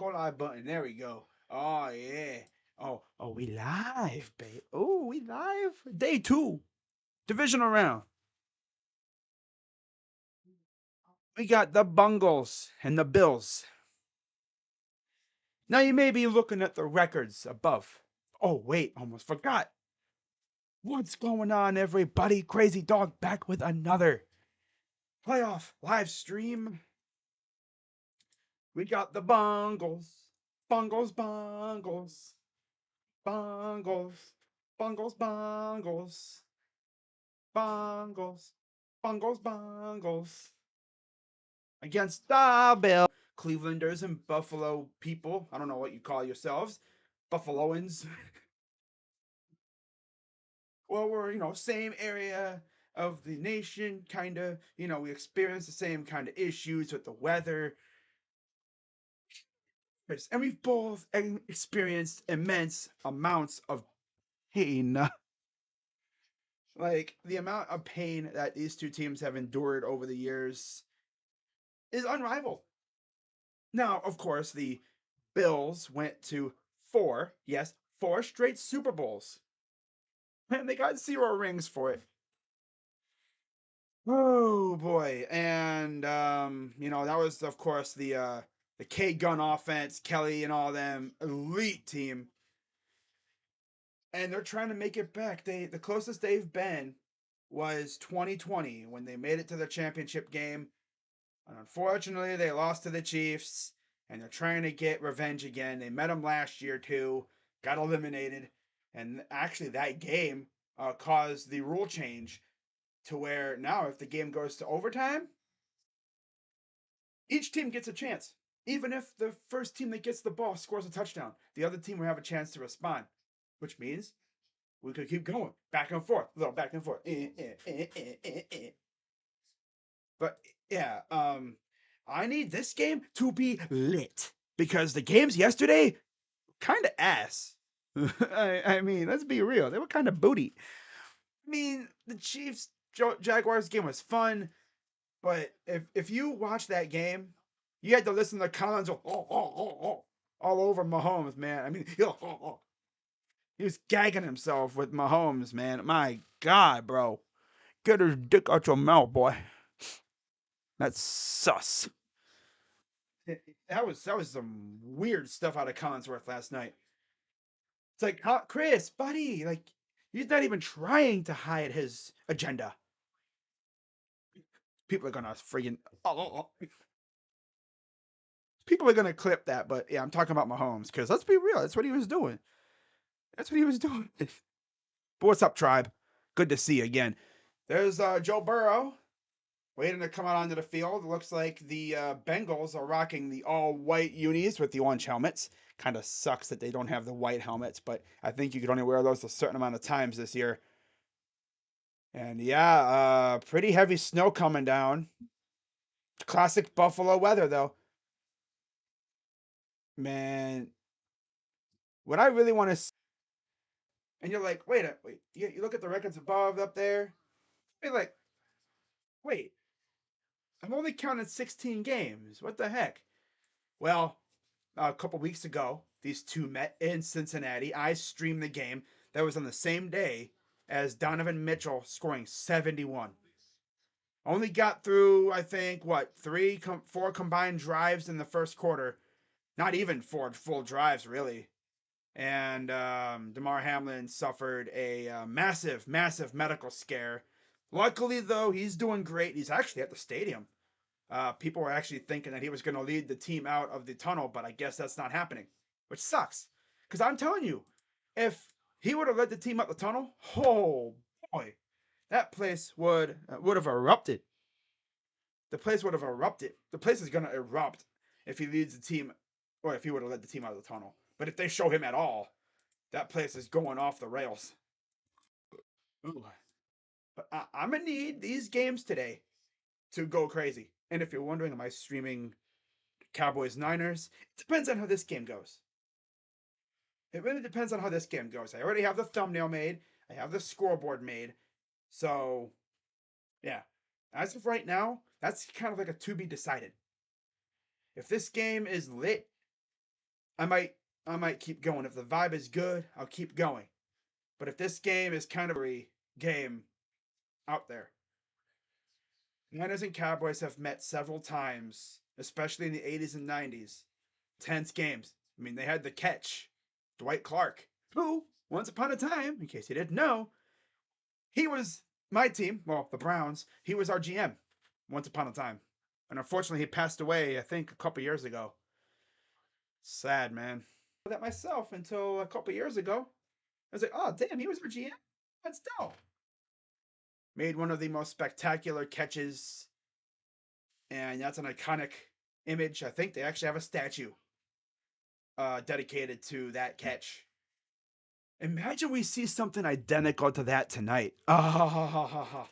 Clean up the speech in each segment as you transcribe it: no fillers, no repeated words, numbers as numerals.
go live button. There we go. Oh yeah. Oh, we live, babe. Oh, we live. Day 2. Divisional round. We got the Bengals and the Bills. Now you may be looking at the records above. Oh, wait, almost forgot. What's going on, everybody? Crazy Dog back with another playoff live stream. We got the Bengals. Bengals, Bengals. Bengals. Bengals, Bengals. Bengals, Bengals against the Bill. Clevelanders and Buffalo people. I don't know what you call yourselves. Buffaloans. Well, we're, same area of the nation, kind of. We experience the same kind of issues with the weather. And we've both experienced immense amounts of pain. Like, the amount of pain that these two teams have endured over the years is unrivaled. Now, of course, the Bills went to 4, yes, 4 straight Super Bowls. And they got 0 rings for it. Oh boy. And that was of course the K gun offense, Kelly and all them elite team. And they're trying to make it back. The closest they've been was 2020 when they made it to the championship game. And unfortunately, they lost to the Chiefs, and they're trying to get revenge again. They met them last year too, got eliminated, and actually that game caused the rule change to where now if the game goes to overtime, each team gets a chance. Even if the first team that gets the ball scores a touchdown, the other team will have a chance to respond, which means we could keep going back and forth, a little back and forth. But yeah, I need this game to be lit because the games yesterday kind of ass. I mean, let's be real. They were kind of booty. I mean, the Chiefs Jaguars game was fun, but if you watch that game, you had to listen to Collins all over Mahomes, man. I mean, he was gagging himself with Mahomes, man. My God, bro. Get his dick out your mouth, boy. That's sus. That was some weird stuff out of Collinsworth last night. It's like, Chris, buddy, like he's not even trying to hide his agenda. People are gonna friggin' people are gonna clip that, but yeah, I'm talking about Mahomes because let's be real, that's what he was doing. That's what he was doing. But what's up, tribe? Good to see you again. There's Joe Burrow waiting to come out onto the field. It looks like the Bengals are rocking the all white unis with the orange helmets. Kind of sucks that they don't have the white helmets, but I think you could only wear those a certain amount of times this year. And yeah, pretty heavy snow coming down. Classic Buffalo weather, though. Man, what I really want to. And you're like, wait. You look at the records above up there. You're like, wait, I'm only counting 16 games. What the heck? Well, a couple weeks ago, these two met in Cincinnati. I streamed the game that was on the same day as Donovan Mitchell scoring 71. Only got through, I think, what, 4 combined drives in the first quarter. Not even 4 full drives, really. And Damar Hamlin suffered a massive, massive medical scare. Luckily, though, he's doing great. He's actually at the stadium. People were actually thinking that he was going to lead the team out of the tunnel, but I guess that's not happening, which sucks. Because I'm telling you, if he would have led the team out the tunnel, oh boy, that place would have erupted. The place would have erupted. The place is going to erupt if he leads the team, or if he would have led the team out of the tunnel. But if they show him at all, that place is going off the rails. Ooh. But I'm gonna need these games today to go crazy. And if you're wondering, am I streaming Cowboys Niners? It depends on how this game goes. It really depends on how this game goes. I already have the thumbnail made. I have the scoreboard made. So, yeah. As of right now, that's kind of like a to be decided. If this game is lit, I might I might keep going. If the vibe is good, I'll keep going. But if this game is kind of a game out there, Niners and Cowboys have met several times, especially in the 80s and 90s. Tense games. I mean, they had the catch, Dwight Clark, who, once upon a time, in case you didn't know, he was my team, well, the Browns. He was our GM once upon a time. And unfortunately, he passed away, I think, a couple years ago. Sad, man. That myself until a couple years ago. I was like, oh, damn, he was our GM? That's dope. Made one of the most spectacular catches, and that's an iconic image. I think they actually have a statue dedicated to that catch. Imagine we see something identical to that tonight. Ah,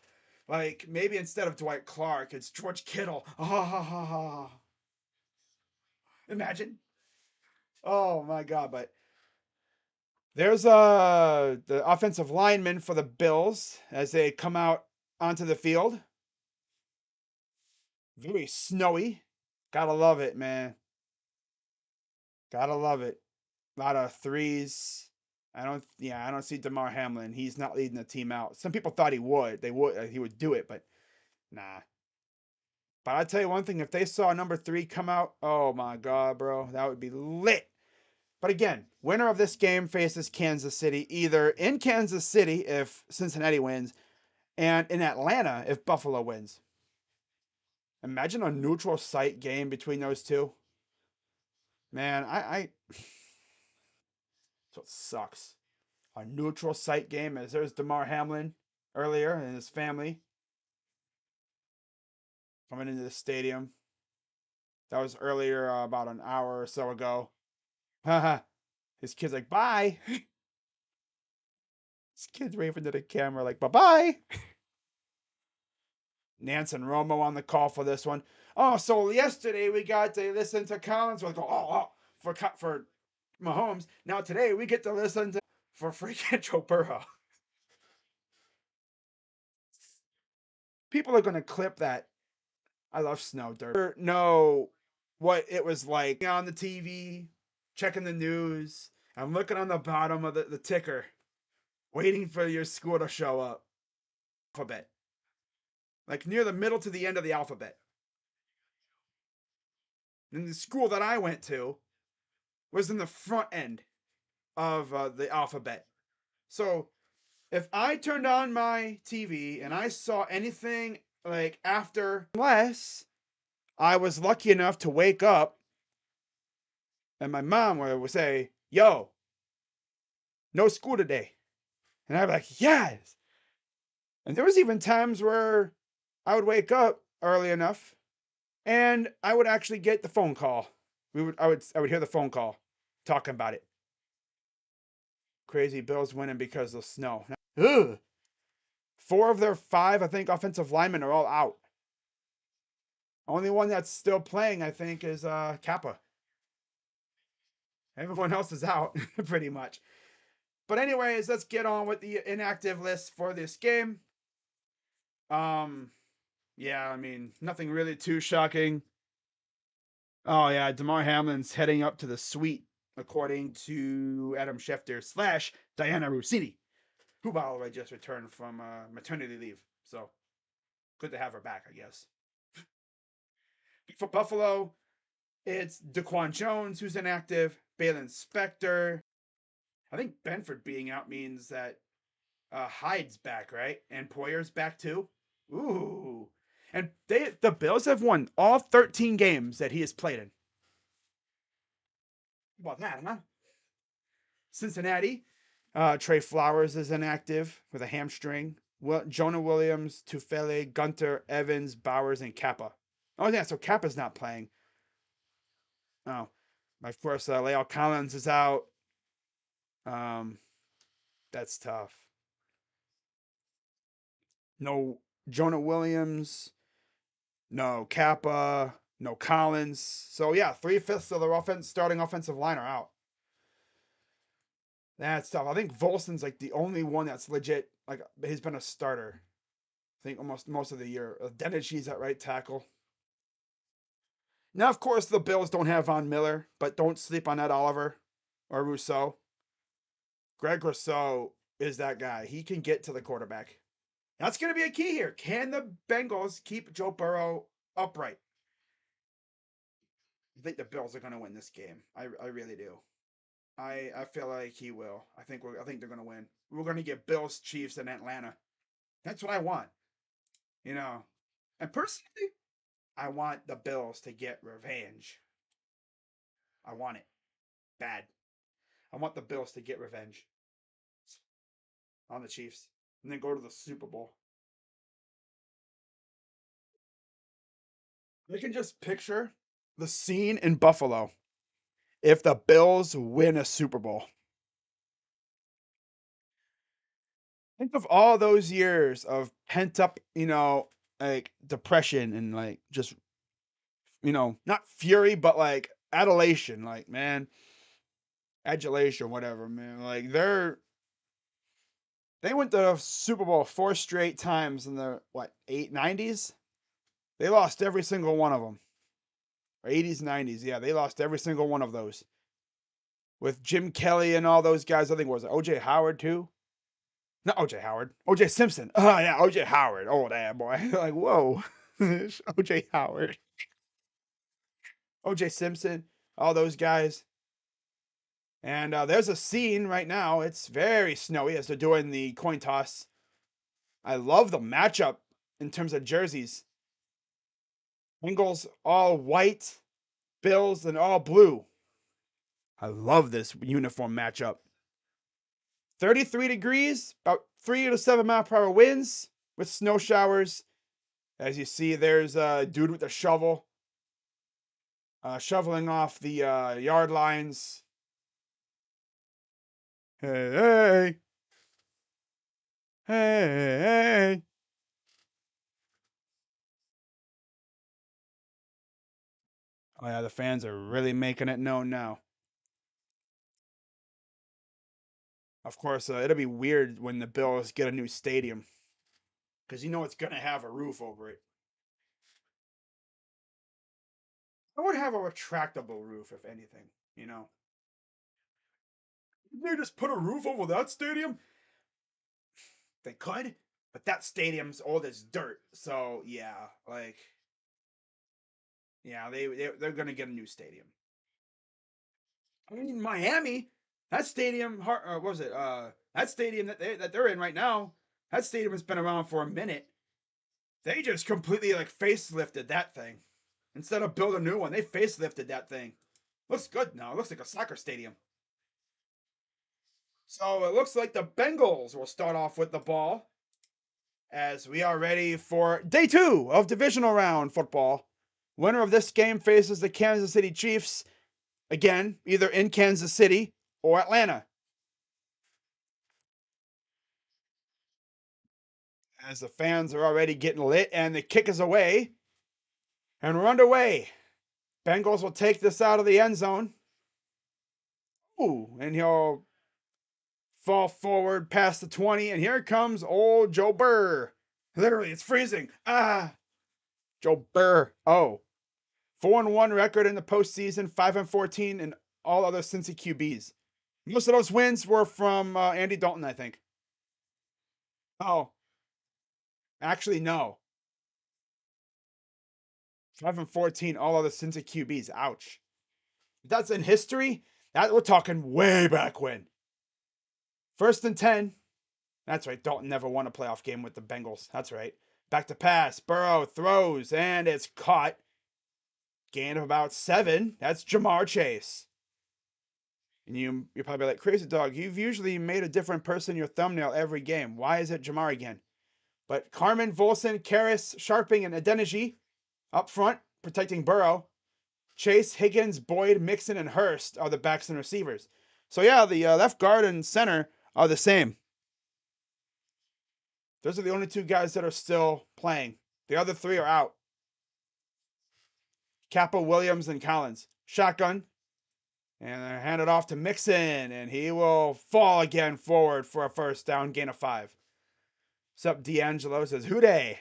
like maybe instead of Dwight Clark, it's George Kittle. Ah, imagine. Oh my God! But there's the offensive lineman for the Bills as they come out onto the field. Very snowy. Gotta love it, man. Gotta love it. A lot of threes. I don't see DeMar Hamlin. He's not leading the team out. Some people thought he would do it, but nah. But I'll tell you one thing, if they saw number 3 come out, oh my God, bro, that would be lit. But again, winner of this game faces Kansas City, either in Kansas City if Cincinnati wins, and in Atlanta if Buffalo wins. Imagine a neutral site game between those two. Man, I so it sucks. A neutral site game, as there's DeMar Hamlin earlier and his family coming into the stadium. That was earlier, about an hour or so ago. Haha. His kid's like, bye. His kid's waving to the camera like, bye bye. Nance and Romo on the call for this one. Oh, so yesterday we got to listen to Collins. We'll go, for Mahomes. Now today we get to listen to for freaking Joe Burrow. People are gonna clip that. I love snow dirt. Know what it was like on the TV, checking the news. I'm looking on the bottom of the ticker, waiting for your school to show up. Alphabet. Like near the middle to the end of the alphabet. And the school that I went to was in the front end of the alphabet. So if I turned on my TV and I saw anything like after, unless I was lucky enough to wake up and my mom would say, yo, no school today. And I'd be like, yes. And there was even times where I would wake up early enough and I would actually get the phone call. I would hear the phone call talking about it. Crazy Bills winning because of snow. Ugh. 4 of their 5, I think, offensive linemen are all out. Only one that's still playing, I think, is Kappa. Everyone else is out, pretty much. But anyways, let's get on with the inactive list for this game. Yeah, I mean, nothing really too shocking. Oh yeah, DeMar Hamlin's heading up to the suite, according to Adam Schefter / Diana Rossini, who, by the way, just returned from maternity leave. So good to have her back, I guess. For Buffalo, it's Daquan Jones who's inactive, Balin Spector. I think Benford being out means that Hyde's back, right? And Poyer's back too. Ooh. And the Bills have won all 13 games that he has played in. How about that, huh? Cincinnati, Trey Flowers is inactive with a hamstring. Jonah Williams, Tufele, Gunter, Evans, Bowers, and Kappa. Oh yeah, so Kappa's not playing. Oh, of course, La'el Collins is out. Um, that's tough. No Jonah Williams, no Kappa, no Collins. So yeah, 3/5 of their starting offensive line are out. That's tough. I think Volson's like the only one that's legit. Like he's been a starter. I think almost most of the year. Dennishi's at right tackle. Now, of course, the Bills don't have Von Miller, but don't sleep on Ed Oliver or Rousseau. Greg Rousseau is that guy. He can get to the quarterback. That's going to be a key here. Can the Bengals keep Joe Burrow upright? I think the Bills are going to win this game. I really do. I feel like he will. I think they're going to win. We're going to get Bills Chiefs in Atlanta. That's what I want. You know. And personally, I want the Bills to get revenge. I want it bad. I want the Bills to get revenge on the Chiefs and then go to the Super Bowl. I can just picture the scene in Buffalo if the Bills win a Super Bowl. Think of all those years of pent up, like depression and like just, not fury, but like adulation. Like, man, adulation, whatever, man. Like they went to the Super Bowl 4 straight times in the what, 90s? They lost every single one of them. Or 80s, 90s. Yeah, they lost every single one of those. With Jim Kelly and all those guys, I think was it OJ Howard too? Not OJ Howard. OJ Simpson. Oh yeah, OJ Howard. Oh damn boy. Like, whoa. OJ Howard. OJ Simpson. All those guys. And there's a scene right now. It's very snowy as they're doing the coin toss. I love the matchup in terms of jerseys. Bengals all white, Bills and all blue. I love this uniform matchup. 33 degrees, about 3 to 7 mile per hour winds with snow showers. As you see, there's a dude with a shovel shoveling off the yard lines. Hey, hey, hey. Oh yeah, the fans are really making it known now. Of course, it'll be weird when the Bills get a new stadium because it's gonna have a roof over it. I would have a retractable roof, if anything. They just put a roof over that stadium. They could, but that stadium's old as dirt. So yeah, like yeah, they're gonna get a new stadium. I mean, Miami, that stadium, what was it? That stadium that they're in right now, that stadium has been around for a minute. They just completely like facelifted that thing. Instead of build a new one, they facelifted that thing. Looks good now. It looks like a soccer stadium. So it looks like the Bengals will start off with the ball as we are ready for day 2 of divisional round football. Winner of this game faces the Kansas City Chiefs again, either in Kansas City or Atlanta. As the fans are already getting lit and the kick is away. And we're underway. Bengals will take this out of the end zone. Ooh, and he'll fall forward past the 20. And here comes old Joe Burr. Literally, it's freezing. Joe Burr. Oh, 4-1 record in the postseason, 5-14 in all other Cincy QBs. Most of those wins were from Andy Dalton, I think. Oh, actually, no. 5-14, all other Cincy QBs. Ouch. If that's in history, that we're talking way back when. 1st and 10. That's right. Dalton never won a playoff game with the Bengals. That's right. Back to pass. Burrow throws, and it's caught. Gain of about 7. That's Jamar Chase. And you're probably like, crazy dog, you've usually made a different person your thumbnail every game. Why is it Jamar again? But Carmen, Volson, Karras, Sharping, and Adeniji up front, protecting Burrow. Chase, Higgins, Boyd, Mixon, and Hurst are the backs and receivers. So yeah, the left guard and center are the same. Those are the only 2 guys that are still playing. The other 3 are out. Kappa, Williams, and Collins. Shotgun. And they're handed off to Mixon, and he will fall again forward for a first down, gain of 5. What's up, D'Angelo? Says, Hooday.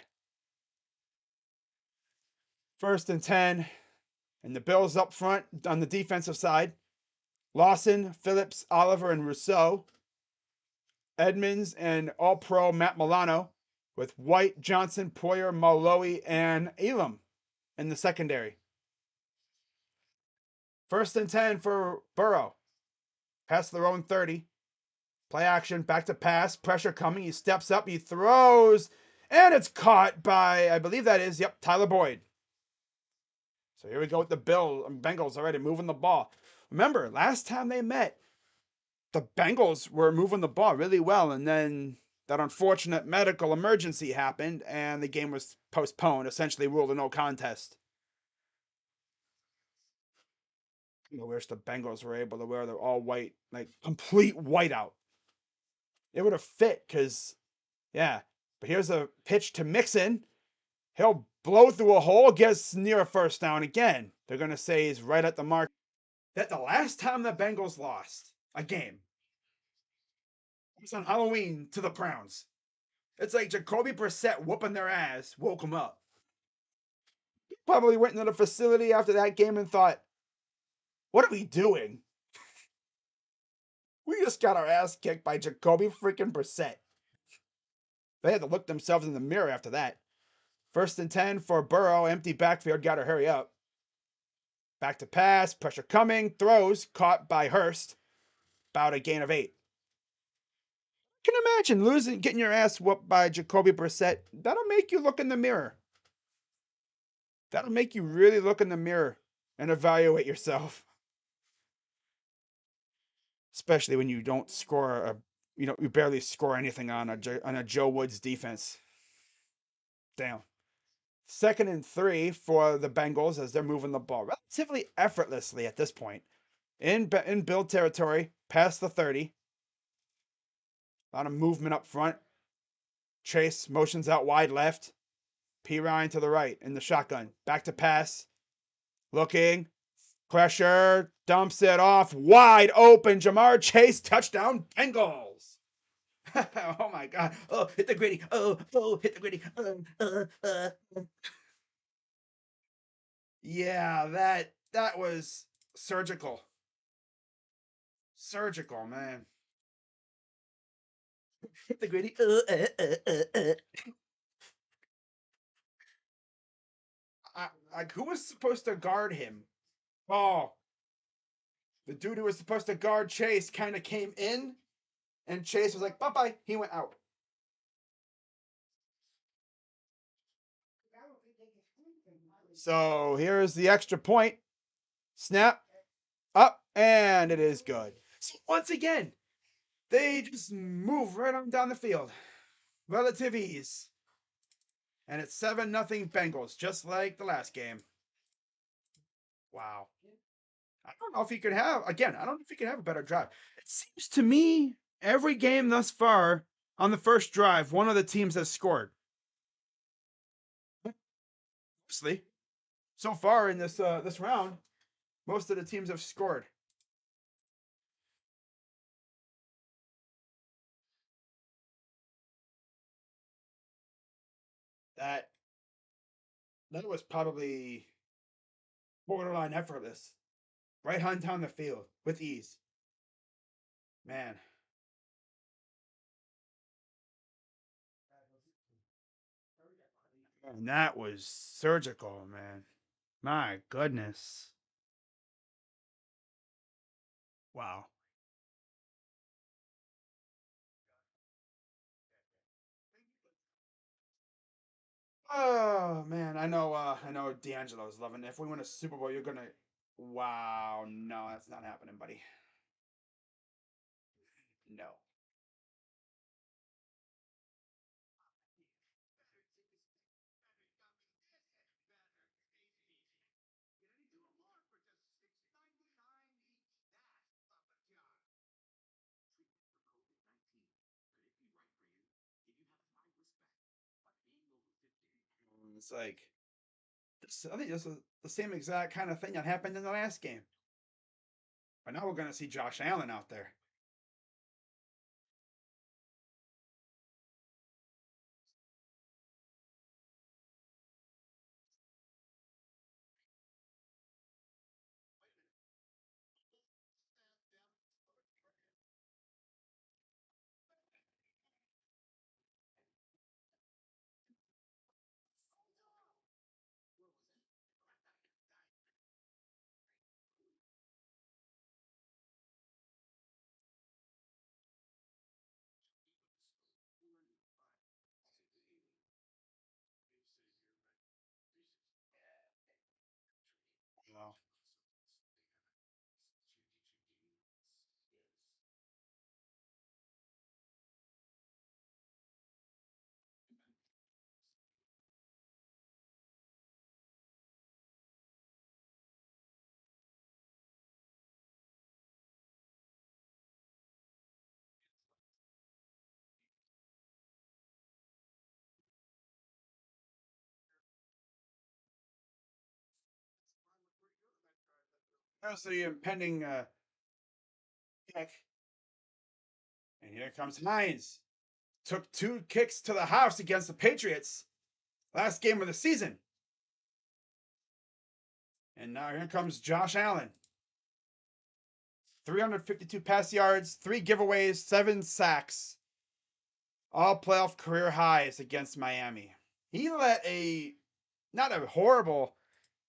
1st and 10. And the Bills up front on the defensive side: Lawson, Phillips, Oliver, and Rousseau. Edmonds and All-Pro Matt Milano, with White, Johnson, Poyer, Malloy, and Elam in the secondary. 1st and 10 for Burrow. Past their own 30. Play action, back to pass, pressure coming. He steps up, he throws, and it's caught by, I believe that is, Tyler Boyd. So here we go with the Bengals already moving the ball. Remember, last time they met, the Bengals were moving the ball really well, and then that unfortunate medical emergency happened, and the game was postponed, essentially ruled a no contest. I wish the Bengals were able to wear their all white, like complete whiteout. It would have fit, because, yeah. But here's a pitch to Mixon. He'll blow through a hole, gets near a first down again. They're going to say he's right at the mark. That the last time the Bengals lost a game was on Halloween to the Browns. It's like Jacoby Brissett whooping their ass woke them up. Probably went into the facility after that game and thought, what are we doing? We just got our ass kicked by Jacoby freaking Brissett. They had to look themselves in the mirror after that. 1st and 10 for Burrow. Empty backfield. Got to hurry up. Back to pass. Pressure coming. Throws. Caught by Hurst. About a gain of 8. Can you imagine getting your ass whooped by Jacoby Brissett? That'll make you look in the mirror. That'll make you really look in the mirror and evaluate yourself. Especially when you don't score you barely score anything on a Joe Woods defense. Damn. 2nd and 3 for the Bengals as they're moving the ball relatively effortlessly at this point. In Bill territory, past the 30. A lot of movement up front. Chase motions out wide left. P. Ryan to the right in the shotgun. Back to pass. Looking. Pressure. Dumps it off. Wide open. Jamar Chase. Touchdown. Bengals. Oh my God. Oh, hit the gritty. Oh, hit the gritty. Yeah, that was surgical. Surgical, man. Hit the gritty. Like, who was supposed to guard him? Oh, the dude who was supposed to guard Chase kind of came in, and Chase was like, bye-bye. He went out. So here's the extra point. Snap. Up, and it is good. So once again, they just move right on down the field. Relative ease. And it's 7-0 Bengals, just like the last game. Wow. I don't know if you could have, again, I don't know if you could have a better drive. It seems to me every game thus far on the first drive, one of the teams has scored. Mostly. So far in this round, most of the teams have scored. That was probably borderline effortless. Right on down the field with ease. Man. And that was surgical, man. My goodness. Wow. Oh man, I know D'Angelo's loving it. If we win a Super Bowl, you're gonna. Wow, no, that's not happening, buddy. No. It's like I think this is the same exact kind of thing that happened in the last game. But now we're gonna see Josh Allen out there. There's the impending kick. And here comes Hines. Took 2 kicks to the house against the Patriots. Last game of the season. And now here comes Josh Allen. 352 pass yards, 3 giveaways, 7 sacks. All playoff career highs against Miami. He let not a horrible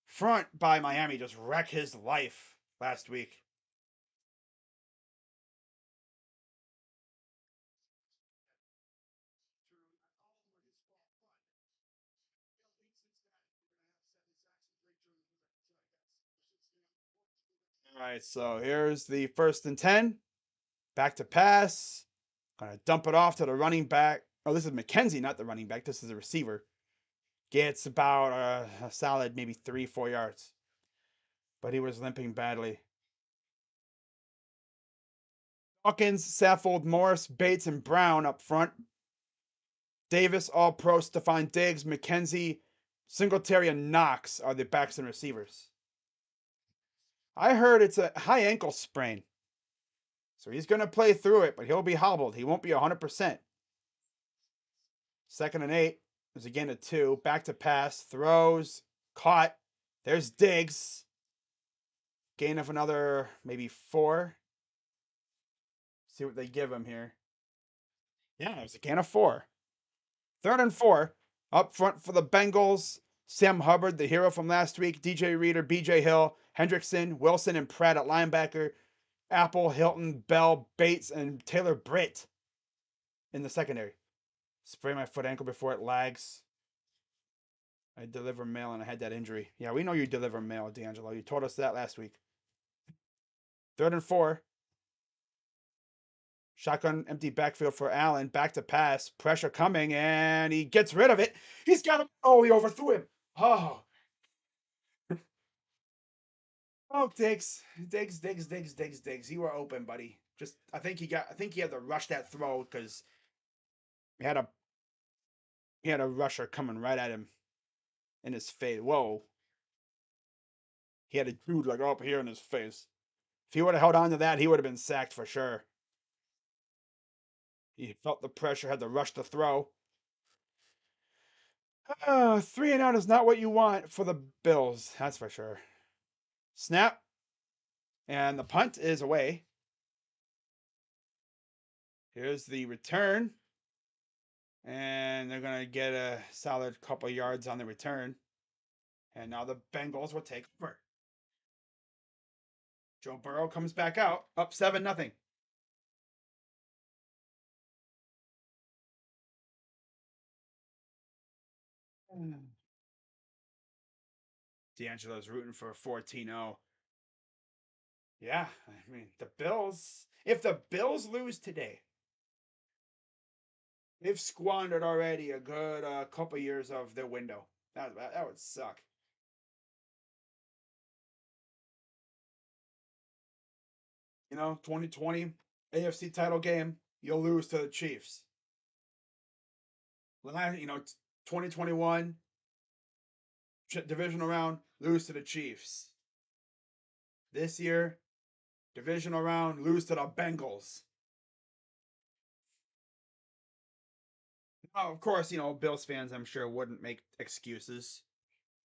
front by Miami just wreck his life last week. All right, so here's the 1st and 10. Back to pass. Gonna dump it off to the running back. Oh, this is McKenzie, not the running back. This is the receiver. Gets about a solid maybe 3-4 yards. But he was limping badly. Hawkins, Saffold, Morris, Bates, and Brown up front. Davis, All Pro, Stephon Diggs, McKenzie, Singletary, and Knox are the backs and receivers. I heard it's a high ankle sprain. So he's going to play through it, but he'll be hobbled. He won't be 100%. 2nd and 8. There's again a 2. Back to pass. Throws. Caught. There's Diggs. Gain of another maybe 4. See what they give him here. Yeah, it was a gain of 4. 3rd and 4. Up front for the Bengals. Sam Hubbard, the hero from last week. DJ Reader, BJ Hill, Hendrickson, Wilson, and Pratt at linebacker. Apple, Hilton, Bell, Bates, and Taylor Britt in the secondary. Spray my foot ankle before it lags. I deliver mail and I had that injury. Yeah, we know you deliver mail, D'Angelo. You told us that last week. 3rd and 4. Shotgun empty backfield for Allen. Back to pass. Pressure coming, and he gets rid of it. He's got him. Oh, he overthrew him. Oh. Oh, Diggs. Diggs. You were open, buddy. I think he had to rush that throw because he had a rusher coming right at him in his face. Whoa. He had a dude like up here in his face. If he would have held on to that, he would have been sacked for sure. He felt the pressure, had to rush the throw. 3-and-out is not what you want for the Bills, that's for sure. Snap. And the punt is away. Here's the return. And they're going to get a solid couple yards on the return. And now the Bengals will take over. Joe Burrow comes back out, up 7-0. D'Angelo's rooting for 14-0. Yeah, I mean, the Bills, if the Bills lose today, they've squandered already a good couple years of their window. That would suck. 2020 AFC title game, you'll lose to the Chiefs. 2021 divisional round, lose to the Chiefs. This year, divisional round, lose to the Bengals. Now, of course, Bills fans, I'm sure, wouldn't make excuses.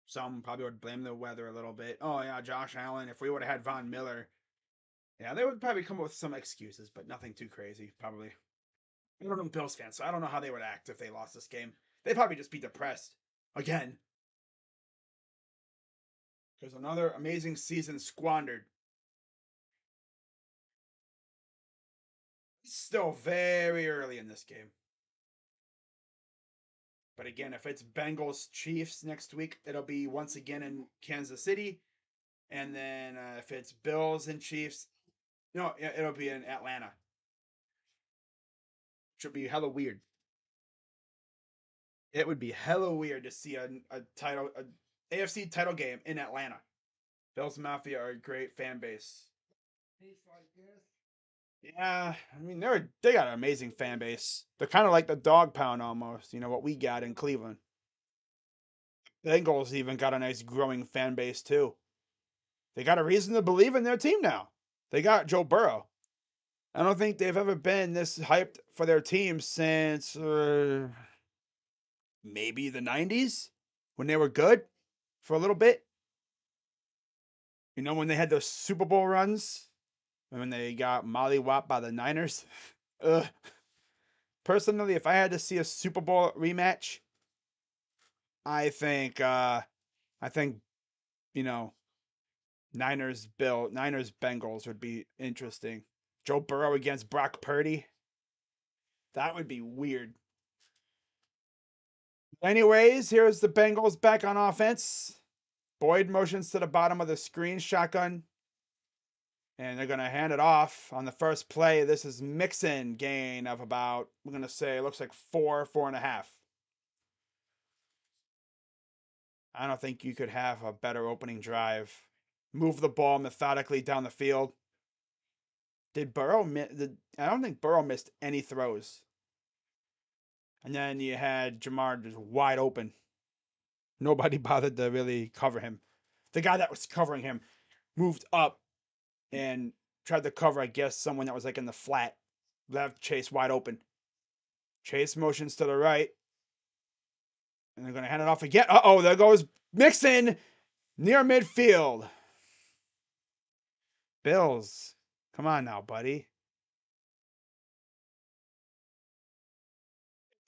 Some probably would blame the weather a little bit. Oh, yeah, Josh Allen. If we would have had Von Miller, yeah, they would probably come up with some excuses, but nothing too crazy, probably. I don't know Bills fans, so I don't know how they would act if they lost this game. They'd probably just be depressed. Again. There's another amazing season squandered. It's still very early in this game. But again, if it's Bengals Chiefs next week, it'll be once again in Kansas City. And then if it's Bills and Chiefs, it'll be in Atlanta. Should be hella weird. It would be hella weird to see a AFC title game in Atlanta. Bills Mafia are a great fan base. Yeah, I mean they got an amazing fan base. They're kind of like the Dog Pound almost. What we got in Cleveland. Bengals even got a nice growing fan base too. They got a reason to believe in their team now. They got Joe Burrow. I don't think they've ever been this hyped for their team since maybe the 90s when they were good for a little bit. You know, when they had those Super Bowl runs, when they got mollywopped by the Niners. Ugh. Personally, if I had to see a Super Bowl rematch, I think I think, you know, Niners Bengals would be interesting. Joe Burrow against Brock Purdy. That would be weird. Anyways, here's the Bengals back on offense. Boyd motions to the bottom of the screen, shotgun, and they're going to hand it off on the first play. This is Mixon, gain of about, we're going to say, it looks like 4.5. I don't think you could have a better opening drive. Move the ball methodically down the field. Did Burrow I don't think Burrow missed any throws. And then you had Jamar just wide open. Nobody bothered to really cover him. The guy that was covering him moved up and tried to cover, I guess, someone that was like in the flat. Left Chase wide open. Chase motions to the right. And they're going to hand it off again. Uh-oh, there goes Mixon near midfield. Bills. Come on now, buddy.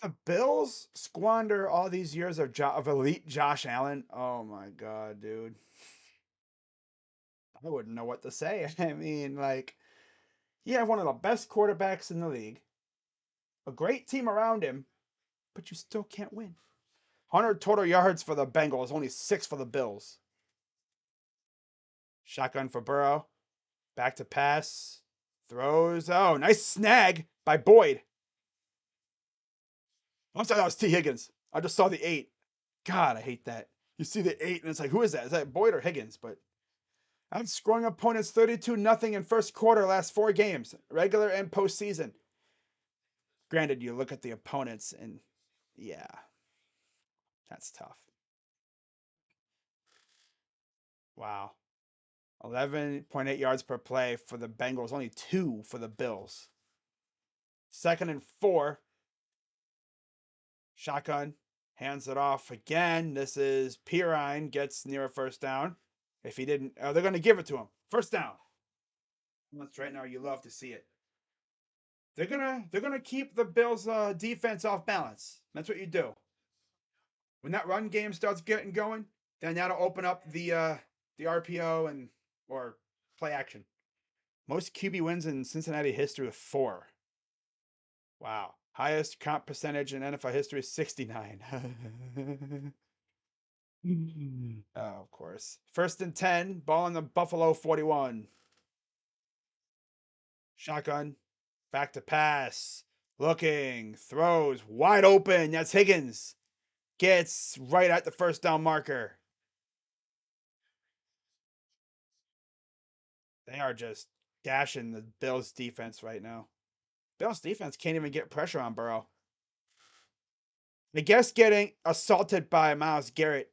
The Bills squander all these years of elite Josh Allen. Oh my God, dude. I wouldn't know what to say. I mean, like, you have one of the best quarterbacks in the league, a great team around him, but you still can't win. 100 total yards for the Bengals, only 6 for the Bills. Shotgun for Burrow. Back to pass. Throws. Oh, nice snag by Boyd. I'm sorry, that was T. Higgins. I just saw the 8. God, I hate that. You see the 8, and it's like, who is that? Is that Boyd or Higgins? But I'm scoring opponents 32-0 in first quarter last 4 games, regular and postseason. Granted, you look at the opponents, and yeah, that's tough. Wow. 11.8 yards per play for the Bengals, only 2 for the Bills. 2nd and 4. Shotgun. Hands it off again. This is Pirine, gets near a first down. If he didn't, they're going to give it to him. First down. That's right now. You love to see it. They're gonna keep the Bills' defense off balance. That's what you do. When that run game starts getting going, then that'll open up the RPO and or play action. Most QB wins in Cincinnati history with 4. Wow. Highest comp percentage in NFL history is 69. Oh, of course. 1st and 10, ball in the Buffalo 41. Shotgun. Back to pass. Looking. Throws. Wide open. That's Higgins. Gets right at the first down marker. They are just gashing the Bills defense right now. Bills defense can't even get pressure on Burrow. I guess getting assaulted by Myles Garrett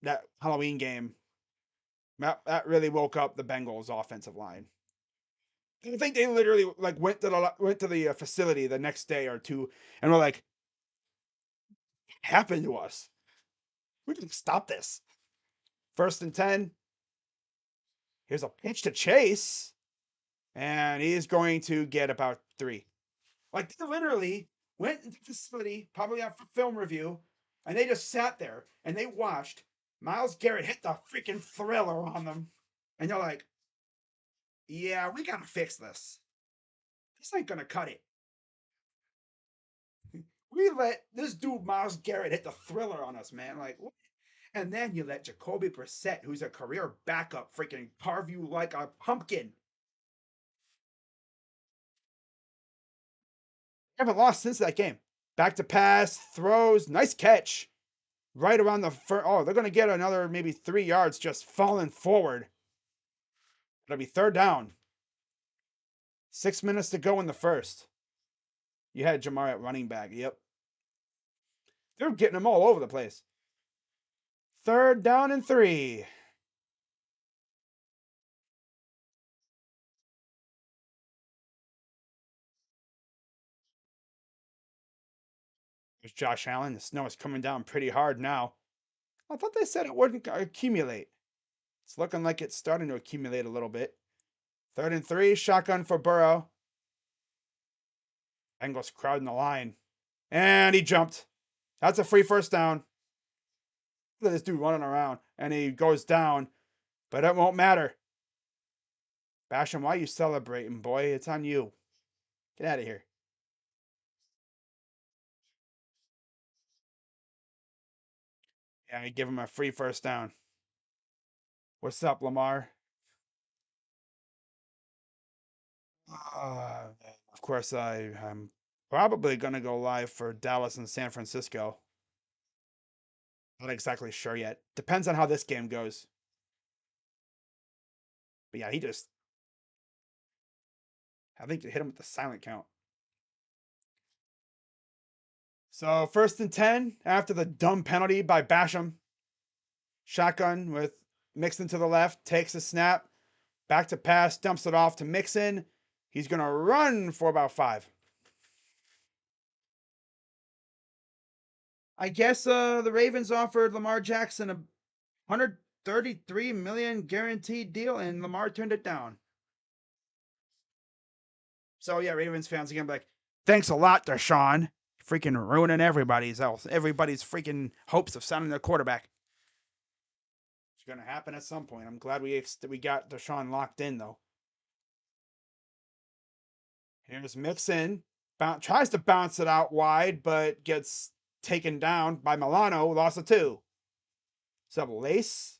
that Halloween game, that really woke up the Bengals offensive line. I think they literally like went to the facility the next day or two and were like, "What happened to us? We can stop this." 1st and 10. Here's a pitch to Chase, and he's going to get about 3. Like they literally went into the facility, probably after film review, and they just sat there and they watched Myles Garrett hit the freaking thriller on them. And they're like, yeah, we gotta fix this. This ain't gonna cut it. We let this dude Myles Garrett hit the thriller on us, man. Like, what? And then you let Jacoby Brissett, who's a career backup, freaking carve you like a pumpkin. Haven't lost since that game. Back to pass, throws, nice catch. Right around the first. Oh, they're going to get another maybe 3 yards just falling forward. It'll be 3rd down. 6 minutes to go in the first. You had Jamar at running back. Yep. They're getting them all over the place. 3rd down and 3. There's Josh Allen. The snow is coming down pretty hard now. I thought they said it wouldn't accumulate. It's looking like it's starting to accumulate a little bit. 3rd and 3, shotgun for Burrow. Bengals crowding the line. And he jumped. That's a free first down. Look at this dude running around. And he goes down. But it won't matter. Basham, why are you celebrating, boy? It's on you. Get out of here. Yeah, I give him a free first down. What's up, Lamar? Uh, of course, I'm probably going to go live for Dallas and San Francisco. Not exactly sure yet. Depends on how this game goes. But yeah, I think you hit him with the silent count. So 1st and 10 after the dumb penalty by Basham. Shotgun with Mixon to the left, takes a snap, back to pass, dumps it off to Mixon. He's going to run for about 5. I guess the Ravens offered Lamar Jackson a 133 million guaranteed deal, and Lamar turned it down. So yeah, Ravens fans again be like, thanks a lot, Deshaun. Freaking ruining everybody's freaking hopes of signing their quarterback. It's gonna happen at some point. I'm glad we got Deshaun locked in though. Here's Mixon. Tries to bounce it out wide, but gets taken down by Milano. Loss of 2. What's up, Lace?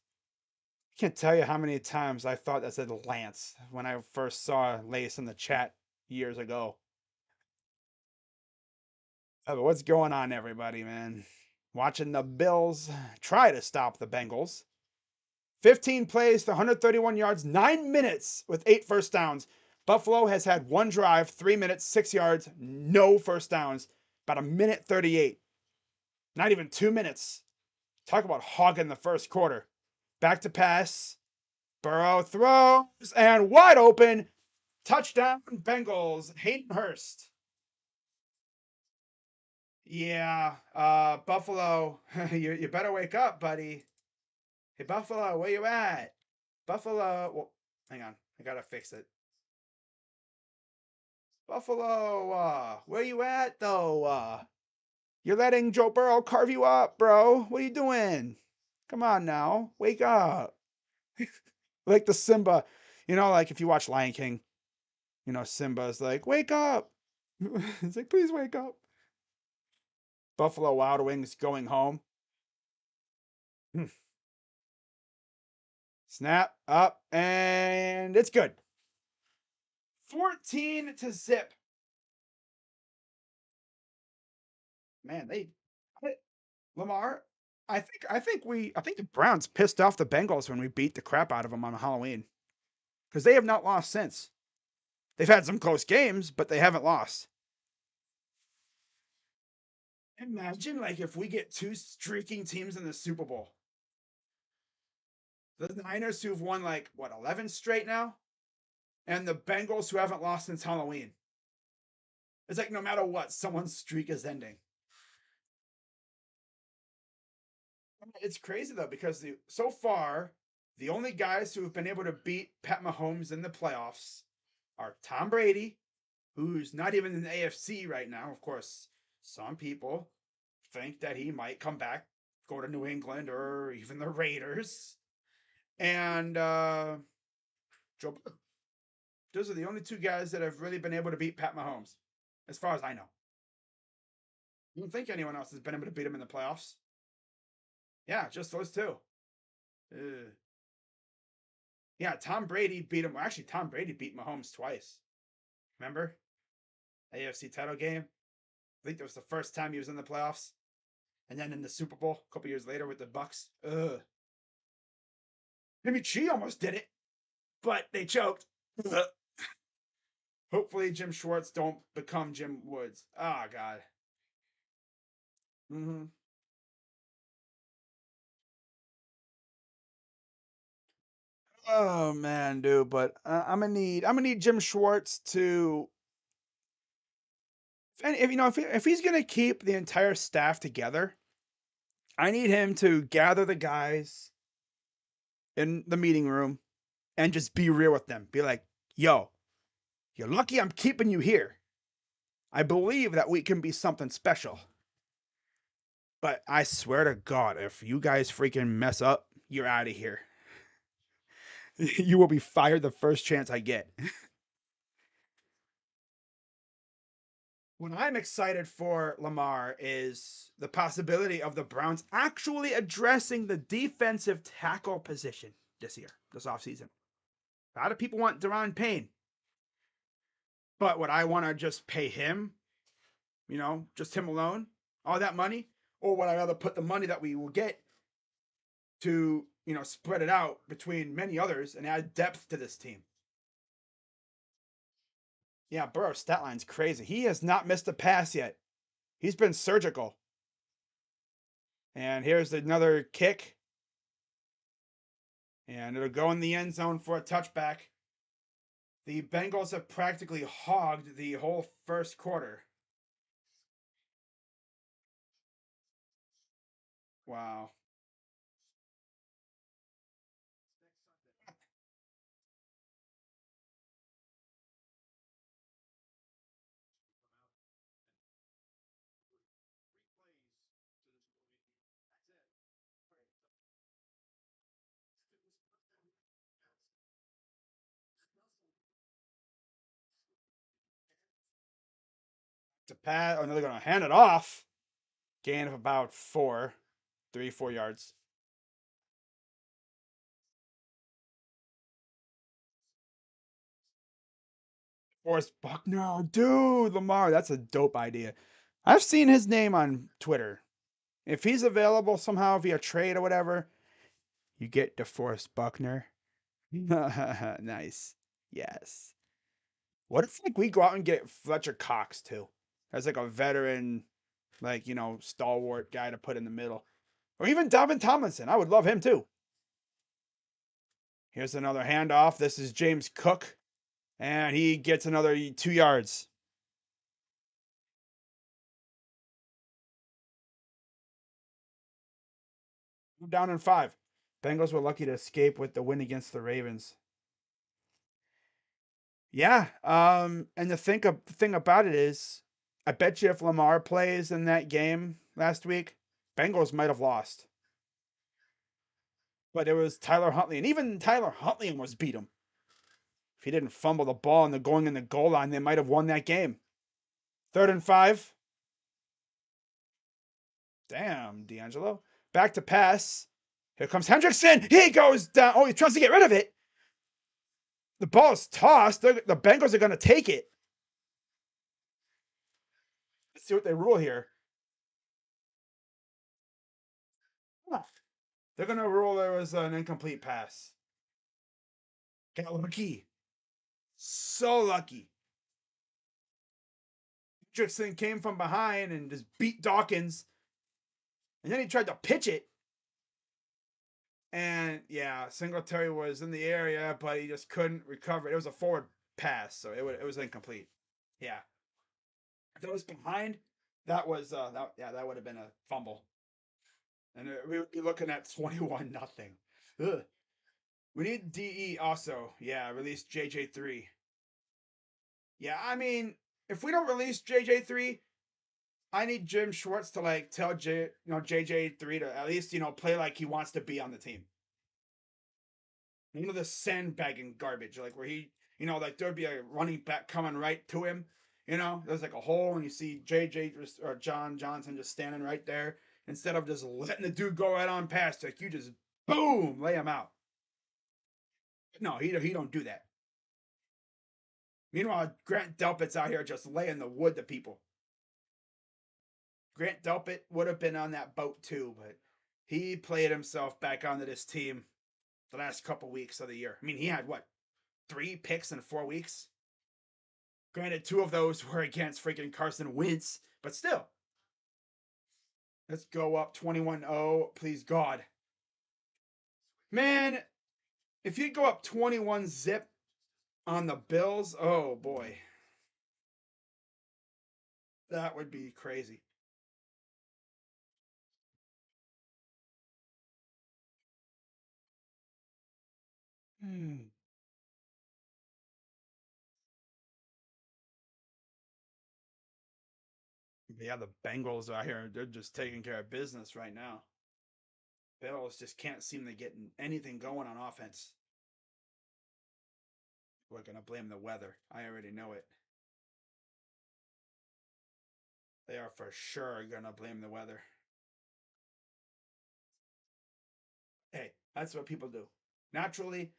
I can't tell you how many times I thought that said Lance when I first saw Lace in the chat years ago. Oh, but what's going on, everybody, man? Watching the Bills try to stop the Bengals. 15 plays for 131 yards, 9 minutes with 8 first downs. Buffalo has had 1 drive, 3 minutes, 6 yards, no first downs. About a minute 38. Not even 2 minutes. Talk about hogging the first quarter. Back to pass. Burrow throws and wide open. Touchdown Bengals. Hayden Hurst. Yeah, Buffalo, you better wake up, buddy. Hey, Buffalo, where you at? Buffalo, well, hang on, I gotta fix it. Buffalo, where you at though? You're letting Joe Burrow carve you up, bro. What are you doing? Come on now, wake up. Like the Simba, like if you watch Lion King, Simba's like, wake up. It's like, please wake up. Buffalo Wild Wings going home. Snap up, and it's good. 14-0. Man, Lamar. I think the Browns pissed off the Bengals when we beat the crap out of them on Halloween, because they have not lost since. They've had some close games, but they haven't lost. Imagine like if we get 2 streaking teams in the Super Bowl. The Niners who've won like what 11 straight now, and the Bengals who haven't lost since Halloween. It's like no matter what, someone's streak is ending. It's crazy though because so far the only guys who have been able to beat Pat Mahomes in the playoffs are Tom Brady, who's not even in the AFC right now. Of course, some people think that he might come back, go to New England or even the Raiders, and Joe. Those are the only 2 guys that have really been able to beat Pat Mahomes, as far as I know. I don't think anyone else has been able to beat him in the playoffs. Yeah, just those 2. Yeah, Tom Brady beat him. Actually, Tom Brady beat Mahomes twice. Remember? AFC title game. I think that was the first time he was in the playoffs. And then in the Super Bowl a couple years later with the Bucks. Jimmy G almost did it, but they choked. Hopefully Jim Schwartz don't become Jim Woods. Oh, God. Mm-hmm. Oh man, dude, but I'm gonna need Jim Schwartz to And if he's gonna keep the entire staff together, I need him to gather the guys in the meeting room and just be real with them. Be like, yo, you're lucky I'm keeping you here. I believe that we can be something special. But I swear to God, if you guys freaking mess up, you're out of here. You will be fired the first chance I get. What I'm excited for Lamar is the possibility of the Browns actually addressing the defensive tackle position this offseason. A lot of people want Deron Payne, but would I want to just pay him, just him alone, all that money? Or would I rather put the money that we will get to, spread it out between many others and add depth to this team? Yeah, Burrow's stat line's crazy. He has not missed a pass yet. He's been surgical. And here's another kick. And it'll go in the end zone for a touchback. The Bengals have practically hogged the whole first quarter. Wow. To pass. Oh, no, they're going to hand it off. Gain of about 4 yards. Forrest Buckner. Dude, Lamar, that's a dope idea. I've seen his name on Twitter. If he's available somehow via trade or whatever, you get DeForest Buckner. Nice. Yes. What if we go out and get Fletcher Cox too? As like a veteran, stalwart guy to put in the middle. Or even Dalvin Tomlinson. I would love him too. Here's another handoff. This is James Cook. And he gets another 2 yards. Down in 5. Bengals were lucky to escape with the win against the Ravens. Yeah. And the thing about it is, I bet you if Lamar plays in that game last week, Bengals might have lost. But it was Tyler Huntley, and even Tyler Huntley almost beat him. If he didn't fumble the ball and the going in the goal line, they might have won that game. 3rd and 5. Damn, D'Angelo. Back to pass. Here comes Hendrickson. He goes down. Oh, he tries to get rid of it. The ball is tossed. The Bengals are going to take it. Let's see what they rule here. They're going to rule there was an incomplete pass. Got lucky. So lucky. Hendrickson came from behind and just beat Dawkins. And then he tried to pitch it. And yeah, Singletary was in the area, but he just couldn't recover. It was a forward pass, so it was incomplete. Yeah. If it was behind, that was that would have been a fumble. And we would be looking at 21-0. We need DE also. Yeah, release JJ3. Yeah, I mean, if we don't release JJ3, I need Jim Schwartz to tell JJ3 to at least, play like he wants to be on the team. The sandbagging garbage, where he, there'd be a running back coming right to him. There's a hole, and you see JJ or John Johnson just standing right there instead of just letting the dude go right on past. You just boom, lay him out. No, he don't do that. Meanwhile, Grant Delpit's out here just laying the wood to people. Grant Delpit would have been on that boat too, but he played himself back onto this team the last couple weeks of the year. I mean, he had 3 picks in 4 weeks? Granted, 2 of those were against freaking Carson Wentz, but still. Let's go up 21-0, please God. Man, if you go up 21-0 on the Bills, oh boy. That would be crazy. Hmm. Yeah, the Bengals out here, they're just taking care of business right now. Bills just can't seem to get anything going on offense. We're going to blame the weather. I already know it. They are for sure going to blame the weather. Hey, that's what people do. Naturally,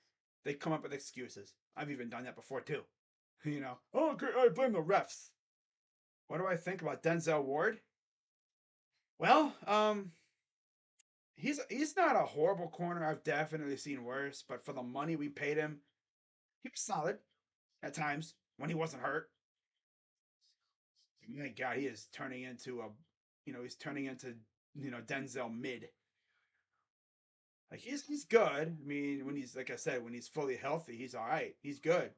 they come up with excuses. I've even done that before too. Oh, okay, I blame the refs. What do I think about Denzel Ward? Well, he's not a horrible corner. I've definitely seen worse, but for the money we paid him, he was solid at times when he wasn't hurt. My God, he is turning into he's turning into Denzel mid. Like he's good. I mean, when he's like I said, when he's fully healthy, he's all right. He's good.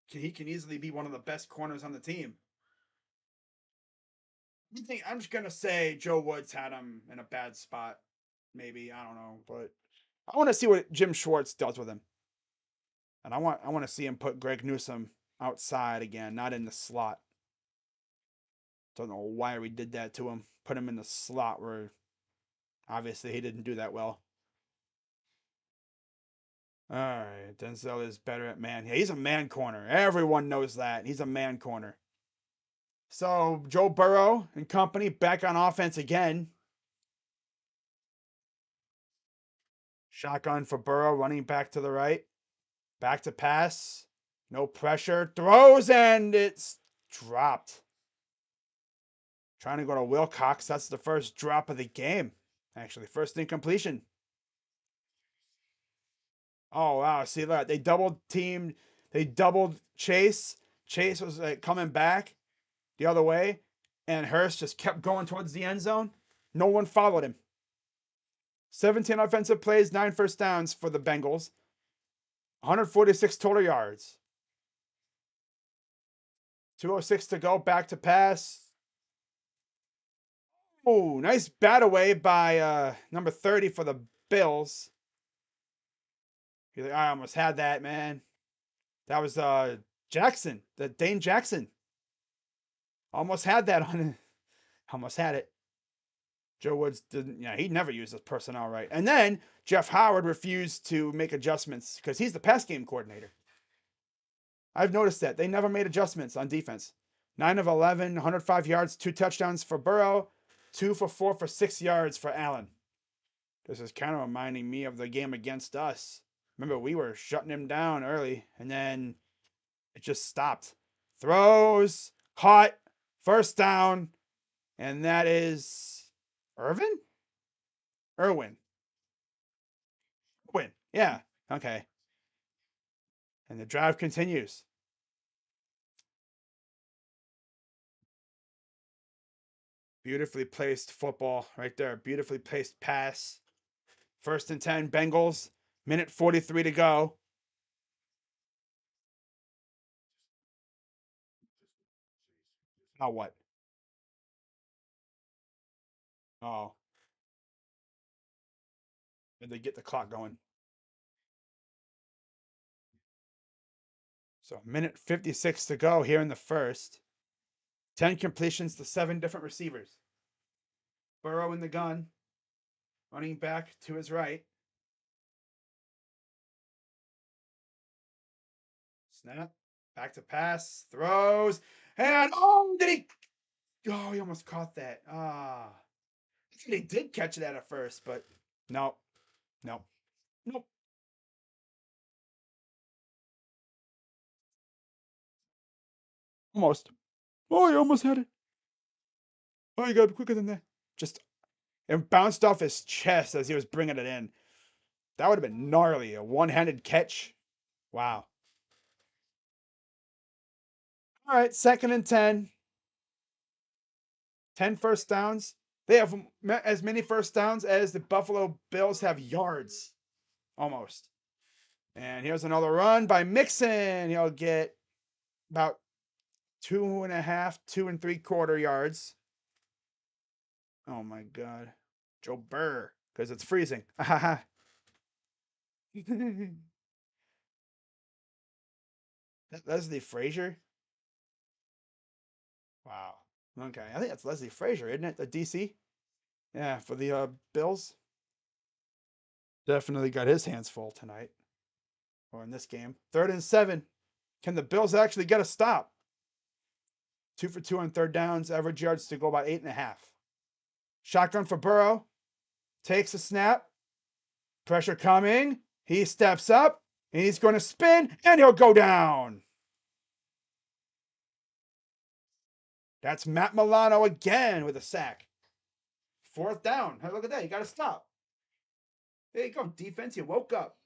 He can easily be one of the best corners on the team. I'm just gonna say Joe Woods had him in a bad spot. Maybe I don't know, but I want to see what Jim Schwartz does with him, and I want to see him put Greg Newsome outside again, not in the slot. Don't know why we did that to him. Put him in the slot where obviously he didn't do that well. All right, Denzel is better at man. Yeah, he's a man corner. Everyone knows that. He's a man corner. So Joe Burrow and company back on offense again. Shotgun for Burrow, running back to the right. Back to pass. No pressure. Throws and it's dropped. Trying to go to Wilcox. That's the first drop of the game. Actually, first incompletion. Oh, wow. See that? They doubled teamed. They doubled Chase. Chase was coming back the other way, and Hurst just kept going towards the end zone. No one followed him. 17 offensive plays, 9 first downs for the Bengals, 146 total yards. 2:06 to go, back to pass. Oh, nice bat away by number 30 for the Bills. Like, I almost had that, man. That was Jackson, the Dane Jackson. Almost had that on it. Almost had it. Joe Woods didn't, he never used his personnel right. And then Jeff Howard refused to make adjustments because he's the pass game coordinator. I've noticed that. They never made adjustments on defense. 9 of 11, 105 yards, 2 touchdowns for Burrow, 2 for 4 for 6 yards for Allen. This is kind of reminding me of the game against us. Remember, we were shutting him down early, and then it just stopped. Throws, caught, first down, and that is Irvin? Irwin. Irwin. Yeah. Okay. And the drive continues. Beautifully placed football right there. Beautifully placed pass. First and 10, Bengals. Minute 43 to go. Now what? Oh, did they get the clock going? So, minute 56 to go here in the first. 10 completions to 7 different receivers. Burrow in the gun. Running back to his right. Snap. Back to pass. Throws. And oh, did he? Oh, he almost caught that. Ah. They did catch that at first, but no. No. Nope. Almost. Oh, he almost had it. Oh, you gotta be quicker than that. Just it bounced off his chest as he was bringing it in. That would have been gnarly. A one-handed catch. Wow. All right, second and 10. 10 first downs. They have as many first downs as the Buffalo Bills have yards. Almost. And here's another run by Mixon. He'll get about 2.5, 2 3/4 yards. Oh my God. Joe Burr, because it's freezing. Leslie Frazier? Wow. Okay, I think that's Leslie Frazier, isn't it? The DC? Yeah, for the Bills. Definitely got his hands full tonight, or in this game. 3rd and 7. Can the Bills actually get a stop? 2 for 2 on 3rd downs. Average yards to go about 8.5. Shotgun for Burrow. Takes a snap. Pressure coming. He steps up. And he's going to spin. And he'll go down. That's Matt Milano again with a sack. 4th down. Hey, look at that. You got to stop. There you go. Defense, you woke up.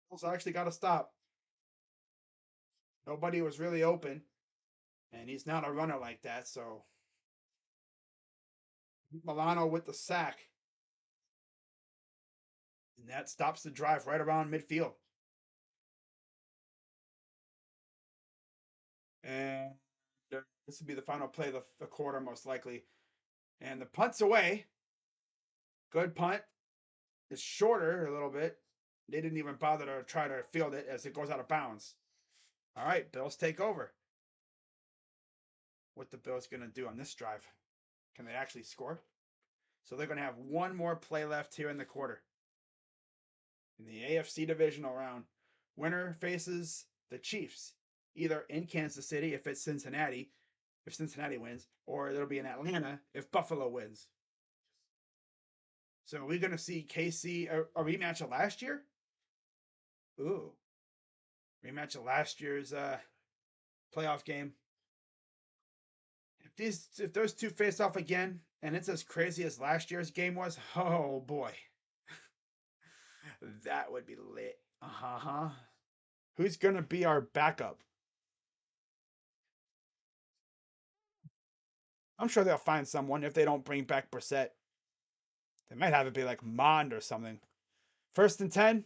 Bills actually got to stop. Nobody was really open. And he's not a runner like that. So Milano with the sack. And that stops the drive right around midfield. And this will be the final play of the quarter, most likely. And the punt's away. Good punt. It's shorter a little bit. They didn't even bother to try to field it as it goes out of bounds. All right, Bills take over. What the Bills going to do on this drive? Can they actually score? So they're going to have one more play left here in the quarter. In the AFC divisional round, winner faces the Chiefs, either in Kansas City if it's Cincinnati, if Cincinnati wins, or it'll be in Atlanta if Buffalo wins. So we're going to see KC, a rematch of last year? Ooh. Rematch of last year's playoff game. If those two face off again and it's as crazy as last year's game was, oh boy. That would be lit. Uh-huh. Who's going to be our backup? I'm sure they'll find someone if they don't bring back Brissett. They might have it be like Mond or something. 1st and 10.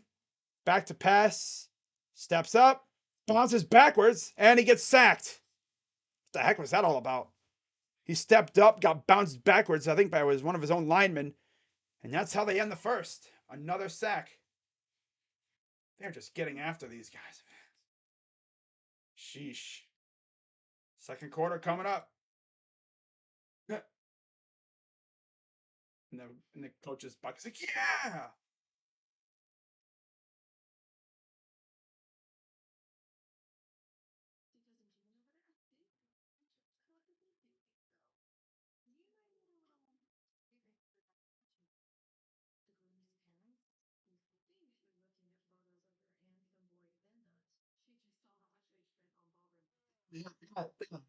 Back to pass. Steps up. Bounces backwards. And he gets sacked. What the heck was that all about? He stepped up, got bounced backwards, I think by one of his own linemen. And that's how they end the first. Another sack. They're just getting after these guys. Sheesh. 2nd quarter coming up. And the coach's buck's like, yeah.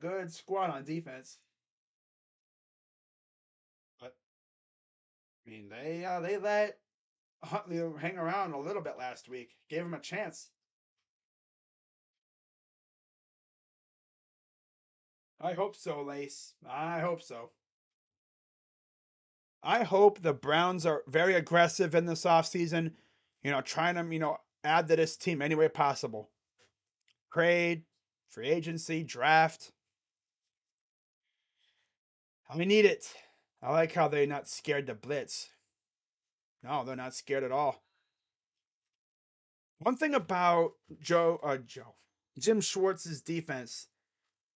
Good squad on defense. But I mean, they let Huntley hang around a little bit last week. Gave him a chance. I hope so, Lace. I hope so. I hope the Browns are very aggressive in this offseason, trying to, add to this team any way possible. Trade, free agency, draft. We need it. I like how they're not scared to blitz. No, they're not scared at all. One thing about Jim Schwartz's defense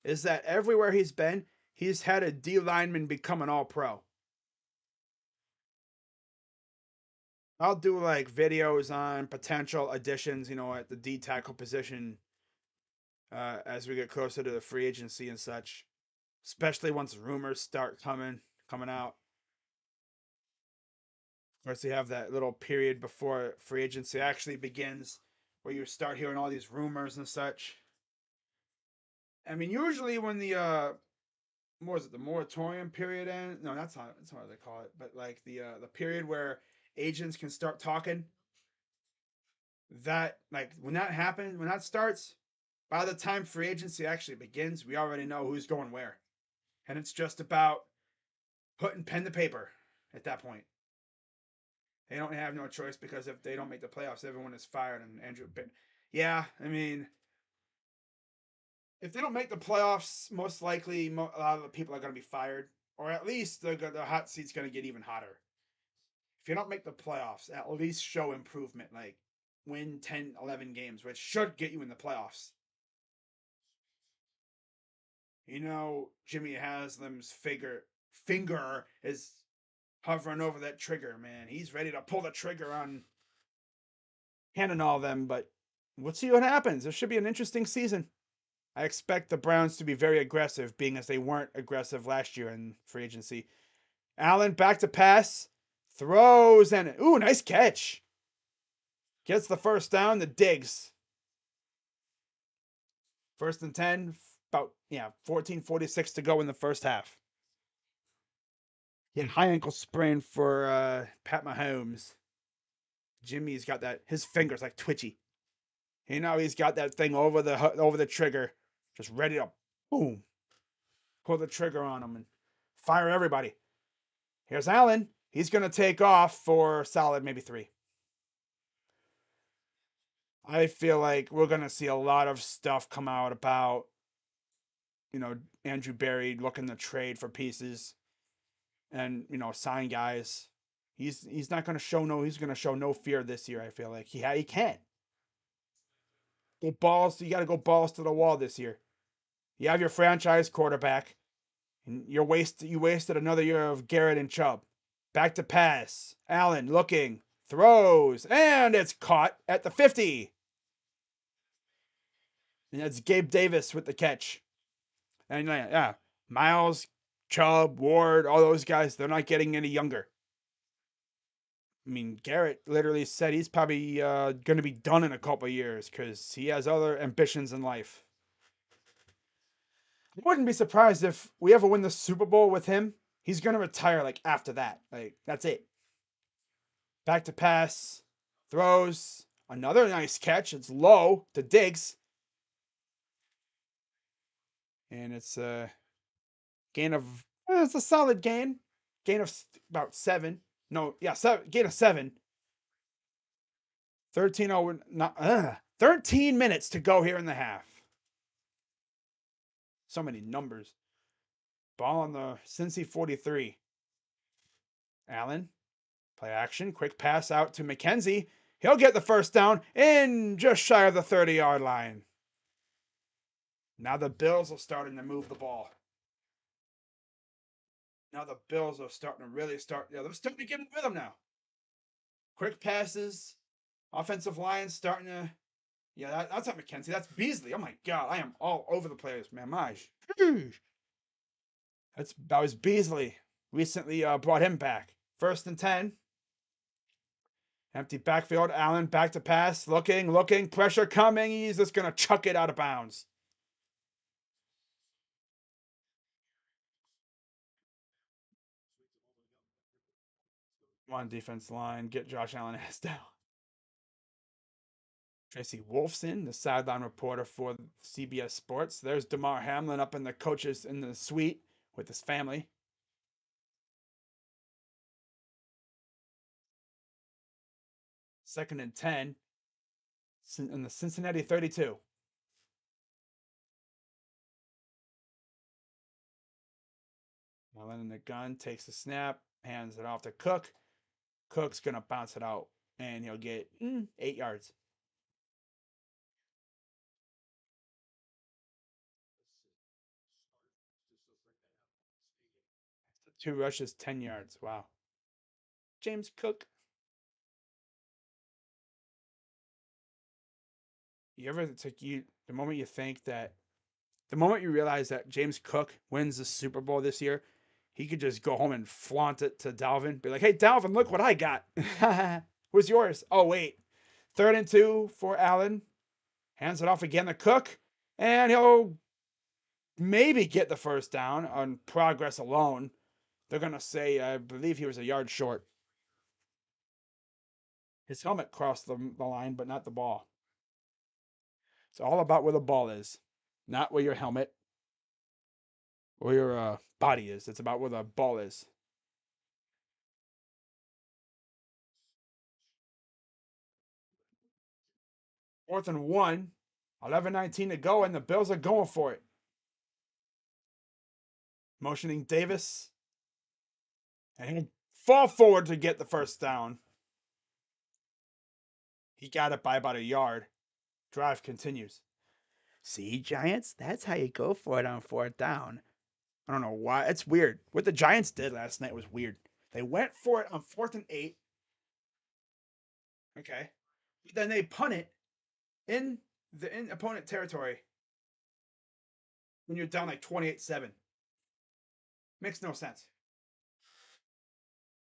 is that everywhere he's been, he's had a D lineman become an all-pro. I'll do like videos on potential additions, at the D tackle position as we get closer to the free agency and such, especially once rumors start coming out. Of course, you have that little period before free agency actually begins where you start hearing all these rumors and such. I mean, usually when the what was it, the moratorium period ends? No, that's not what they call it, but like the period where agents can start talking. That like when that starts, by the time free agency actually begins, we already know who's going where. And it's just about putting pen to paper at that point. They don't have no choice because if they don't make the playoffs, everyone is fired. And Andrew, yeah, I mean, if they don't make the playoffs, most likely a lot of the people are going to be fired, or at least the hot seat's going to get even hotter. If you don't make the playoffs, at least show improvement, like win 10, 11 games, which should get you in the playoffs. Jimmy Haslam's finger is hovering over that trigger, man. He's ready to pull the trigger on handing all them, but we'll see what happens. This should be an interesting season. I expect the Browns to be very aggressive, being as they weren't aggressive last year in free agency. Allen back to pass, throws, and ooh, nice catch. Gets the first down, the Diggs. First and 10, about 14:46 to go in the first half. Yeah, high ankle sprain for Pat Mahomes. Jimmy's got that. His fingers like twitchy. He's got that thing over the trigger, just ready to boom, pull the trigger on him and fire everybody. Here's Allen. He's gonna take off for solid maybe 3. I feel like we're gonna see a lot of stuff come out about Andrew Berry looking to trade for pieces and sign guys. He's not gonna show no. He's gonna show no fear this year. I feel like he can't. Go balls. You got to go balls to the wall this year. You have your franchise quarterback, and you wasted another year of Garrett and Chubb. Back to pass. Allen looking, throws, and it's caught at the 50. And that's Gabe Davis with the catch. And yeah, Miles, Chubb, Ward, all those guys, they're not getting any younger. I mean, Garrett literally said he's probably going to be done in a couple of years because he has other ambitions in life. I wouldn't be surprised if we ever win the Super Bowl with him. He's going to retire like after that. Like, that's it. Back to pass. Throws. Another nice catch. It's low to Diggs. And it's a gain of, it's a solid gain. Gain of about 7. No, yeah, 7. Gain of 7. 13 minutes to go here in the half. So many numbers. Ball on the Cincy 43. Allen. Play action. Quick pass out to McKenzie. He'll get the first down in just shy of the 30-yard line. Now the Bills are starting to move the ball. Now the Bills are starting to really start. Yeah, they're starting to get in rhythm now. Quick passes. Offensive line starting to. Yeah, that's not McKenzie. That's Beasley. Oh my God, I am all over the place, man. That was Beasley. Recently brought him back. First and 10. Empty backfield. Allen back to pass. Looking. Pressure coming. He's just going to chuck it out of bounds. One defense line. Get Josh Allen ass down. Tracy Wolfson, the sideline reporter for CBS Sports. There's Damar Hamlin up in the suite with his family. Second and 10 in the Cincinnati 32. Allen in the gun, takes the snap, hands it off to Cook. Cook's going to bounce it out, and he'll get 8 yards. 2 rushes, 10 yards. Wow. James Cook. The moment you think that, the moment you realize that James Cook wins the Super Bowl this year, he could just go home and flaunt it to Dalvin. Be like, hey, Dalvin, look what I got. Who's yours? Oh, wait. 3rd and 2 for Allen. Hands it off again to Cook. And he'll maybe get the first down on progress alone. They're going to say, I believe he was a yard short. His helmet crossed the line, but not the ball. It's all about where the ball is, not where your helmet or your body is. It's about where the ball is. 4th and 1. 11:19 to go, and the Bills are going for it. Motioning Davis. And he'll fall forward to get the first down. He got it by about a yard. Drive continues. See, Giants? That's how you go for it on fourth down. I don't know why. It's weird. What the Giants did last night was weird. They went for it on 4th and 8. Okay. But then they punt it in opponent territory when you're down like 28-7. Makes no sense.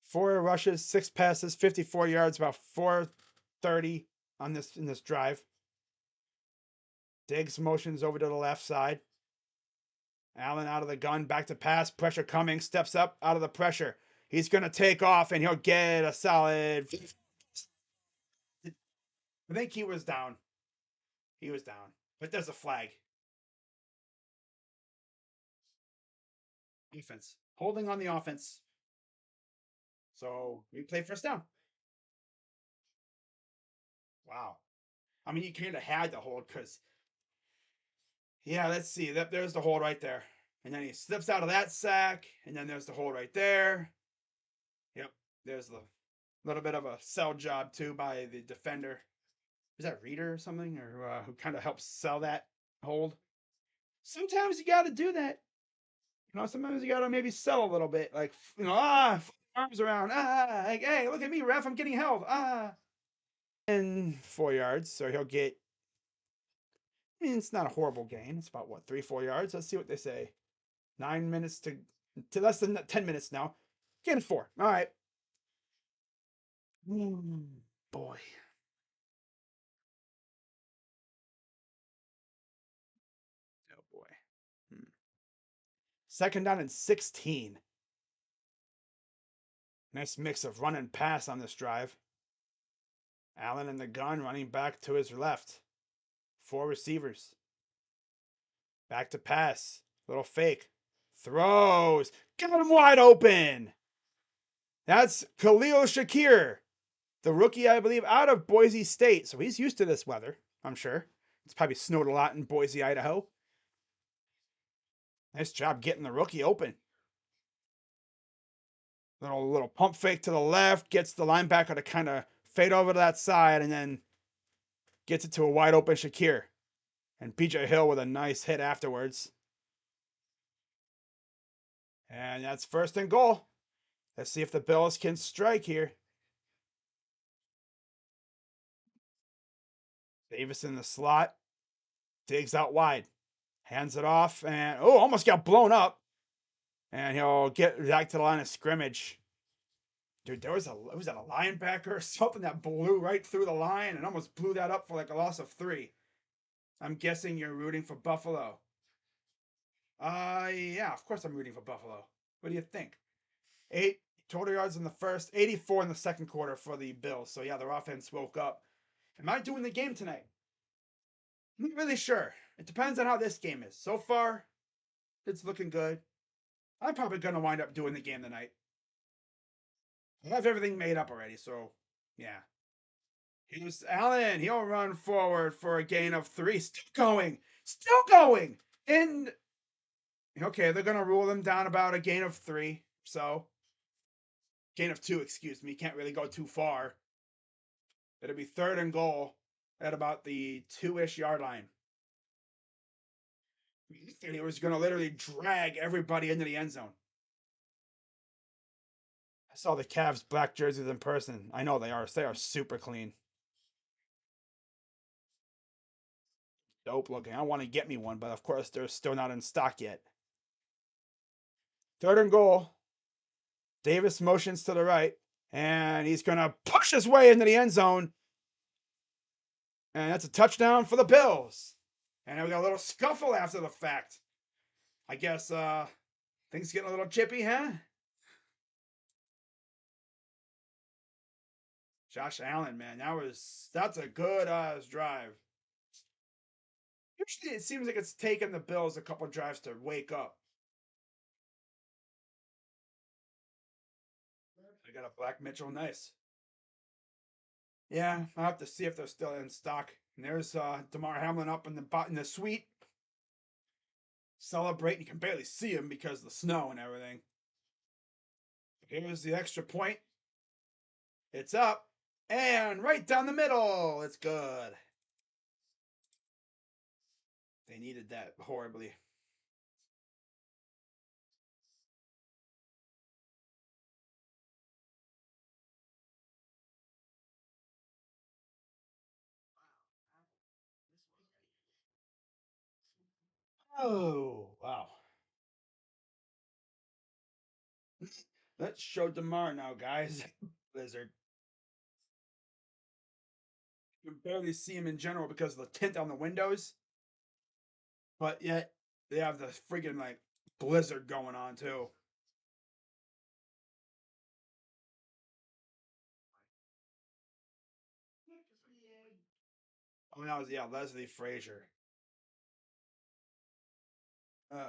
4 rushes, 6 passes, 54 yards, about 430 in this drive. Diggs motions over to the left side. Allen out of the gun, back to pass, pressure coming, steps up out of the pressure. He's going to take off and he'll get a solid. I think he was down. He was down. But there's a flag. Defense. Holding on the offense. So we play first down. Wow. I mean, you kind of had to hold because, yeah, let's see. There's the hold right there. And then he slips out of that sack. And then there's the hold right there. Yep. There's the little bit of a sell job, too, by the defender. Is that Reader or something? Or who kind of helps sell that hold? Sometimes you got to do that. Sometimes you got to maybe sell a little bit. Like, arms around. Like, hey, look at me, ref. I'm getting held. And 4 yards. So he'll get. I mean, it's not a horrible gain. It's about, 3-4 yards? Let's see what they say. 9 minutes to less than 10 minutes now. Gain 4. All right. Boy. Oh, boy. 2nd down and 16. Nice mix of run and pass on this drive. Allen in the gun, running back to his left. 4 receivers. Back to pass. Little fake. Throws. Got him wide open. That's Khalil Shakir, the rookie, I believe, out of Boise State. So he's used to this weather, I'm sure. It's probably snowed a lot in Boise, Idaho. Nice job getting the rookie open. Little pump fake to the left. Gets the linebacker to kind of fade over to that side and then gets it to a wide open Shakir. And PJ Hill with a nice hit afterwards. And that's 1st and goal. Let's see if the Bills can strike here. Davis in the slot. Digs out wide. Hands it off and, almost got blown up. And he'll get back to the line of scrimmage. Dude, was that a linebacker or something that blew right through the line and almost blew that up for like a loss of 3. I'm guessing you're rooting for Buffalo. Yeah, of course I'm rooting for Buffalo. What do you think? 8 total yards in the first, 84 in the second quarter for the Bills. So yeah, their offense woke up. Am I doing the game tonight? I'm not really sure. It depends on how this game is. So far, it's looking good. I'm probably going to wind up doing the game tonight. I have everything made up already, so yeah. Here's Allen. He'll run forward for a gain of 3. Still going. Still going. And okay, they're going to rule them down about a gain of 3. So gain of 2, excuse me. Can't really go too far. It'll be 3rd and goal at about the 2-ish yard line. And he was going to literally drag everybody into the end zone. I saw the Cavs black jerseys in person. I know they are. They are super clean. Dope looking. I want to get me one, but of course they're still not in stock yet. 3rd and goal. Davis motions to the right, and he's going to push his way into the end zone. And that's a touchdown for the Bills. And we got a little scuffle after the fact. I guess things getting a little chippy, huh? Josh Allen, man, that's a good drive. Usually it seems like it's taken the Bills a couple drives to wake up. I got a black Mitchell, nice. Yeah, I'll have to see if they're still in stock. And there's Damar Hamlin up in the suite celebrating. You can barely see him because of the snow and everything. Here's the extra point. It's up and right down the middle. It's good. They needed that horribly. Oh, wow. Let's show Damar now, guys. Blizzard. You can barely see him in general because of the tint on the windows, but yet they have the freaking like blizzard going on too. Oh, that was Leslie Frazier. Uh,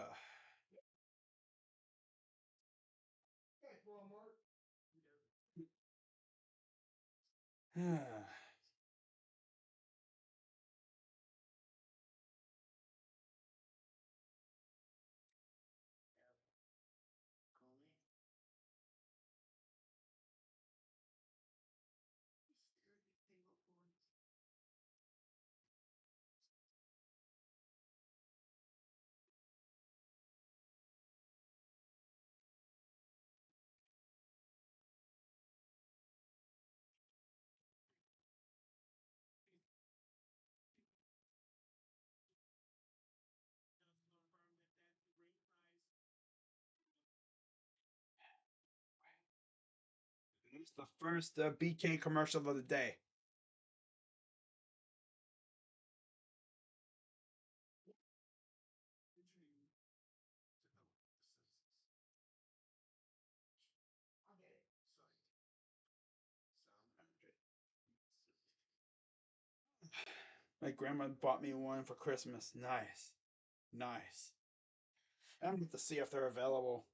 it's the first BK commercial of the day. My grandma bought me one for Christmas. Nice, nice. I'm going to see if they're available.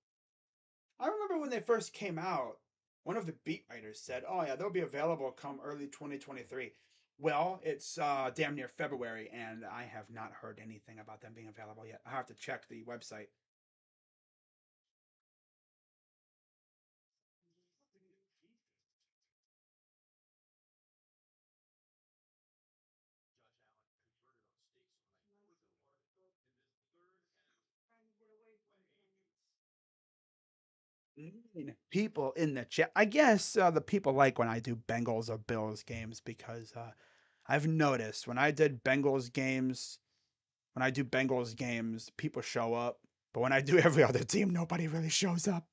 I remember when they first came out, one of the beat writers said, "Oh yeah, they'll be available come early 2023." Well, it's damn near February, and I have not heard anything about them being available yet. I have to check the website. People in the chat. I guess the people like when I do Bengals or Bills games because I've noticed when I do Bengals games, people show up. But when I do every other team, nobody really shows up.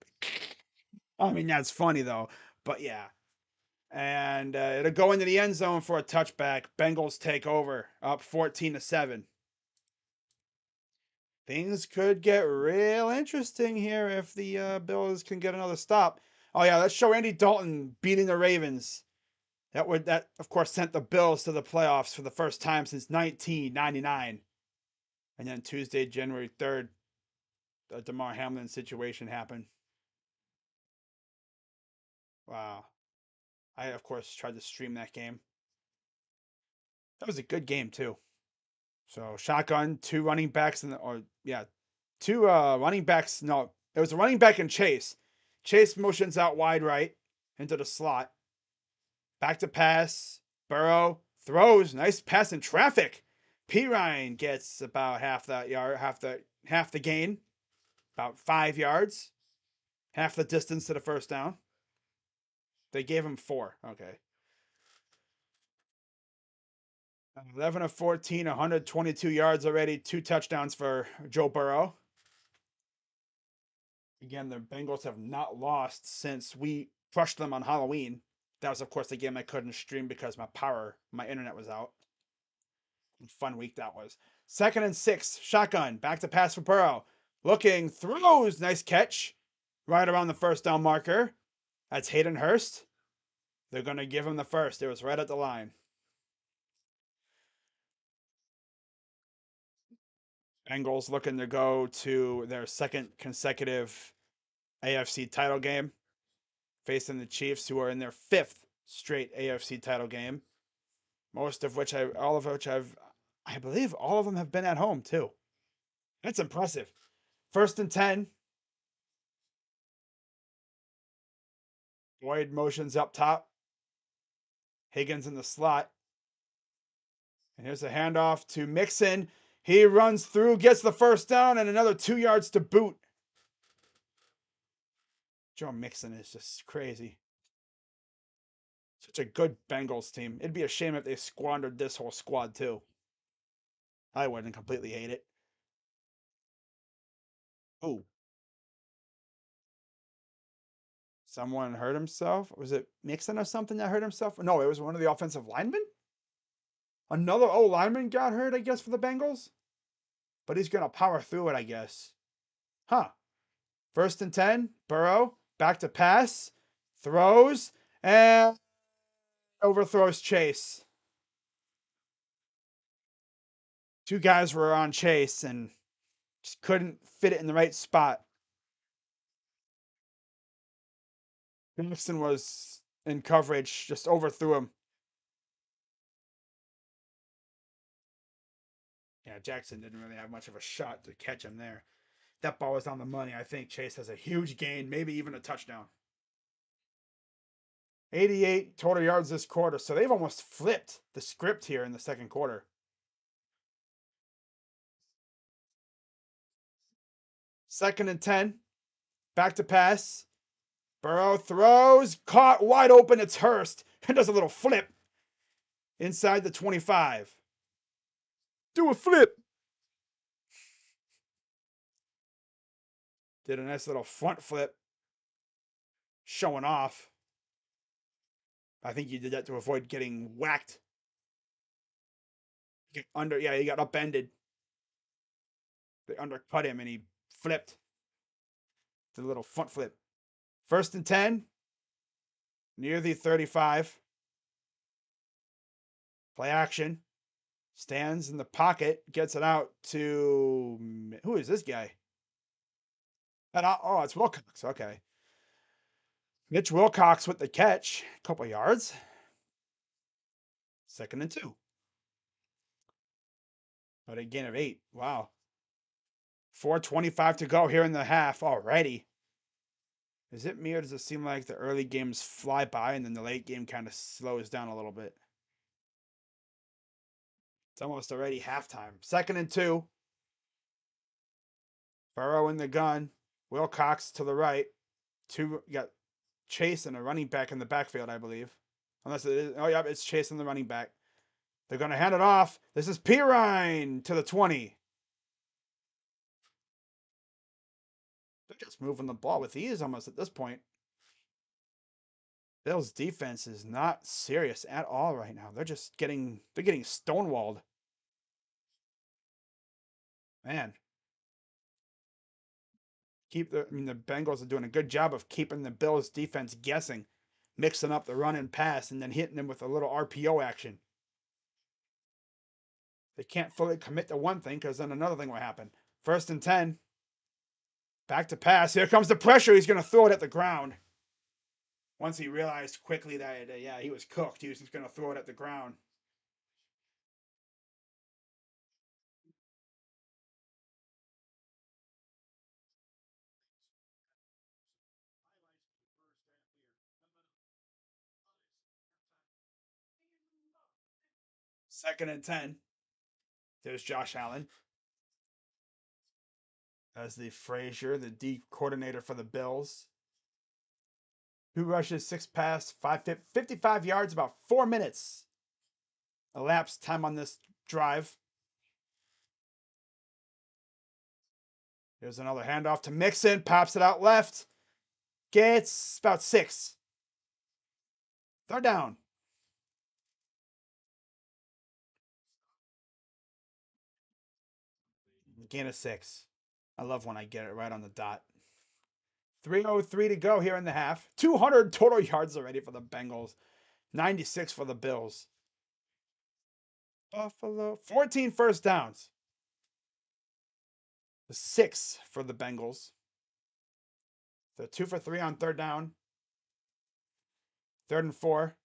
I mean, that's funny though. But yeah. And it'll go into the end zone for a touchback. Bengals take over, up 14-7. Things could get real interesting here if the Bills can get another stop. Oh yeah, let's show Andy Dalton beating the Ravens. That of course sent the Bills to the playoffs for the first time since 1999. And then Tuesday, January 3rd, the Damar Hamlin situation happened. Wow. I of course tried to stream that game. That was a good game too. So shotgun, two running backs two running backs. No, it was a running back and Chase. Chase motions out wide right into the slot. Back to pass. Burrow throws. Nice pass in traffic. P Ryan gets about half that yard, half the gain, about 5 yards, half the distance to the first down. They gave him 4. Okay. 11 of 14, 122 yards already, 2 touchdowns for Joe Burrow. Again, the Bengals have not lost since we crushed them on Halloween. That was, of course, the game I couldn't stream because my internet was out. Fun week that was. 2nd and 6, shotgun, back to pass for Burrow. Looking, throws, nice catch, right around the first down marker. That's Hayden Hurst. They're going to give him the first. It was right at the line. Bengals looking to go to their second consecutive AFC title game, facing the Chiefs, who are in their 5th straight AFC title game. Most of which all of which I believe all of them have been at home too. That's impressive. First and 10. Boyd motions up top. Higgins in the slot. And here's a handoff to Mixon. He runs through, gets the first down, and another 2 yards to boot. Joe Mixon is just crazy. Such a good Bengals team. It'd be a shame if they squandered this whole squad too. I wouldn't completely hate it. Oh, someone hurt himself? Was it Mixon or something that hurt himself? No, it was one of the offensive linemen. Another lineman got hurt, I guess, for the Bengals. But he's going to power through it, I guess. Huh. First and 10. Burrow. Back to pass. Throws. And overthrows Chase. Two guys were on Chase and just couldn't fit it in the right spot. Jackson was in coverage, just overthrew him. Yeah, Jackson didn't really have much of a shot to catch him there. That ball was on the money. I think Chase has a huge gain, maybe even a touchdown. 88 total yards this quarter, so they've almost flipped the script here in the second quarter. Second and 10. Back to pass. Burrow throws. Caught wide open. It's Hurst. And does a little flip inside the 25. Do a flip. Did a nice little front flip. Showing off. I think you did that to avoid getting whacked. Yeah, he got upended. They undercut him and he flipped. The little front flip. First and 10. Near the 35. Play action. Stands in the pocket. Gets it out to... Who is this guy? It's Wilcox. Okay. Mitch Wilcox with the catch. A couple yards. Second and 2. But a gain of 8. Wow. 4:25 to go here in the half already. Is it me or does it seem like the early games fly by and then the late game kind of slows down a little bit? It's almost already halftime. Second and 2. Burrow in the gun. Wilcox to the right. You got Chase and a running back in the backfield, I believe. Unless it is. Oh, yeah, it's Chase and the running back. They're going to hand it off. This is Pirine to the 20. They're just moving the ball with ease almost at this point. Bills defense is not serious at all right now. They're getting stonewalled. Man. The Bengals are doing a good job of keeping the Bills defense guessing, mixing up the run and pass, and then hitting them with a little RPO action. They can't fully commit to one thing because then another thing will happen. First and 10. Back to pass. Here comes the pressure. He's going to throw it at the ground. Once he realized quickly that, he was cooked, he was just going to throw it at the ground. Second and 10. There's Josh Allen as the Frazier, the D coordinator for the Bills. 2 rushes, 6 pass, 55 yards, about 4 minutes elapsed time on this drive. There's another handoff to Mixon, pops it out left. Gets about 6. Third down. Gain of 6. I love when I get it right on the dot. 3:03 to go here in the half. 200 total yards already for the Bengals. 96 for the Bills. Buffalo. 14 first downs. 6 for the Bengals. They're 2 for 3 on third down. Third and 4.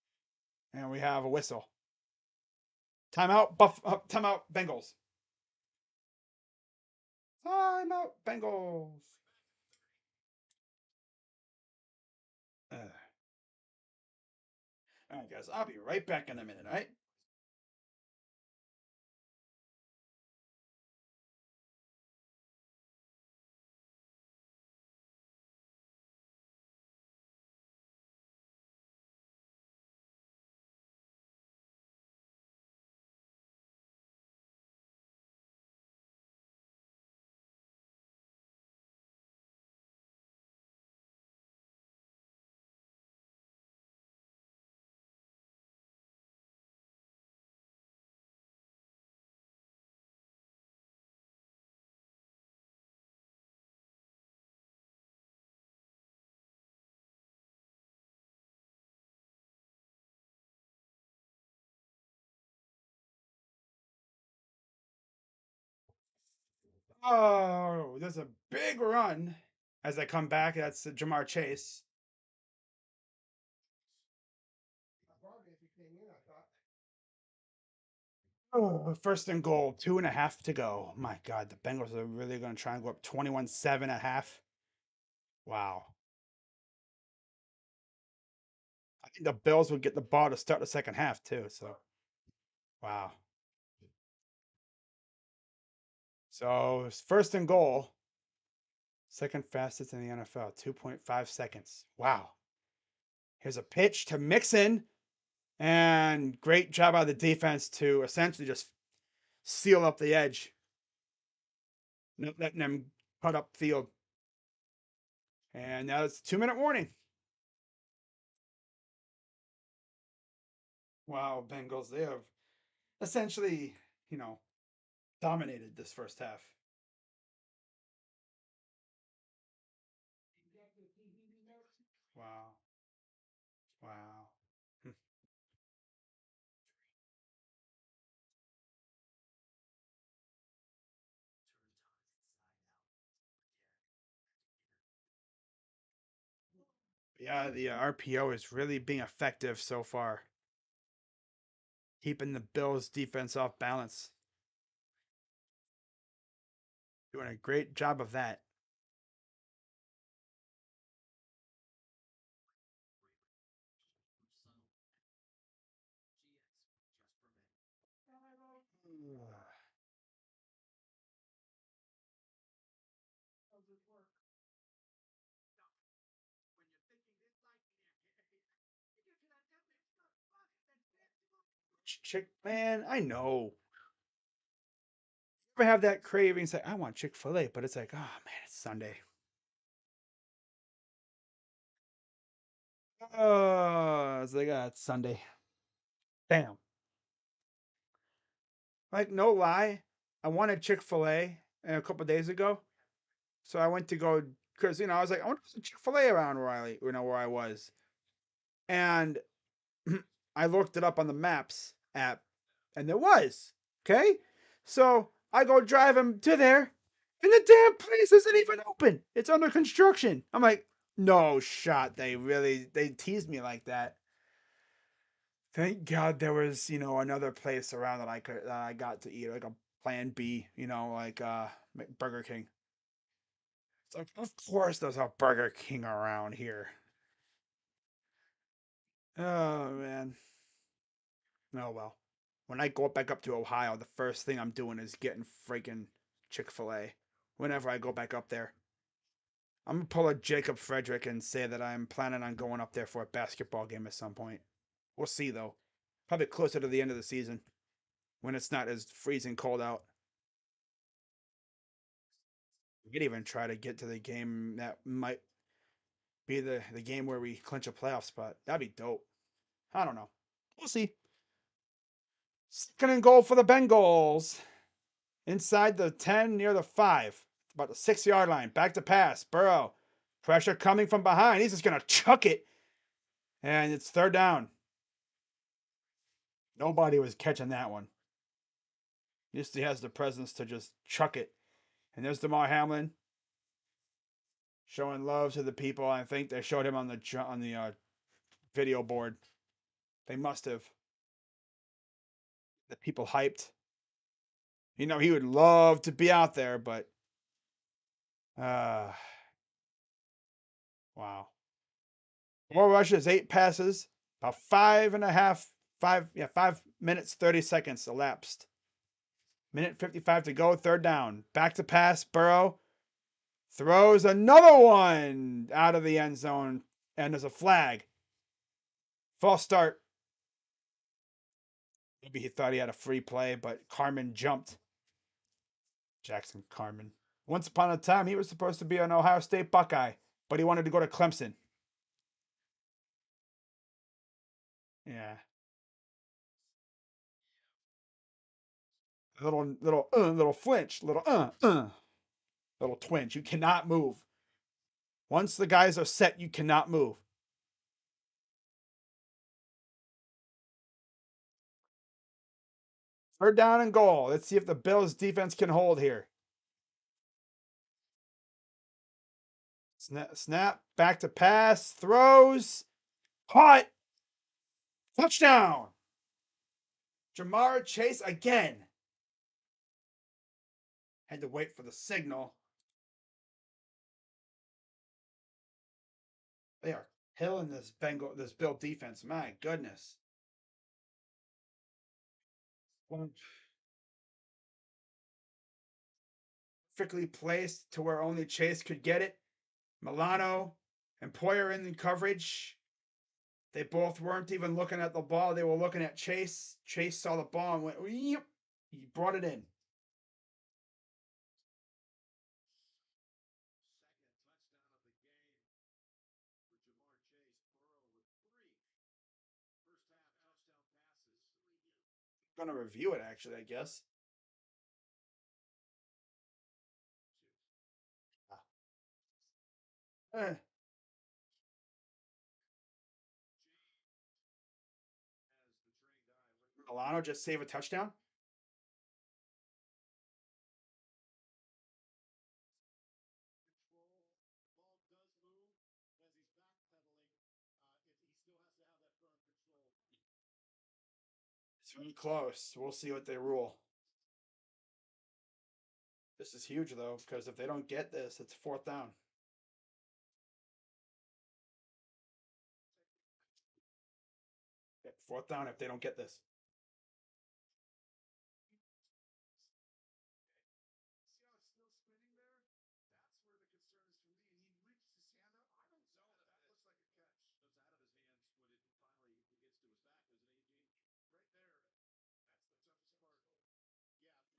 And we have a whistle. Timeout. Timeout. Bengals. Timeout. Bengals. All right, guys. I'll be right back in a minute. All right. Oh, there's a big run as I come back. That's Jamar Chase. Oh, first and goal, 2.5 to go. My God, the Bengals are really going to try and go up 21-7 at half. Wow. I think the Bills would get the ball to start the second half, too. So, wow. So, it's first and goal, second fastest in the NFL, 2.5 seconds. Wow. Here's a pitch to Mixon, and great job by the defense to essentially just seal up the edge, not letting them cut up field. And now it's a 2-minute warning. Wow, Bengals, they have essentially, you know, dominated this first half. Wow. Wow. Hmm. Yeah, the RPO is really being effective so far, keeping the Bills defense off balance. Doing a great job of that. Chick, man, I know. Ever have that craving? It's like, I want Chick-fil-A, but it's like, oh man, it's Sunday. Oh, it's like, it's Sunday. Damn. Like, no lie, I wanted Chick-fil-A a couple days ago. So I went to go because I was like, I want some Chick-fil-A around where I was. And I looked it up on the Maps app, and there was. Okay, so I go driving to there, and the damn place isn't even open. It's under construction. I'm like, no shot. They teased me like that. Thank God there was another place around that I got to eat like a Plan B. Like Burger King. It's like, of course there's a Burger King around here. Oh man. Oh well. When I go back up to Ohio, the first thing I'm doing is getting freaking Chick-fil-A. Whenever I go back up there, I'm gonna pull a Jacob Frederick and say that I'm planning on going up there for a basketball game at some point. We'll see though. Probably closer to the end of the season when it's not as freezing cold out. We could even try to get to the game that might be the game where we clinch a playoff spot. That'd be dope. I don't know. We'll see. Second and goal for the Bengals. Inside the 10, near the 5. About the 6-yard line. Back to pass. Burrow. Pressure coming from behind. He's just going to chuck it. And it's third down. Nobody was catching that one. At least he has the presence to just chuck it. And there's Damar Hamlin showing love to the people. I think they showed him on the video board. They must have. The people hyped. You know, he would love to be out there, but uh wow. 4 rushes, 8 passes, about 5 minutes, 30 seconds elapsed. Minute 55 to go, third down. Back to pass, Burrow throws another one out of the end zone, and there's a flag. False start. Maybe he thought he had a free play, but Carmen jumped. Jackson Carmen. Once upon a time, he was supposed to be an Ohio State Buckeye, but he wanted to go to Clemson. Yeah. Little flinch, little twinge. You cannot move. Once the guys are set, you cannot move. Third down and goal. Let's see if the Bills defense can hold here. Snap, back to pass, throws, caught, touchdown. Jamar Chase again. Had to wait for the signal. They are killing this Bill defense. My goodness. Perfectly placed to where only Chase could get it. Milano and Poyer in the coverage. They both weren't even looking at the ball. They were looking at Chase. Chase saw the ball and went, yep. He brought it in. I'm going to review it, actually, I guess. Eh. Milano just save a touchdown? It's really close. We'll see what they rule. This is huge, though, because if they don't get this, it's fourth down. Fourth down if they don't get this.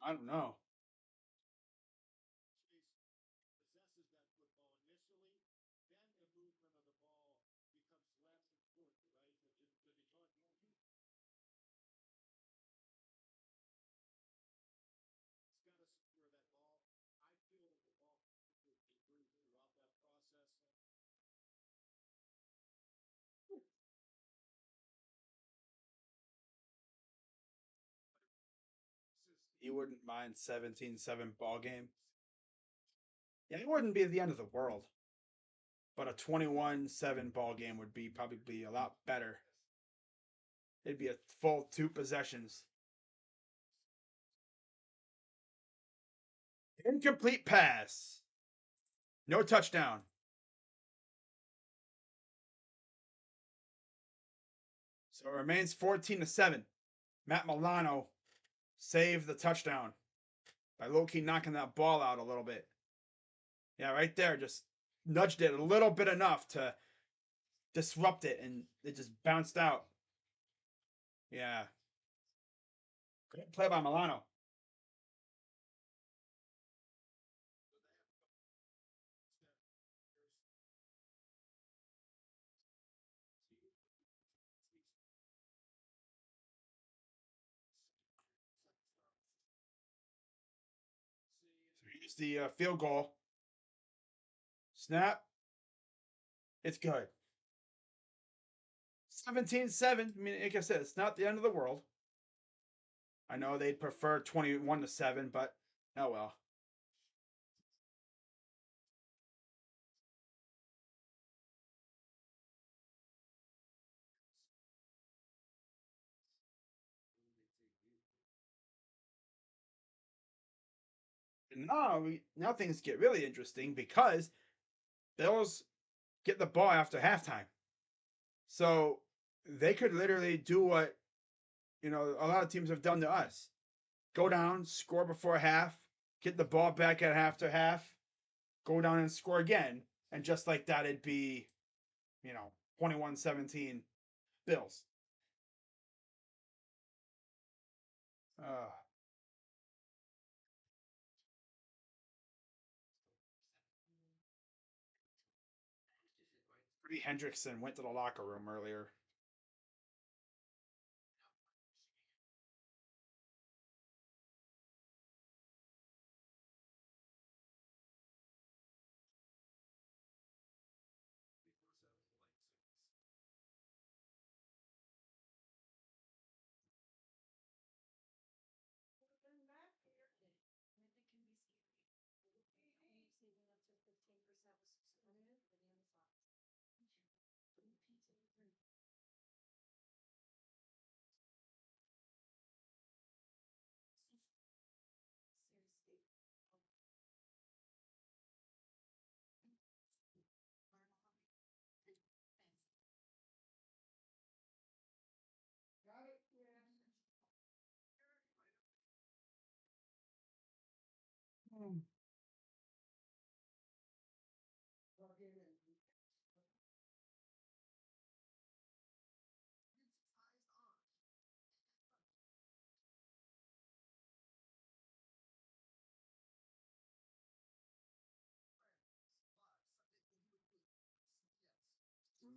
I don't know. You wouldn't mind 17-7 ball game. Yeah, it wouldn't be the end of the world. But a 21-7 ball game would be probably a lot better. It'd be a full 2 possessions. Incomplete pass. No touchdown. So it remains 14-7. Matt Milano saved the touchdown by low-key knocking that ball out a little bit. Yeah, right there. Just nudged it a little bit enough to disrupt it, and it just bounced out. Yeah. Great play by Milano. So here's the field goal. Snap. It's good. 17-7. I mean, like I said, it's not the end of the world. I know they'd prefer 21-7, but oh well. now things get really interesting because Bills get the ball after halftime. So they could literally do what, a lot of teams have done to us. Go down, score before half, get the ball back at after half, go down and score again. And just like that, it'd be, 21-17 Bills. Uh, Brady Hendrickson went to the locker room earlier.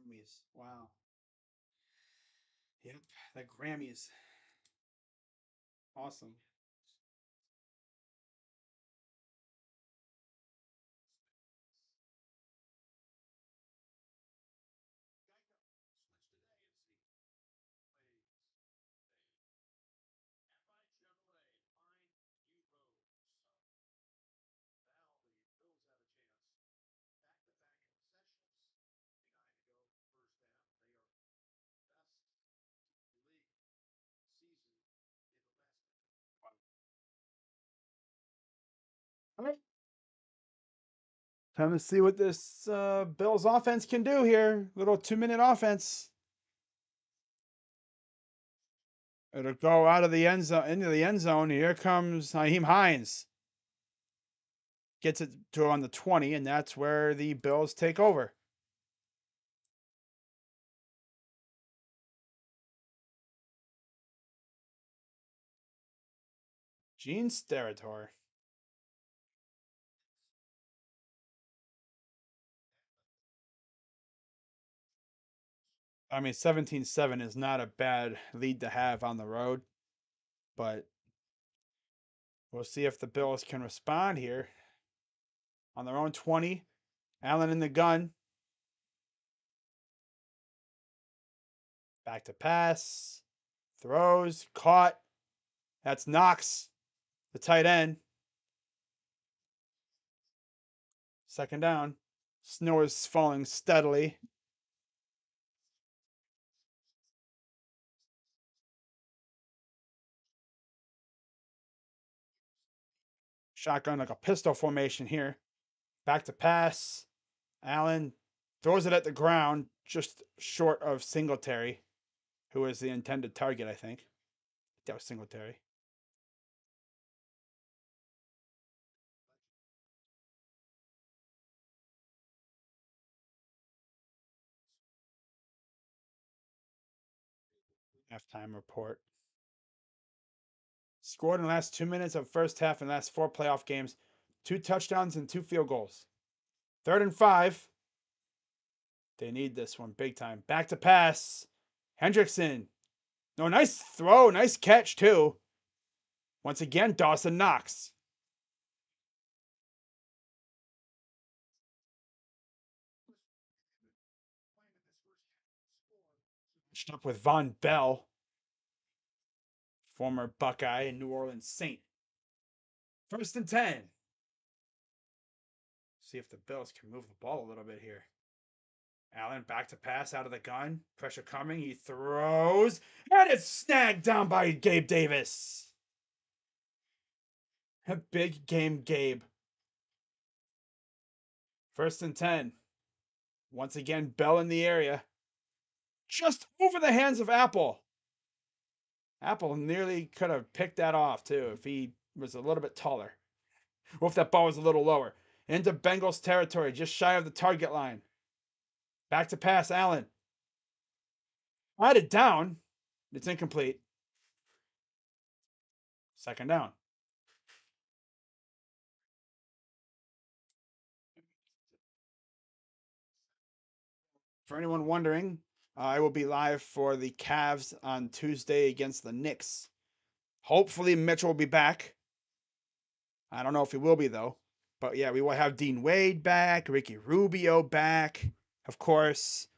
Grammys. Wow. Yep, the Grammys. Awesome. All right. Time to see what this Bills offense can do here. Little 2-minute offense. It'll go out of the end zone into the end zone. Here comes Naheem Hines. Gets it to on the 20, and that's where the Bills take over. Gene Steratore. I mean, 17-7 is not a bad lead to have on the road, but we'll see if the Bills can respond here. On their own 20, Allen in the gun. Back to pass. Throws. Caught. That's Knox, the tight end. Second down. Snow is falling steadily. Shotgun like a pistol formation here. Back to pass. Allen throws it at the ground, just short of Singletary, who is the intended target, I think. That was Singletary. Halftime report. Scored in the last 2 minutes of first half and last 4 playoff games. 2 touchdowns and 2 field goals. 3rd and 5. They need this one big time. Back to pass. Hendrickson. No, nice throw. Nice catch, too. Once again, Dawson Knox. Matched up with Von Bell, former Buckeye and New Orleans Saint. 1st and 10. See if the Bills can move the ball a little bit here. Allen back to pass out of the gun. Pressure coming. He throws. And it's snagged down by Gabe Davis. Big game Gabe. 1st and 10. Once again, Bell in the area. Just over the hands of Apple. Apple nearly could have picked that off, too, if he was a little bit taller. Or if that ball was a little lower. Into Bengals territory, just shy of the target line. Back to pass, Allen. Batted down. It's incomplete. 2nd down. For anyone wondering, I will be live for the Cavs on Tuesday against the Knicks. Hopefully, Mitchell will be back. I don't know if he will be, though. But yeah, we will have Dean Wade back, Ricky Rubio back, of course.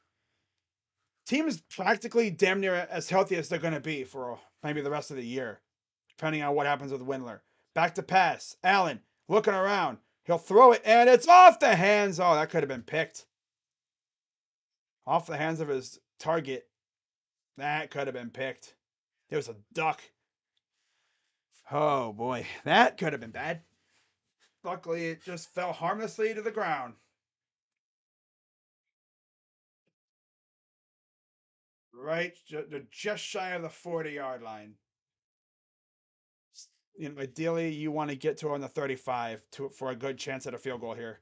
Team is practically damn near as healthy as they're going to be for maybe the rest of the year, depending on what happens with Windler. Back to pass. Allen looking around. He'll throw it, and it's off the hands. Oh, that could have been picked. Off the hands of his target. That could have been picked. There was a duck. Oh, boy. That could have been bad. Luckily, it just fell harmlessly to the ground. Right, just shy of the 40-yard line. Ideally, you want to get to on the 35 for a good chance at a field goal here.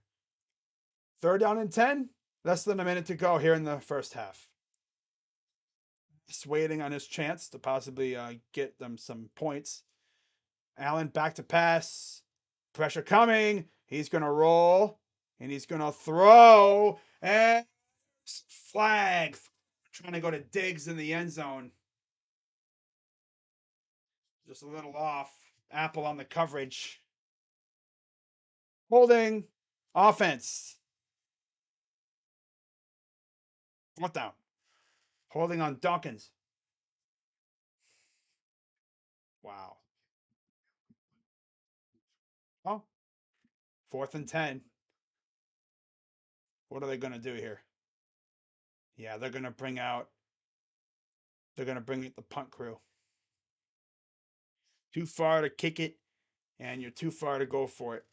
3rd down and 10. Less than a minute to go here in the first half. Just waiting on his chance to possibly get them some points. Allen back to pass. Pressure coming. He's going to roll. And he's going to throw. And flag. Trying to go to Diggs in the end zone. Just a little off. Apple on the coverage. Holding. Offense. 4th down. Holding on Dawkins. Wow. Oh. 4th and 10. What are they going to do here? Yeah, they're going to bring out. They're going to bring the punt crew. Too far to kick it, and you're too far to go for it.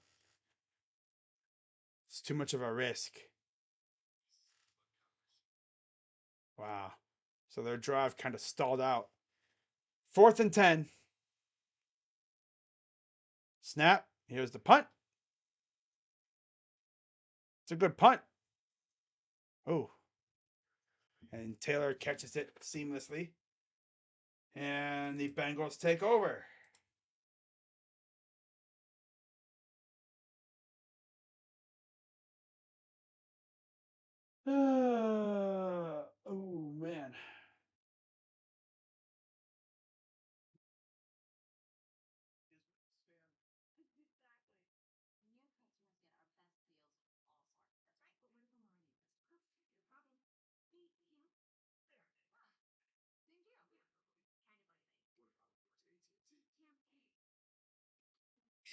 It's too much of a risk. Wow. So their drive kind of stalled out. 4th and 10. Snap. Here's the punt. It's a good punt. Oh. And Taylor catches it seamlessly. And the Bengals take over. Oh, man.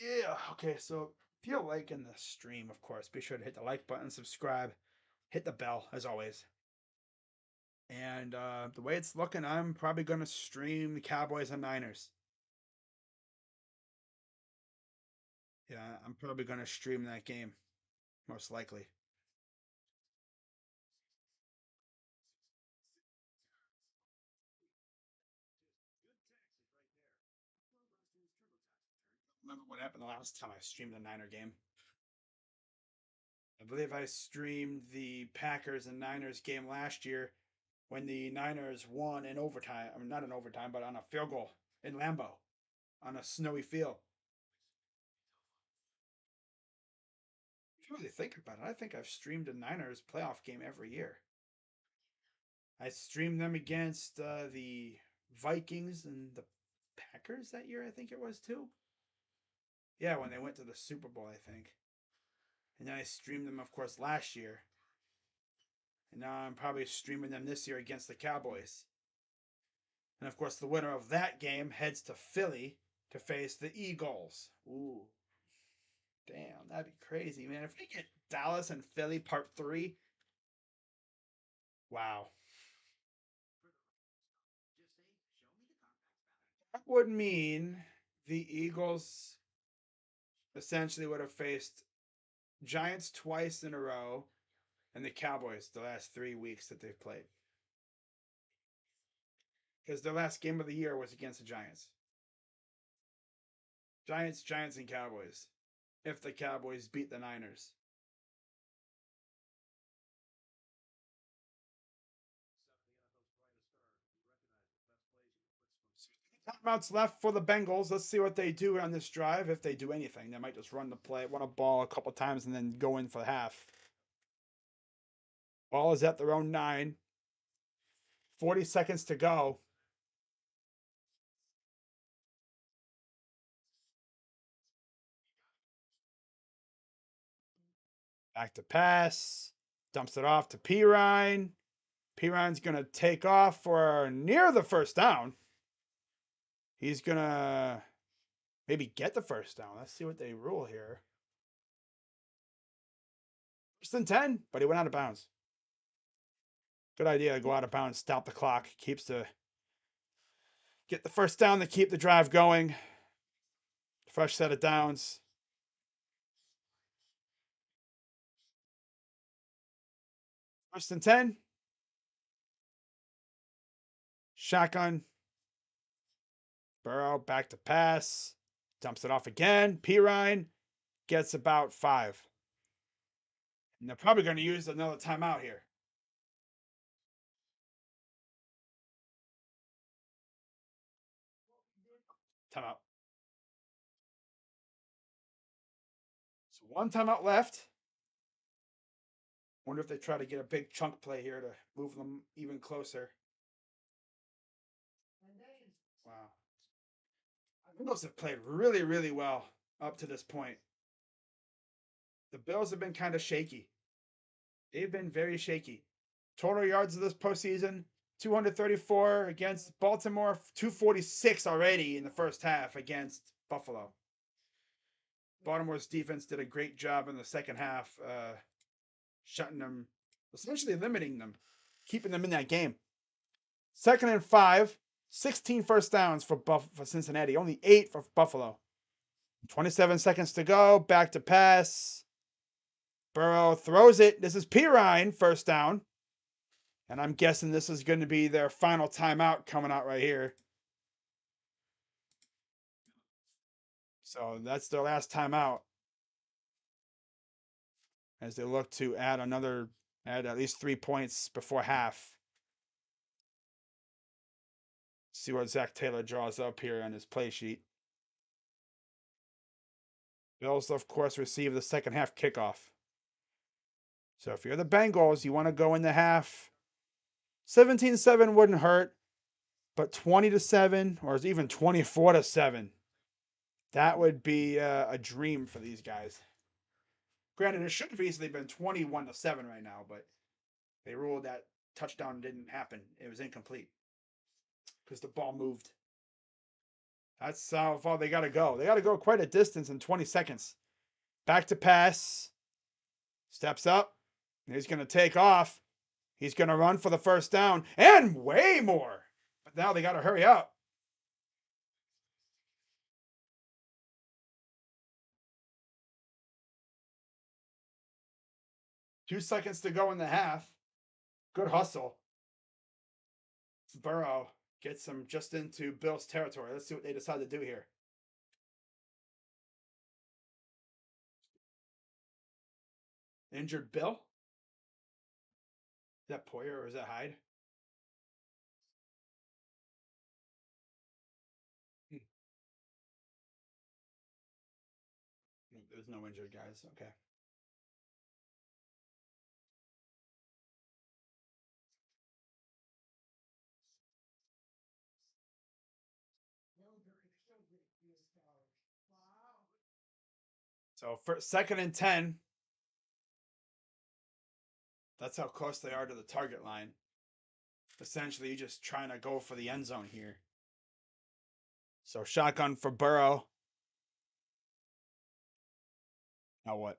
Yeah, okay, so if you're liking the stream, of course, be sure to hit the like button, subscribe, hit the bell, as always. And the way it's looking, I'm probably going to stream the Cowboys and Niners. Yeah, I'm probably going to stream that game, most likely. Remember what happened the last time I streamed the Niner game? I believe I streamed the Packers and Niners game last year when the Niners won in overtime. I mean, not in overtime, but on a field goal in Lambeau on a snowy field. If you really think about it, I think I've streamed a Niners playoff game every year. I streamed them against the Vikings and the Packers that year, I think it was too. Yeah, when they went to the Super Bowl, I think. And then I streamed them, of course, last year. And now I'm probably streaming them this year against the Cowboys. And of course, the winner of that game heads to Philly to face the Eagles. Ooh, damn, that'd be crazy, man. If we get Dallas and Philly part 3, wow. That would mean the Eagles essentially would have faced Giants twice in a row and the Cowboys the last 3 weeks that they've played. Because their last game of the year was against the Giants. Giants, and Cowboys. If the Cowboys beat the Niners. Timeouts left for the Bengals. Let's see what they do on this drive. If they do anything, they might just run the play, run a ball a couple times, and then go in for half. Ball is at their own 9. 40 seconds to go. Back to pass. Dumps it off to Pirine. Pirine's going to take off for near the first down. He's going to maybe get the first down. Let's see what they rule here. First and 10, but he went out of bounds. Good idea to go out of bounds, stop the clock, get the first down to keep the drive going. Fresh set of downs. First and 10. Shotgun. Burrow back to pass. Dumps it off again. Pirine gets about 5. And they're probably going to use another timeout here. Timeout. So one timeout left. Wonder if they try to get a big chunk play here to move them even closer. Wow. The Bengals have played really, really well up to this point. The Bills have been kind of shaky. They've been very shaky. Total yards of this postseason 234 against Baltimore, 246 already in the first half against Buffalo. Baltimore's defense did a great job in the second half, shutting them, essentially limiting them, keeping them in that game. 2nd and 5, 16 first downs for Cincinnati, only 8 for Buffalo. 27 seconds to go, back to pass. Burrow throws it. This is Pirine, first down. And I'm guessing this is going to be their final timeout coming out right here. So that's their last timeout. As they look to add at least 3 points before half. See what Zach Taylor draws up here on his play sheet. Bills, of course, receive the second half kickoff. So if you're the Bengals, you want to go in the half. 17-7 wouldn't hurt, but 20-7 or even 24-7, that would be a dream for these guys. Granted, it should have easily been 21-7 right now, but they ruled that touchdown didn't happen. It was incomplete because the ball moved. That's how far they got to go. They got to go quite a distance in 20 seconds. Back to pass. Steps up. He's going to take off. He's going to run for the first down and way more. But now they got to hurry up. Two seconds to go in the half. Good hustle. Burrow gets them just into Bills territory. Let's see what they decide to do here. Injured Bill? Is that Poyer or is that Hyde? There's no injured guys. Okay. So for 2nd and 10, that's how close they are to the target line. Essentially, you're just trying to go for the end zone here. So shotgun for Burrow. Now what?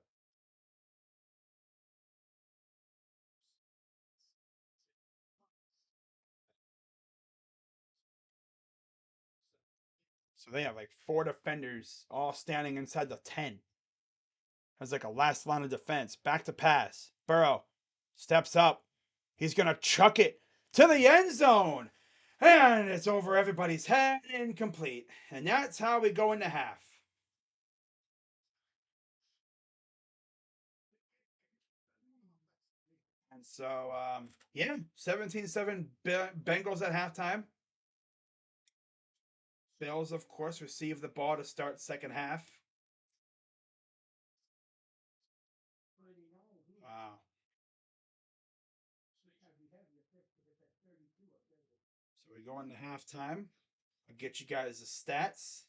So they have like 4 defenders all standing inside the 10. As like a last line of defense. Back to pass. Burrow steps up. He's going to chuck it to the end zone. And it's over everybody's head, incomplete. And that's how we go into half. And so, yeah, 17-7 Bengals at halftime. Bills, of course, receive the ball to start second half. Wow. So we go into halftime. I'll get you guys the stats.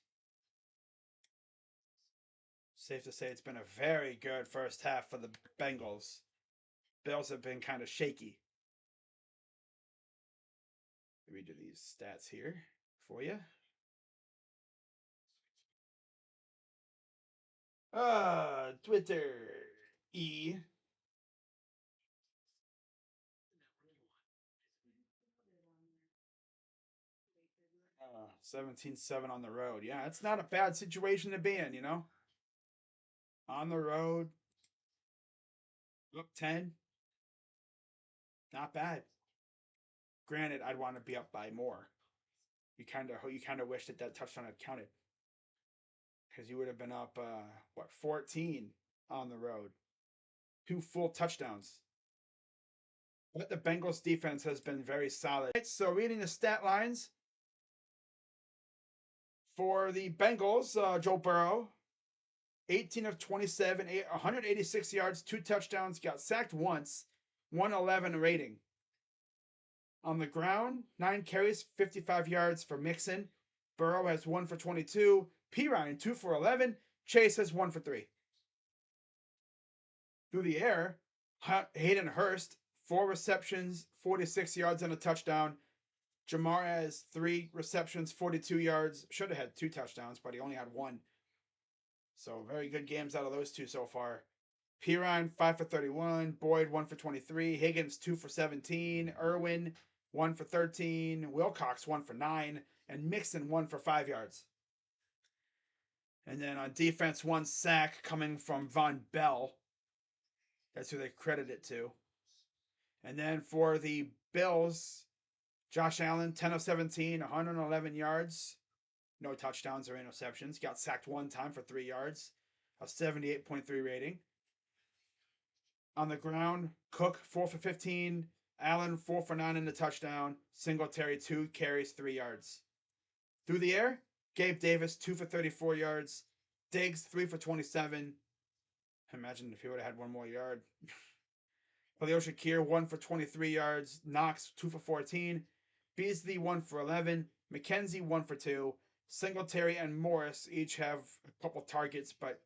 Safe to say it's been a very good first half for the Bengals. Bills have been kind of shaky. Let me do these stats here for you. Twitter. 17-7 on the road. Yeah, it's not a bad situation to be in. On the road, up 10. Not bad. Granted, I'd want to be up by more. You kind of wish that touchdown had counted. Because you would have been up 14 on the road. 2 full touchdowns. But the Bengals defense has been very solid. So reading the stat lines for the Bengals, Joe Burrow, 18 of 27, 186 yards, 2 touchdowns, got sacked once, 111 rating. On the ground, 9 carries, 55 yards for Mixon. Burrow has 1 for 22. Pirine, 2 for 11. Chase has 1 for 3. Through the air, Hayden Hurst, 4 receptions, 46 yards and a touchdown. Jamar has 3 receptions, 42 yards. Should have had 2 touchdowns, but he only had 1. So very good games out of those 2 so far. Pirine, 5 for 31. Boyd, 1 for 23. Higgins, 2 for 17. Irwin, 1 for 13. Wilcox, 1 for 9. And Mixon, 1 for 5 yards. And then on defense, 1 sack coming from Von Bell. That's who they credit it to. And then for the Bills, Josh Allen, 10 of 17, 111 yards. No touchdowns or interceptions. Got sacked 1 time for 3 yards. A 78.3 rating. On the ground, Cook, 4 for 15. Allen, 4 for 9 in the touchdown. Singletary, 2 carries, 3 yards. Through the air, Gabe Davis, 2 for 34 yards. Diggs, 3 for 27. Imagine if he would have had 1 more yard. Khalil Shakir, 1 for 23 yards. Knox, 2 for 14. Beasley, 1 for 11. McKenzie, 1 for 2. Singletary and Morris each have a couple targets, but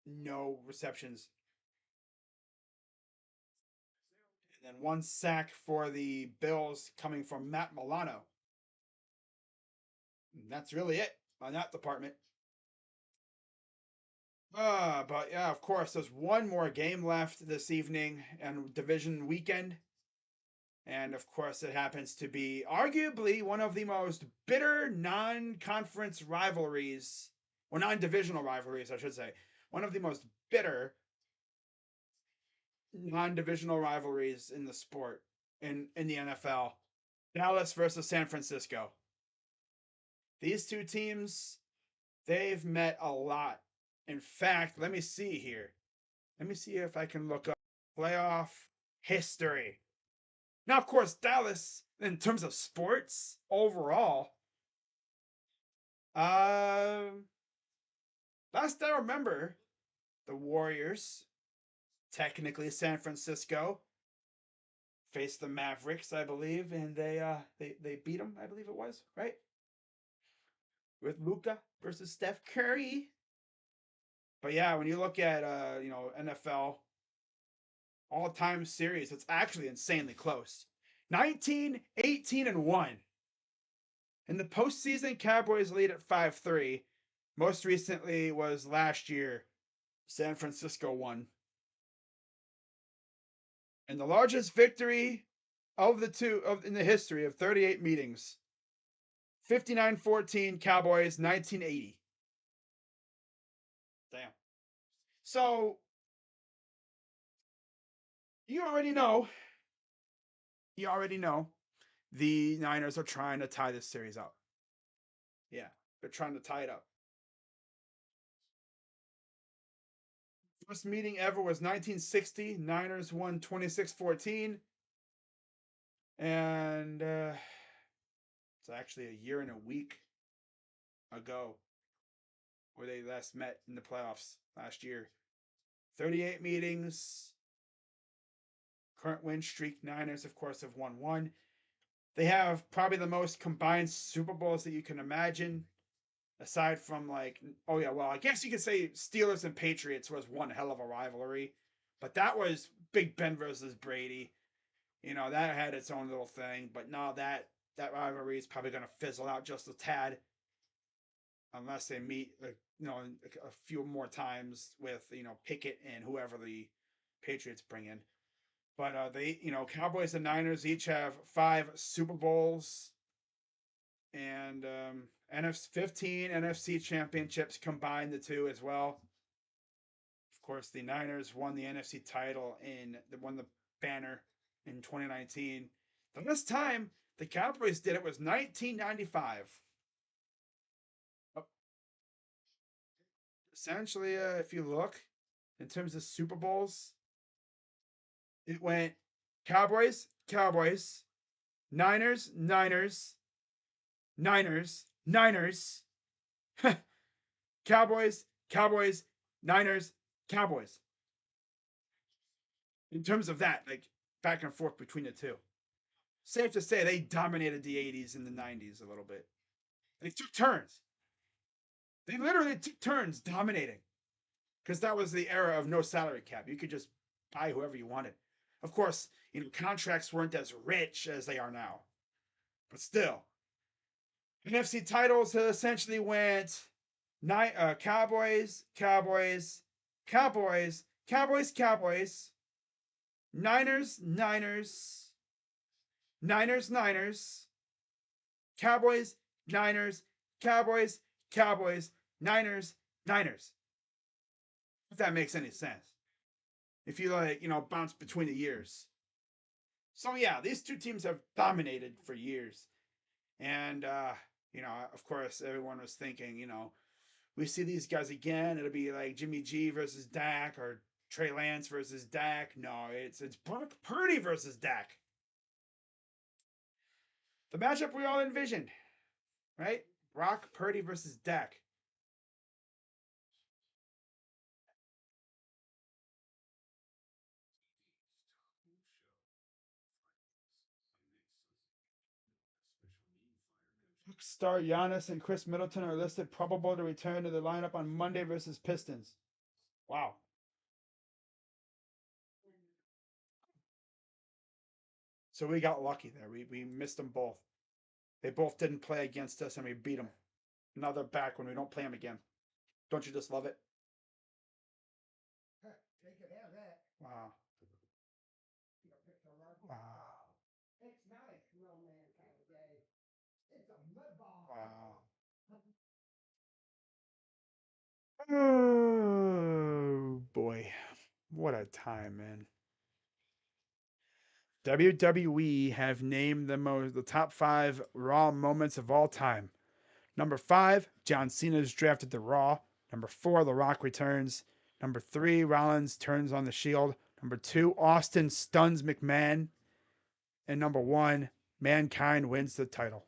no receptions. And then 1 sack for the Bills coming from Matt Milano. And that's really it on that department. But yeah, of course, there's 1 more game left this evening and division weekend. And of course, it happens to be arguably one of the most bitter non-conference rivalries, or non-divisional rivalries, I should say. One of the most bitter non-divisional rivalries in the sport in the NFL. Dallas versus San Francisco. These 2 teams, they've met a lot. In fact, let me see here. Let me see if I can look up playoff history. Now, of course, Dallas, in terms of sports overall, last I remember, the Warriors, technically San Francisco, faced the Mavericks, I believe, and they beat them, I believe it was, right? With Luka versus Steph Curry. But yeah, when you look at NFL all-time series, it's actually insanely close. 19, 18, and 1. In the postseason, Cowboys lead at 5-3. Most recently was last year. San Francisco won. And the largest victory of the 2 in the history of 38 meetings. 59-14 Cowboys 1980. Damn. So you already know, you already know the Niners are trying to tie this series up. Yeah, they're trying to tie it up. First meeting ever was 1960. Niners won 26-14. And it's actually a year and a week ago where they last met in the playoffs last year. 38 meetings. Current win streak. Niners, of course, have won one. They have probably the most combined Super Bowls that you can imagine. Aside from like, oh yeah, well, I guess you could say Steelers and Patriots was one hell of a rivalry. But that was Big Ben versus Brady. You know, that had its own little thing. But now that rivalry is probably going to fizzle out just a tad unless they meet, a few more times with, Pickett and whoever the Patriots bring in. But Cowboys and Niners each have 5 Super Bowls and NFC 15 NFC championships combined the two as well. Of course, the Niners won the NFC title won the banner in 2019. The last time the Cowboys did it was 1995. Essentially, if you look in terms of Super Bowls, it went Cowboys, Cowboys, Niners, Niners, Niners, Niners, Cowboys, Cowboys, Niners, Cowboys. In terms of that, like back and forth between the two. Safe to say they dominated the 80s and the 90s a little bit. They took turns. They literally took turns dominating because that was the era of no salary cap. You could just buy whoever you wanted. Of course, contracts weren't as rich as they are now, but still, NFC titles essentially went Cowboys, Cowboys, Cowboys, Cowboys, Cowboys, Niners, Niners, Niners, Niners, Cowboys, Niners, Cowboys, Cowboys, Niners, Niners. If that makes any sense. If you bounce between the years. So yeah, these two teams have dominated for years. And of course everyone was thinking, we see these guys again, it'll be like Jimmy G versus Dak or Trey Lance versus Dak. No, it's Brock Purdy versus Dak. The matchup we all envisioned, right? Brock Purdy versus Dak. Star Giannis and Chris Middleton are listed probable to return to the lineup on Monday versus Pistons. Wow. So we got lucky there. We missed them both. They both didn't play against us and we beat them. Now they're back when we don't play them again. Don't you just love it? They could have that. Wow. Wow. It's not a grown man kind of day. It's a mud ball. Wow. Oh boy. What a time, man. WWE have named the top 5 Raw moments of all time. Number 5, John Cena's drafted to Raw. Number 4, The Rock returns. Number 3, Rollins turns on the Shield. Number 2, Austin stuns McMahon. And number 1, Mankind wins the title.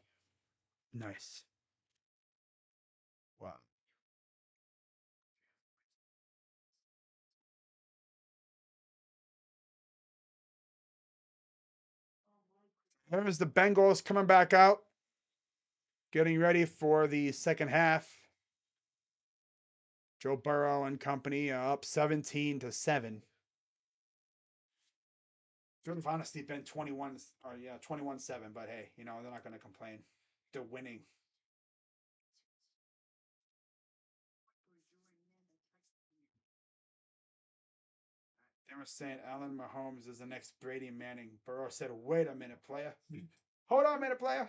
Nice. Wow. There's the Bengals coming back out, getting ready for the second half. Joe Burrow and company up 17-7. Should have honestly been 21 or 21-7, but hey, they're not going to complain. They're winning. They were saying Allen Mahomes is the next Brady Manning. Burrow said, "Wait a minute, player. Hold on a minute, player."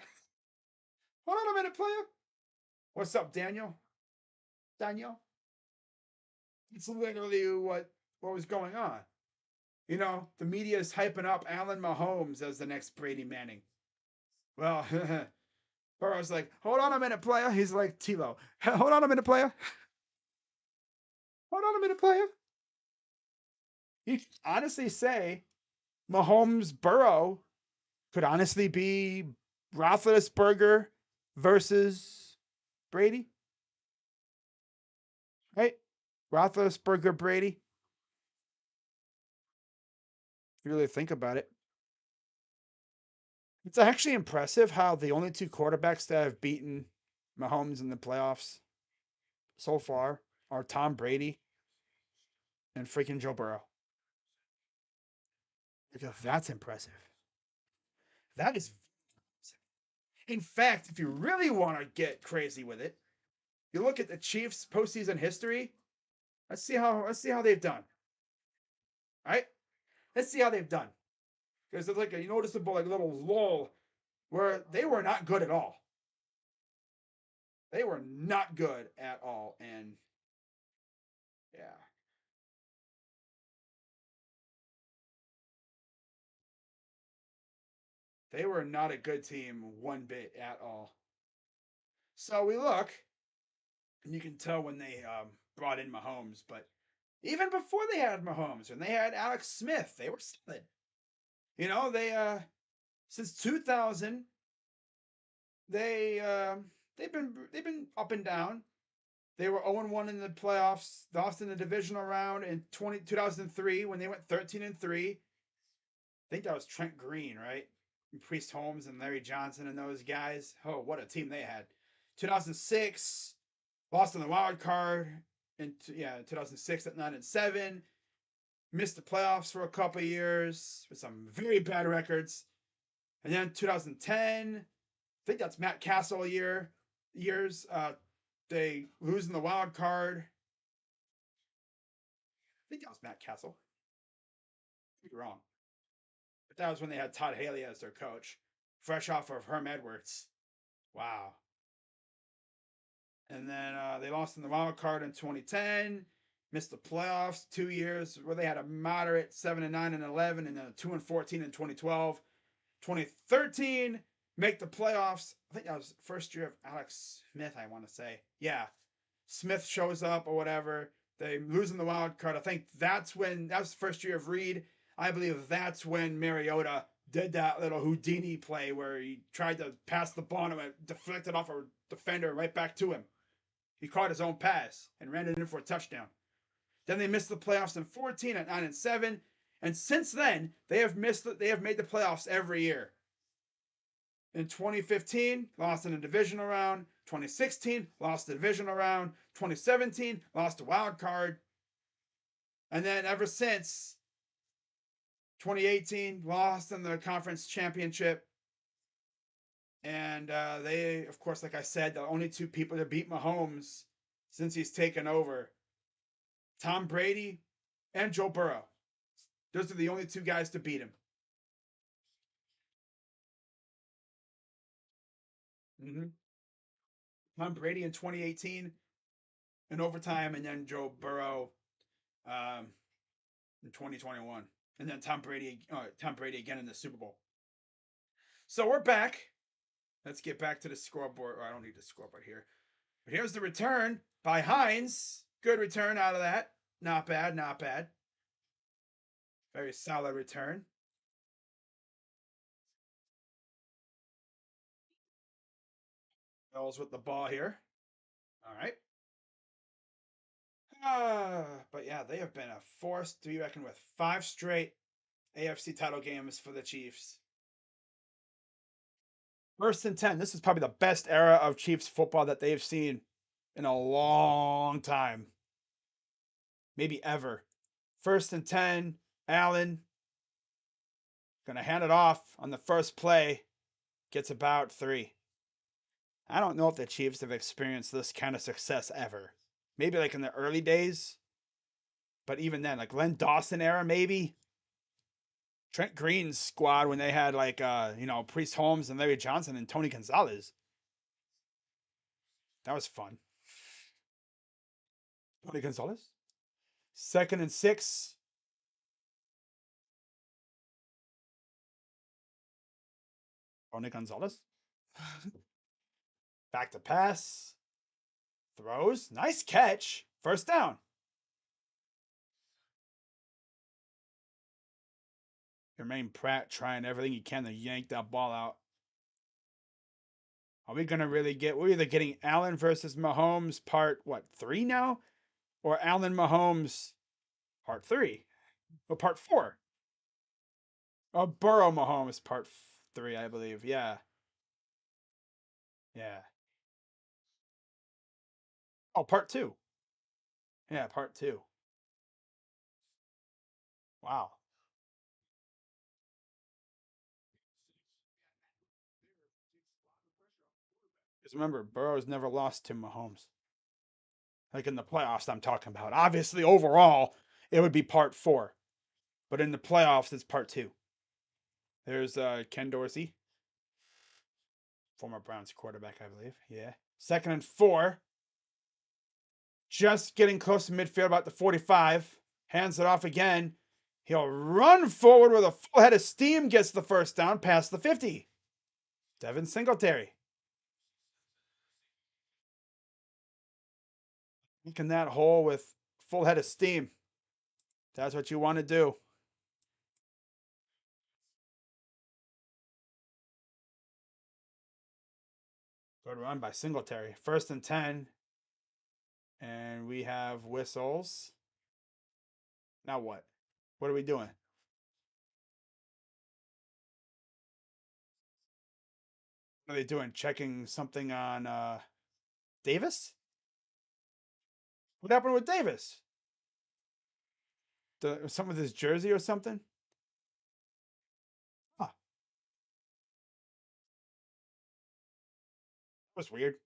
Hold on a minute, player. What's up, Daniel? Daniel? It's literally what was going on. You know, the media is hyping up Allen Mahomes as the next Brady Manning. Well, Burrow's like, hold on a minute, player. He's like, Tilo, hold on a minute, player. Hold on a minute, player. You could honestly say Mahomes Burrow could honestly be Roethlisberger versus Brady, right? Roethlisberger Brady. If you really think about it, it's actually impressive how the only two quarterbacks that have beaten Mahomes in the playoffs so far are Tom Brady and freaking Joe Burrow. Because that's impressive. That is, in fact, if you really want to get crazy with it, you look at the Chiefs' postseason history. Let's see how they've done. All right, let's see how they've done. Because it's like a noticeable like little lull where they were not good at all. They were not good at all, and yeah, they were not a good team one bit at all. So we look, and you can tell when they brought in Mahomes, but even before they had Mahomes, when they had Alex Smith, they were solid. You know, they since 2000, they they've been up and down. They were 0-1 in the playoffs, lost in the divisional round in 2003 when they went 13-3. I think that was Trent Green, right? And Priest Holmes and Larry Johnson and those guys. Oh, what a team they had. 2006, lost in the wild card. In 2006 at 9-7. Missed the playoffs for a couple years with some very bad records. And then 2010, I think that's Matt Castle years. They lose in the wild card. I think that was Matt Castle. Could be wrong. But that was when they had Todd Haley as their coach, fresh off of Herm Edwards. Wow. And then they lost in the wild card in 2010, missed the playoffs 2 years where they had a moderate 7-9 and 11, and then a 2-14 in 2012. 2013, make the playoffs. I think that was first year of Alex Smith, I want to say. Yeah. Smith shows up or whatever. They lose in the wild card. I think that was the first year of Reed. I believe that's when Mariota did that little Houdini play where he tried to pass the ball and it deflected off a defender right back to him. He caught his own pass and ran it in for a touchdown. Then they missed the playoffs in 14 at 9-7, and since then they have made the playoffs every year. In 2015, lost in the divisional round. 2016, lost the divisional round. 2017, lost the wild card. And then ever since 2018, lost in the conference championship. And they, of course, like I said, the only two people to beat Mahomes since he's taken over, Tom Brady and Joe Burrow. Those are the only two guys to beat him. Mm-hmm. Tom Brady in 2018 in overtime, and then Joe Burrow um, in 2021, and then Tom Brady again in the Super Bowl. So we're back. Let's get back to the scoreboard. Oh, I don't need the scoreboard here. But here's the return by Hines. Good return out of that. Not bad, not bad. Very solid return. Bills with the ball here. All right. But yeah, they have been a force to be reckoned with. 5 straight AFC title games for the Chiefs. First and 10. This is probably the best era of Chiefs football that they've seen in a long time. Maybe ever. First and 10. Allen going to hand it off on the first play. Gets about 3. I don't know if the Chiefs have experienced this kind of success ever. Maybe like in the early days. But even then, like Len Dawson era, maybe. Trent Green's squad when they had like Priest Holmes and Larry Johnson and Tony Gonzalez. That was fun. Tony Gonzalez. 2nd and 6. Tony Gonzalez. Back to pass. Throws. Nice catch. First down. Jermaine Pratt trying everything he can to yank that ball out. Are we going to really get... We're either getting Allen versus Mahomes part, 3 now? Or Allen Mahomes part 3? Or part 4? Oh, Burrow Mahomes part 3, I believe. Yeah. Yeah. Oh, part 2. Yeah, part 2. Wow. Because remember, Burrow's never lost to Mahomes. Like in the playoffs, I'm talking about. Obviously, overall, it would be part 4. But in the playoffs, it's part 2. There's Ken Dorsey, former Browns quarterback, I believe. Yeah. 2nd and 4. Just getting close to midfield, about the 45. Hands it off again. He'll run forward with a full head of steam, gets the first down past the 50. Devin Singletary. Making that hole with full head of steam. That's what you want to do. Good run by Singletary. 1st and 10. And we have whistles. Now what? What are we doing? What are they doing? Checking something on Davis? What happened with Davis? Something with his jersey or something? Huh. That was weird.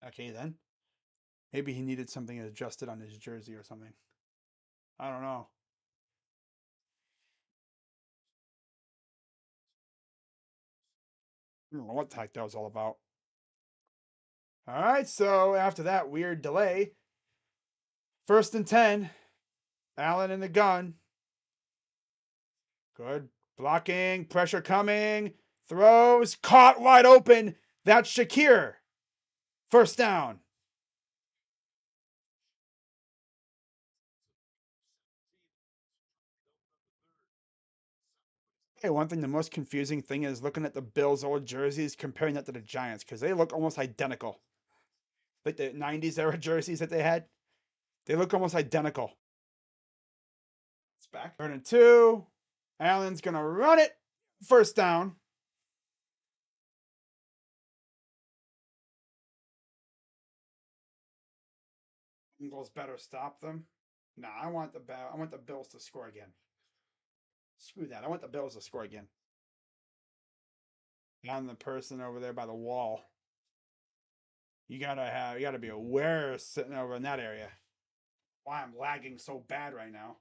Okay, then. Maybe he needed something adjusted on his jersey or something. I don't know. I don't know what the heck that was all about. All right, so after that weird delay, 1st and 10. Allen in the gun. Good blocking, pressure coming, throws, caught wide open. That's Shakir. First down. Hey, one thing, the most confusing thing is looking at the Bills' old jerseys, comparing that to the Giants, because they look almost identical. Like the 90s era jerseys that they had, they look almost identical. It's back. 3rd and 2. Allen's going to run it. First down. Bengals better stop them. Nah, I want the Bills to score again. Screw that. I want the Bills to score again. On the person over there by the wall. You gotta be aware sitting over in that area. Why I'm lagging so bad right now.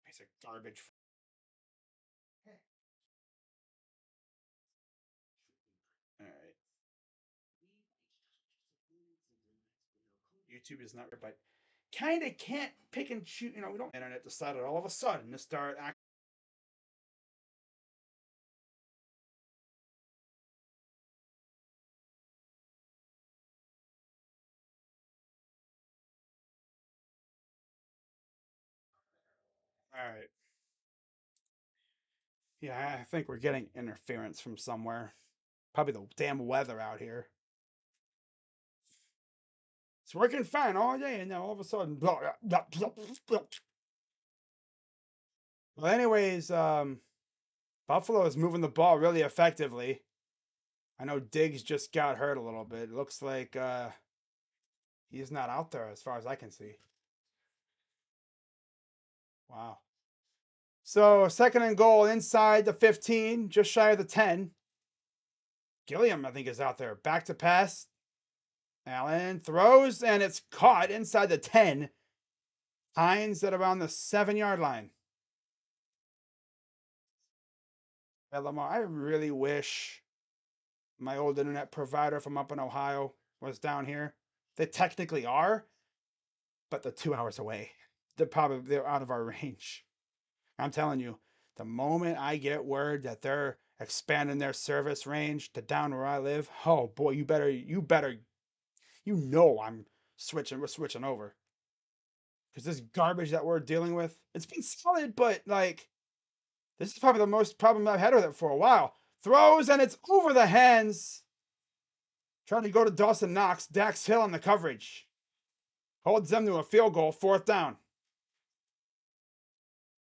Piece of garbage. All right. YouTube is not, but kind of can't pick and choose. We don't. Internet decided all of a sudden to start acting. All right. Yeah, I think we're getting interference from somewhere. Probably the damn weather out here. It's working fine all day, and now all of a sudden, blah, blah, blah, blah. Well, anyways, Buffalo is moving the ball really effectively. I know Diggs just got hurt a little bit. It looks like he's not out there as far as I can see. Wow. So 2nd and goal inside the 15, just shy of the 10. Gilliam, I think, is out there. Back to pass. Allen throws, and it's caught inside the 10. Hines at around the 7-yard line. Lamar, I really wish my old internet provider from up in Ohio was down here. They technically are, but they're 2 hours away. They're out of our range. I'm telling you, the moment I get word that they're expanding their service range to down where I live, oh boy, I'm switching. We're switching over because this garbage that we're dealing with, it's been solid, but like this is probably the most problem I've had with it for a while. Throws and it's over the hands. Trying to go to Dawson Knox, Dax Hill on the coverage. Holds them to a field goal, 4th down.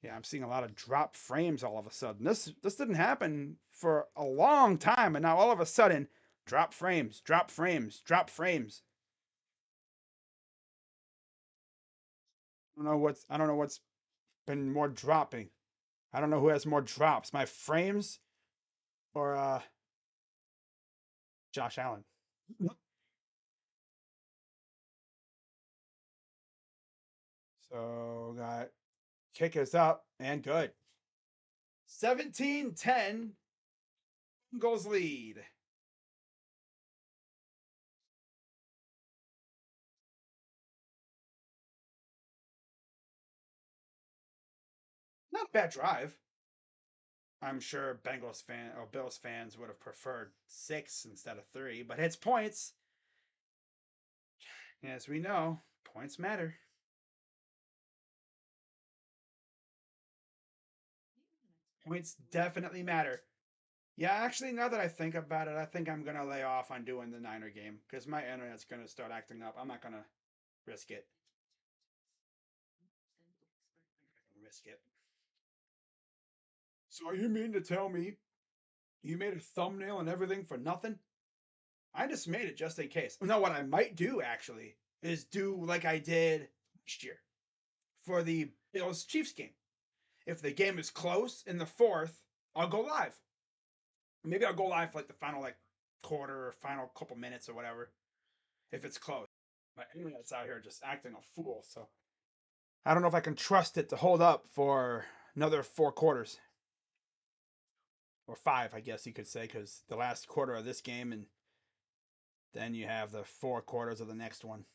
Yeah, I'm seeing a lot of drop frames all of a sudden. This didn't happen for a long time, and now all of a sudden, drop frames, drop frames, drop frames. I don't know what's been more dropping. I don't know who has more drops, my frames or Josh Allen. So got kick is up and good. 17-10 Bengals lead. Not a bad drive. I'm sure Bills fans would have preferred 6 instead of 3, but it's points. As we know, points matter. Points definitely matter. Yeah, actually, now that I think about it, I think I'm gonna lay off on doing the Niner game because my internet's gonna start acting up. I'm not gonna risk it. Risk it. So you mean to tell me you made a thumbnail and everything for nothing? I just made it just in case. No, what I might do actually is do like I did last year for the Bills Chiefs game. If the game is close in the 4th, I'll go live. Maybe I'll go live for like the final like quarter or final couple minutes or whatever. If it's close. My internet's out here just acting a fool, so I don't know if I can trust it to hold up for another 4 quarters. Or 5, I guess you could say, because the last quarter of this game and then you have the 4 quarters of the next one.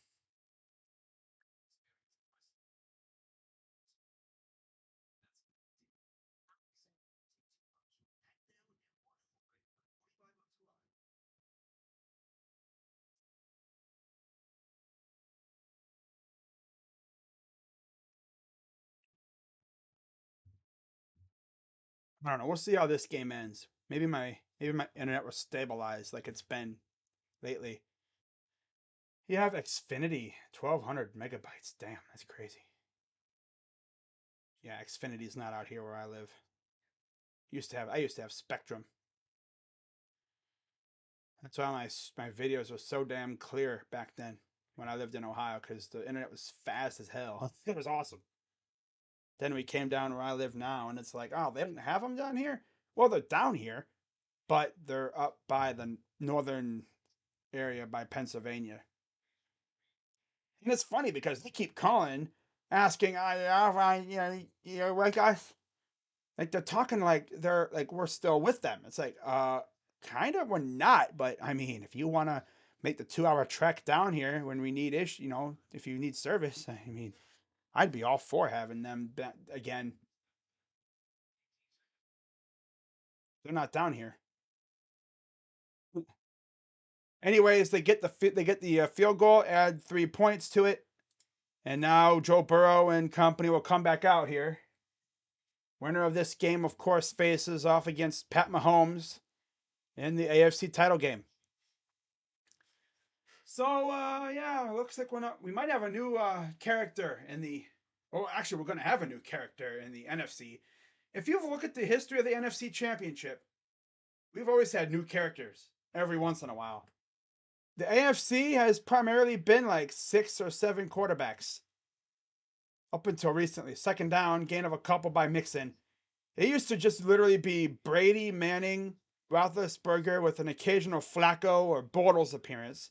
I don't know. We'll see how this game ends. Maybe my internet will stabilize like it's been lately. You have Xfinity, 1200 megabytes. Damn, that's crazy. Yeah, Xfinity's not out here where I live. I used to have Spectrum. That's why my videos were so damn clear back then when I lived in Ohio because the internet was fast as hell. It was awesome. Then we came down where I live now, and it's like, oh, they didn't have them down here. Well, they're down here, but they're up by the northern area by Pennsylvania. And it's funny because they keep calling, asking, like us, like they're talking like they're like we're still with them. It's like, kind of, we're not. But I mean, if you want to make the 2 hour trek down here when we need if you need service, I mean, I'd be all for having them again. They're not down here. Anyways, they get the field goal, add 3 points to it, and now Joe Burrow and company will come back out here. Winner of this game, of course, faces off against Pat Mahomes in the AFC title game. So yeah, looks like we might have a new character in the. Oh, actually, we're going to have a new character in the NFC. If you look at the history of the NFC Championship, we've always had new characters every once in a while. The AFC has primarily been like 6 or 7 quarterbacks up until recently. Second down, gain of a couple by Mixon. It used to just literally be Brady, Manning, Roethlisberger with an occasional Flacco or Bortles appearance.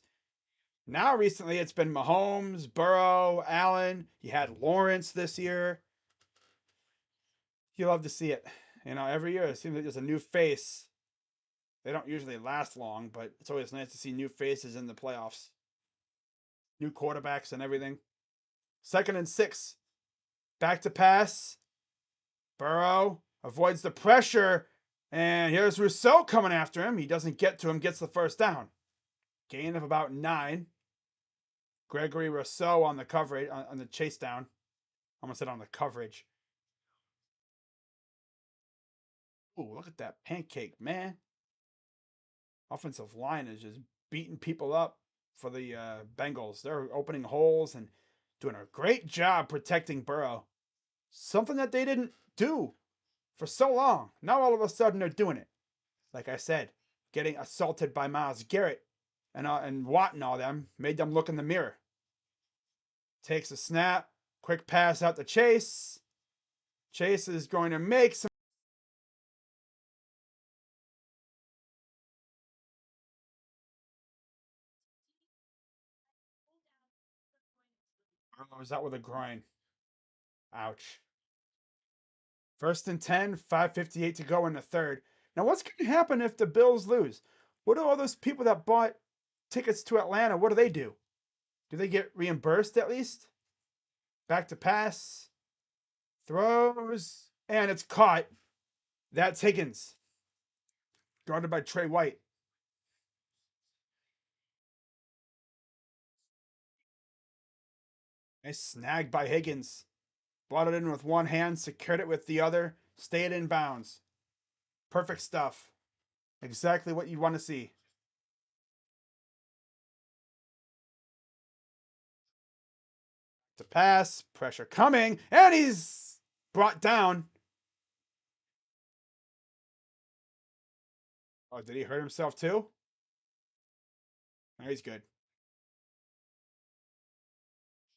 Now, recently, it's been Mahomes, Burrow, Allen. You had Lawrence this year. You love to see it. Every year it seems like there's a new face They don't usually last long, but it's always nice to see new faces in the playoffs, new quarterbacks and everything. 2nd and 6. Back to pass. Burrow avoids the pressure. And here's Rousseau coming after him. He doesn't get to him, gets the first down. Gain of about 9. Gregory Rousseau on the coverage, on the chase down. Almost said on the coverage. Ooh, look at that pancake, man. Offensive line is just beating people up for the Bengals. They're opening holes and doing a great job protecting Burrow. Something that they didn't do for so long. Now all of a sudden they're doing it. Like I said, getting assaulted by Myles Garrett and Watt and all them made them look in the mirror. Takes a snap, quick pass out to Chase. Chase is going to make some. Oh, is that with a groin? Ouch. 1st and 10, 5:58 to go in the third. Now, what's going to happen if the Bills lose? What do all those people that bought tickets to Atlanta, what do they do? Do they get reimbursed at least? Back to pass. Throws. And it's caught. That's Higgins. Guarded by Trey White. Nice snag by Higgins. Brought it in with one hand, secured it with the other, stayed in bounds. Perfect stuff. Exactly what you want to see. To pass, pressure coming, and he's brought down. Oh, did he hurt himself too? No, he's good.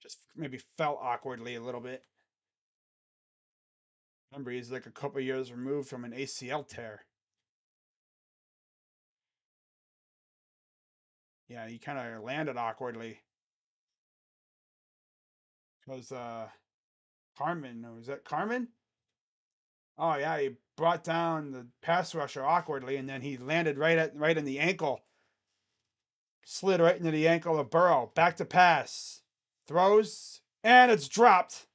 Just maybe fell awkwardly a little bit. Remember, he's like a couple years removed from an ACL tear. Yeah, he kind of landed awkwardly. Because Carmen, was that Carmen? Oh yeah, he brought down the pass rusher awkwardly, and then he landed right in the ankle. Slid right into the ankle of Burrow. Back to pass. Throws, and it's dropped.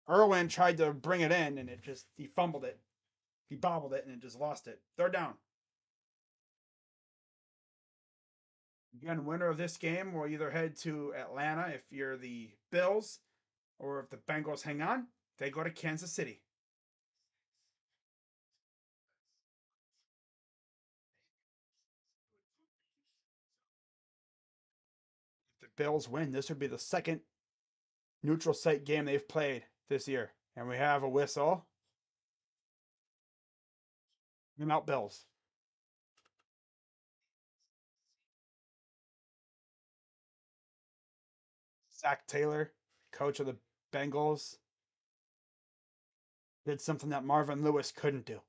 Irwin tried to bring it in, and he fumbled it. He bobbled it, and it just lost it. 3rd down. Again, winner of this game will either head to Atlanta if you're the Bills, or if the Bengals hang on, they go to Kansas City. If the Bills win, this would be the second neutral site game they've played this year. And we have a whistle. And out Bills. Zach Taylor, coach of the Bengals, did something that Marvin Lewis couldn't do.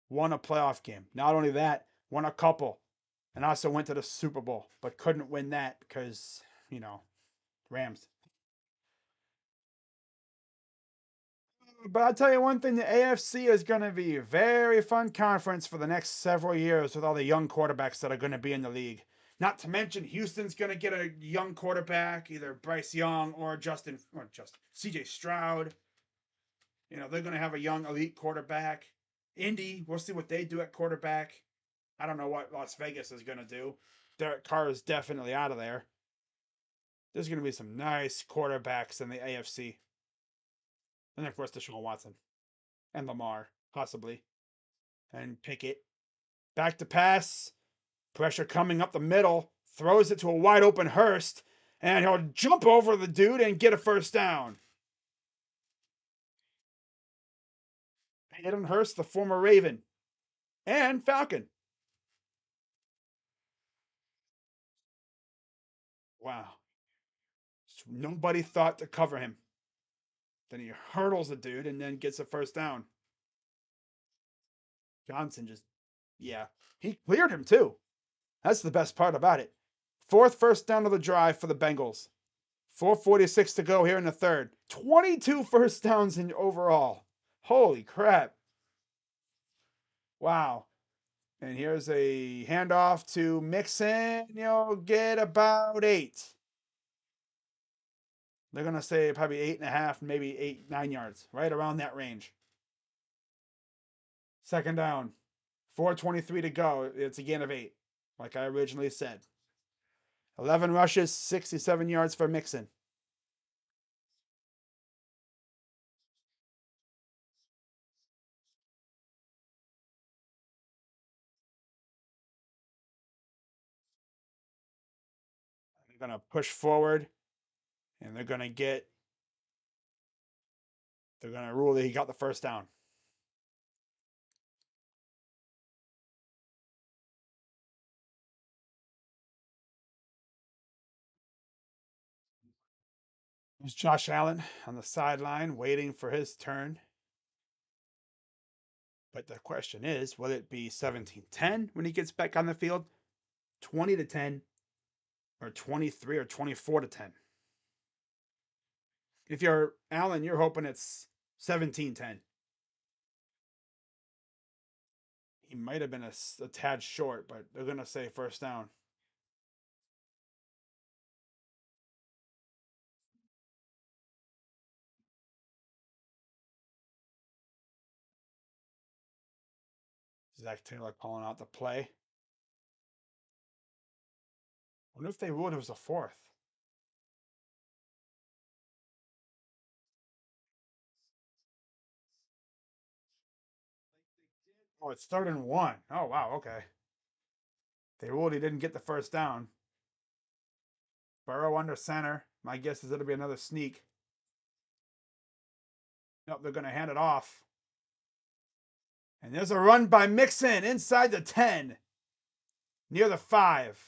Won a playoff game. Not only that, won a couple. And also went to the Super Bowl, but couldn't win that because, Rams. But I'll tell you one thing, the AFC is going to be a very fun conference for the next several years with all the young quarterbacks that are going to be in the league. Not to mention Houston's going to get a young quarterback, either Bryce Young or CJ Stroud. They're going to have a young elite quarterback. Indy, we'll see what they do at quarterback. I don't know what Las Vegas is going to do. Derek Carr is definitely out of there. There's going to be some nice quarterbacks in the AFC. And of course, Deshaun Watson and Lamar, possibly. And Pickett. Back to pass. Pressure coming up the middle. Throws it to a wide open Hurst. And he'll jump over the dude and get a first down. Hayden Hurst, the former Raven and Falcon. Wow. Nobody thought to cover him. Then he hurdles the dude and then gets a first down. Johnson yeah, he cleared him too. That's the best part about it. 4th first down of the drive for the Bengals. 4:46 to go here in the third. 22 first downs in overall. Holy crap. Wow. And here's a handoff to Mixon. You'll get about 8. They're going to say probably 8.5, maybe 8, 9 yards, right around that range. Second down, 4:23 to go. It's a gain of 8, like I originally said. 11 rushes, 67 yards for Mixon. They're going to push forward, and they're going to rule that he got the first down. There's Josh Allen on the sideline waiting for his turn. But the question is, will it be 17-10 when he gets back on the field, 20-10, or 23 or 24-10? If you're Allen, you're hoping it's 17-10. He might have been a tad short, but they're going to say first down. Zach Taylor calling out the play. I wonder if they ruled it was a fourth. Oh, it's 3rd and 1. Oh, wow. Okay. They ruled he didn't get the first down. Burrow under center. My guess is it'll be another sneak. Nope, they're going to hand it off. And there's a run by Mixon inside the 10, near the 5.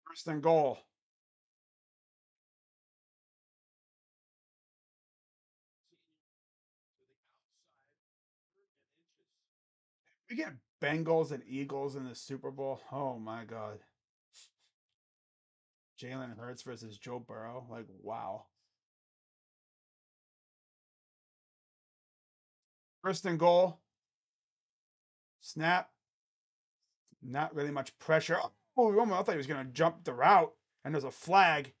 First and goal. We get Bengals and Eagles in the Super Bowl. Oh my God. Jalen Hurts versus Joe Burrow. Like, wow. First and goal. Snap. Not really much pressure. Oh, I thought he was going to jump the route, and there's a flag.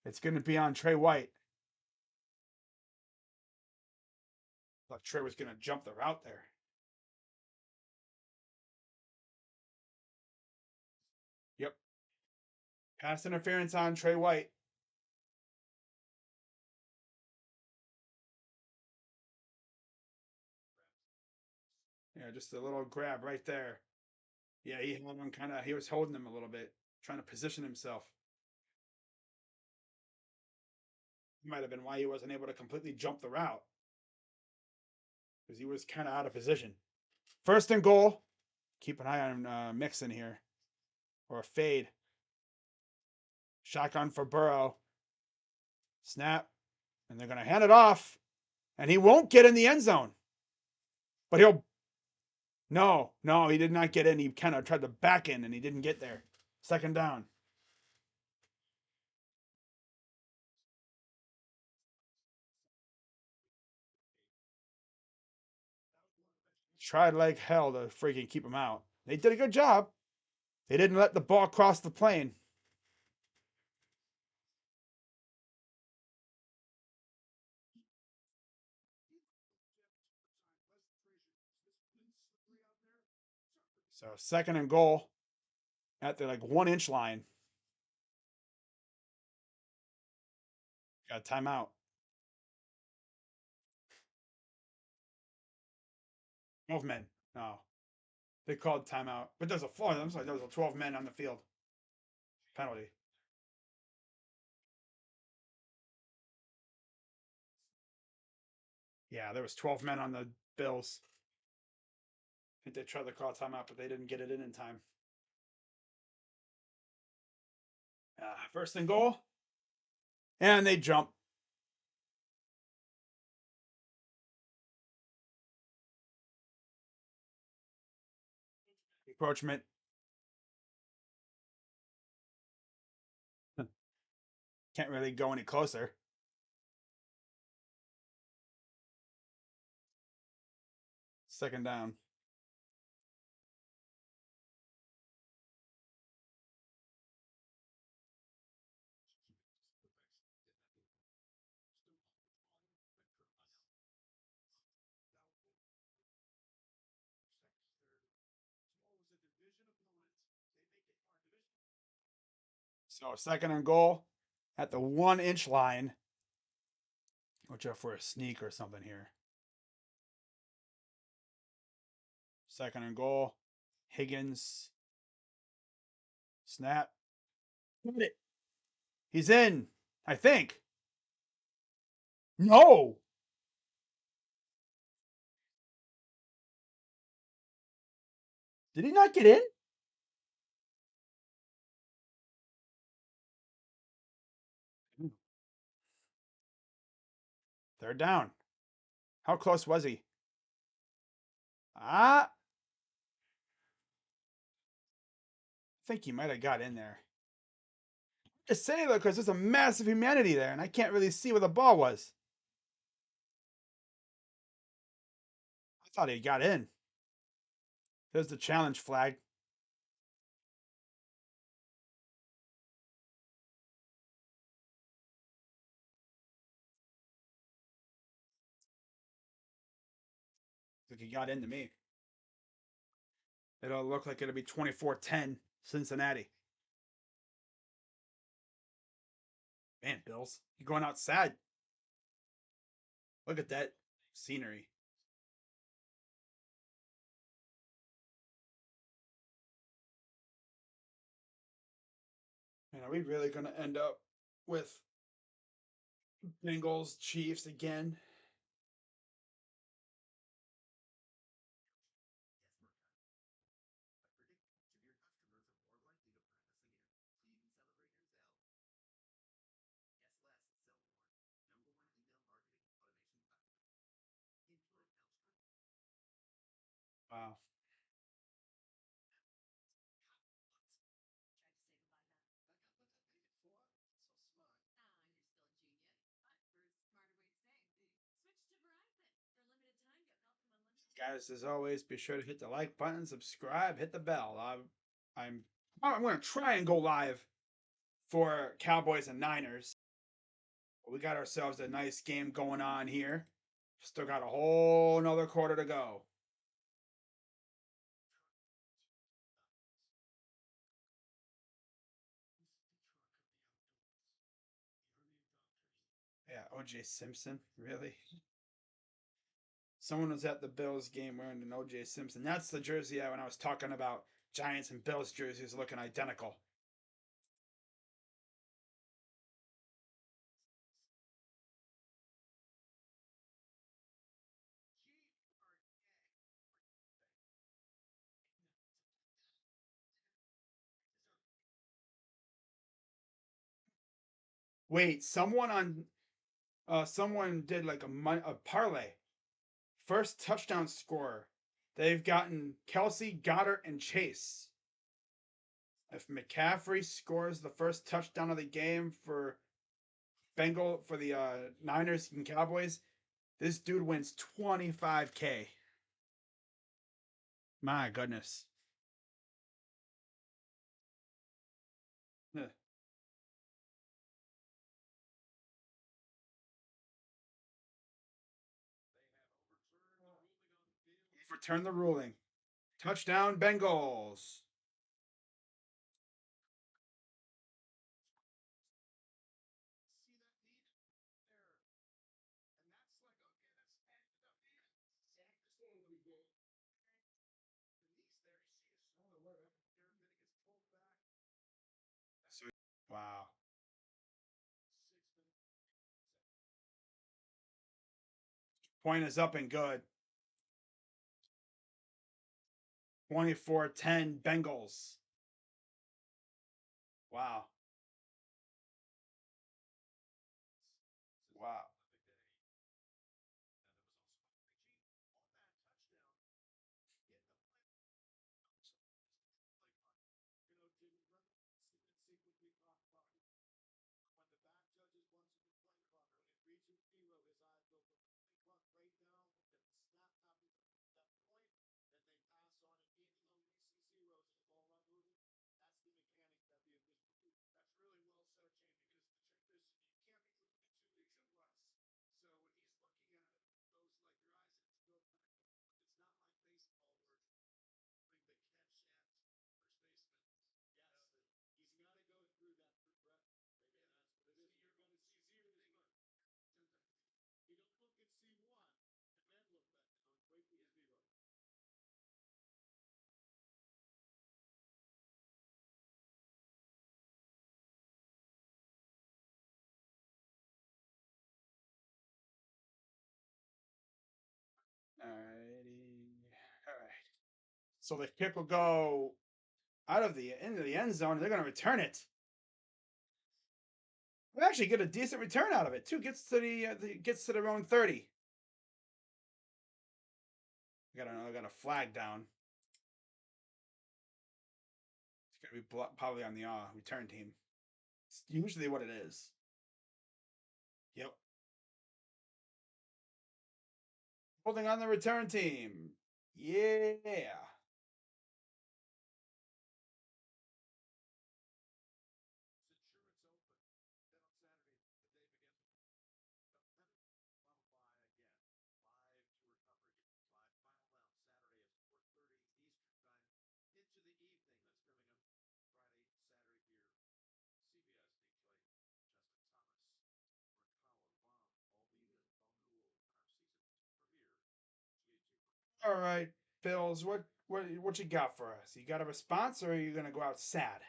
It's going to be on Trey White. I thought Trey was going to jump the route there. Yep. Pass interference on Trey White. Yeah, just a little grab right there. Yeah, he held him he was holding him a little bit, trying to position himself. Might have been why he wasn't able to completely jump the route, because he was kind of out of position. First and goal. Keep an eye on Mixon here, or a fade. Shotgun for Burrow. Snap, and they're going to hand it off, and he won't get in the end zone. But he'll. No, he did not get in. He kind of tried to back in, and he didn't get there. Second down. Tried like hell to freaking keep him out. They did a good job. They didn't let the ball cross the plane. So second and goal at the 1-inch line. Got a timeout. Men. No. They called timeout. But there's a four. I'm sorry, there was a 12 men on the field. Penalty. Yeah, there was 12 men on the Bills. I think they tried to call timeout, but they didn't get it in time. First and goal. And they jump. Encroachment. Can't really go any closer. Second down. So second and goal at the 1 inch line. Watch out for a sneak or something here. Second and goal. Higgins. Snap. Hit it. He's in, I think. No. Did he not get in? Third down. How close was he? I think he might have got in there. Just say though, because there's a massive humanity there, and I can't really see where the ball was. I thought he got in. There's the challenge flag. Like he got into me. It'll look like it'll be 24-10 Cincinnati. Man, Bills, you're going outside. Look at that scenery. Man, are we really going to end up with Bengals Chiefs again? Wow. Guys, as always, be sure to hit the like button, subscribe, hit the bell. I'm going to try and go live for Cowboys and Niners. We got ourselves a nice game going on here. Still got a whole another quarter to go. Yeah, OJ Simpson, really? Someone was at the Bills game wearing an OJ Simpson. That's the jersey when I was talking about Giants and Bills jerseys looking identical. Wait, someone did like a parlay. First touchdown scorer. They've gotten Kelsey, Goddard, and Chase. If McCaffrey scores the first touchdown of the game for the Niners and Cowboys, this dude wins 25K. My goodness. Return the ruling. Touchdown, Bengals. Wow. Point is up and good. 24-10 Bengals. Wow. Wow. Alrighty. All right. So the kick will go out of the into the end zone. They're going to return it. We actually get a decent return out of it too. Gets to their own 30. Got a flag down. It's going to be probably on the return team. It's usually what it is. Yep. Holding on the return team. Yeah. All right, Bills. What you got for us? You got a response, or are you gonna go out sad?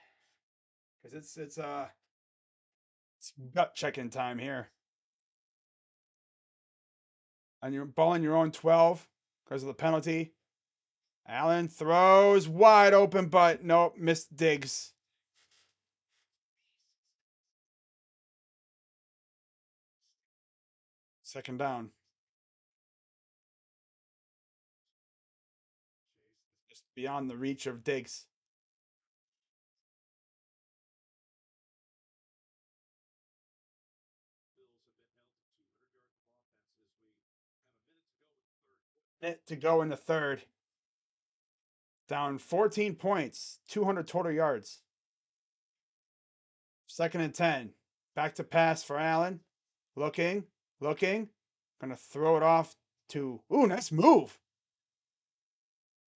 Because it's gut checking time here. And you're balling your own 12 because of the penalty. Allen throws wide open, but nope, missed Diggs. Second down. Just beyond the reach of Diggs. Minute to go in the third. Down 14 points, 200 total yards. Second and 10. Back to pass for Allen. Looking. Gonna throw it off to. Ooh, nice move.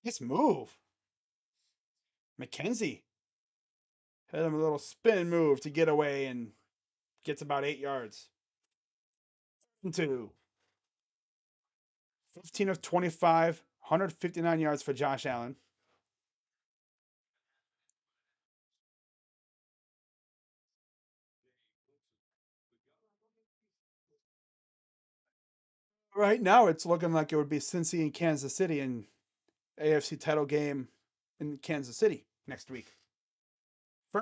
Nice move. McKenzie. Hit him a little spin move to get away and gets about 8 yards. 2. 15 of 25, 159 yards for Josh Allen. Right now, it's looking like it would be Cincy and Kansas City in AFC title game in Kansas City next week.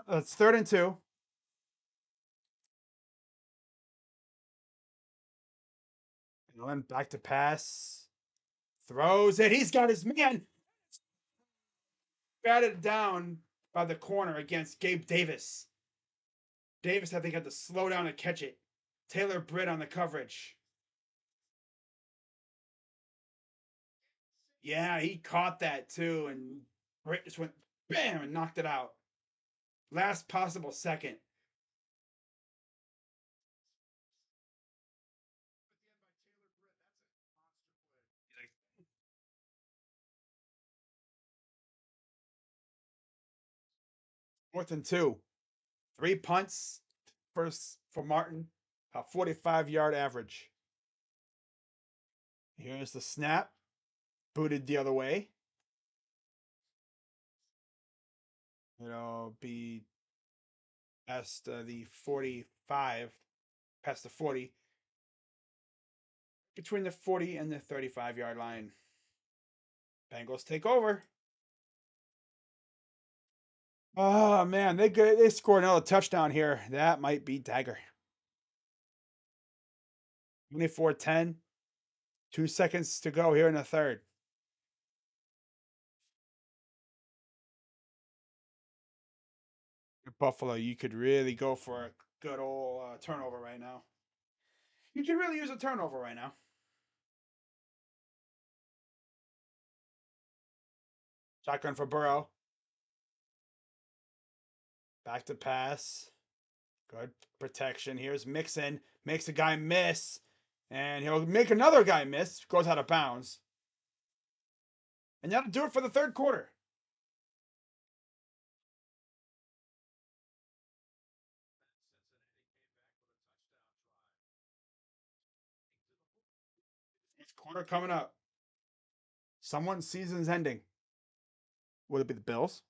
It's 3rd and 2. Allen back to pass. Throws it. He's got his man. Batted down by the corner against Gabe Davis. Davis, I think, had to slow down to catch it. Taylor Britt on the coverage. Yeah, he caught that too, and Britt just went bam and knocked it out. Last possible second. 4th and 2. 3 punts. First for Martin. A 45-yard average. Here's the snap. Booted the other way. It'll be past the 45, past the 40, between the 40 and the 35-yard line. Bengals take over. Oh man, they scored another touchdown here. That might be dagger. 24-10. 2 seconds to go here in the third. Buffalo, you could really go for a good old turnover right now. You can really use a turnover right now. Shotgun for Burrow. Back to pass. Good protection. Here's Mixon. Makes a guy miss. And he'll make another guy miss. Goes out of bounds. And that'll do it for the third quarter. Fourth quarter coming up. Someone's season's ending. Will it be the Bills?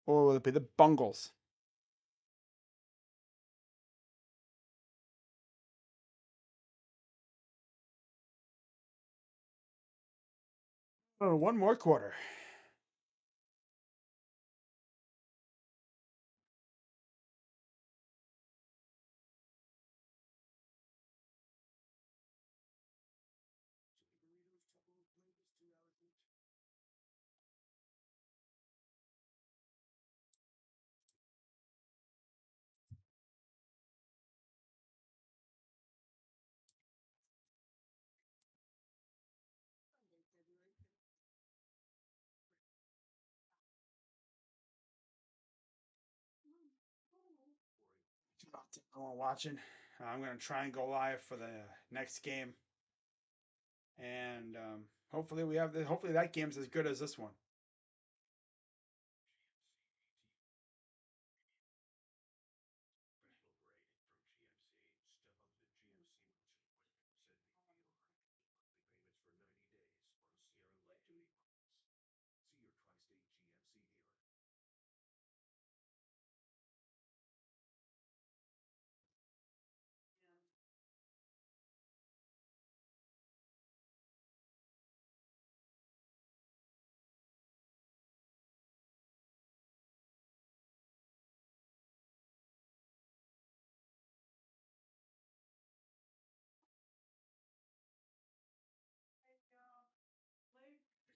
Or will it be the Bengals? Oh, one more quarter. I'm watching. I'm going to try and go live for the next game. And hopefully we have hopefully that game's as good as this one.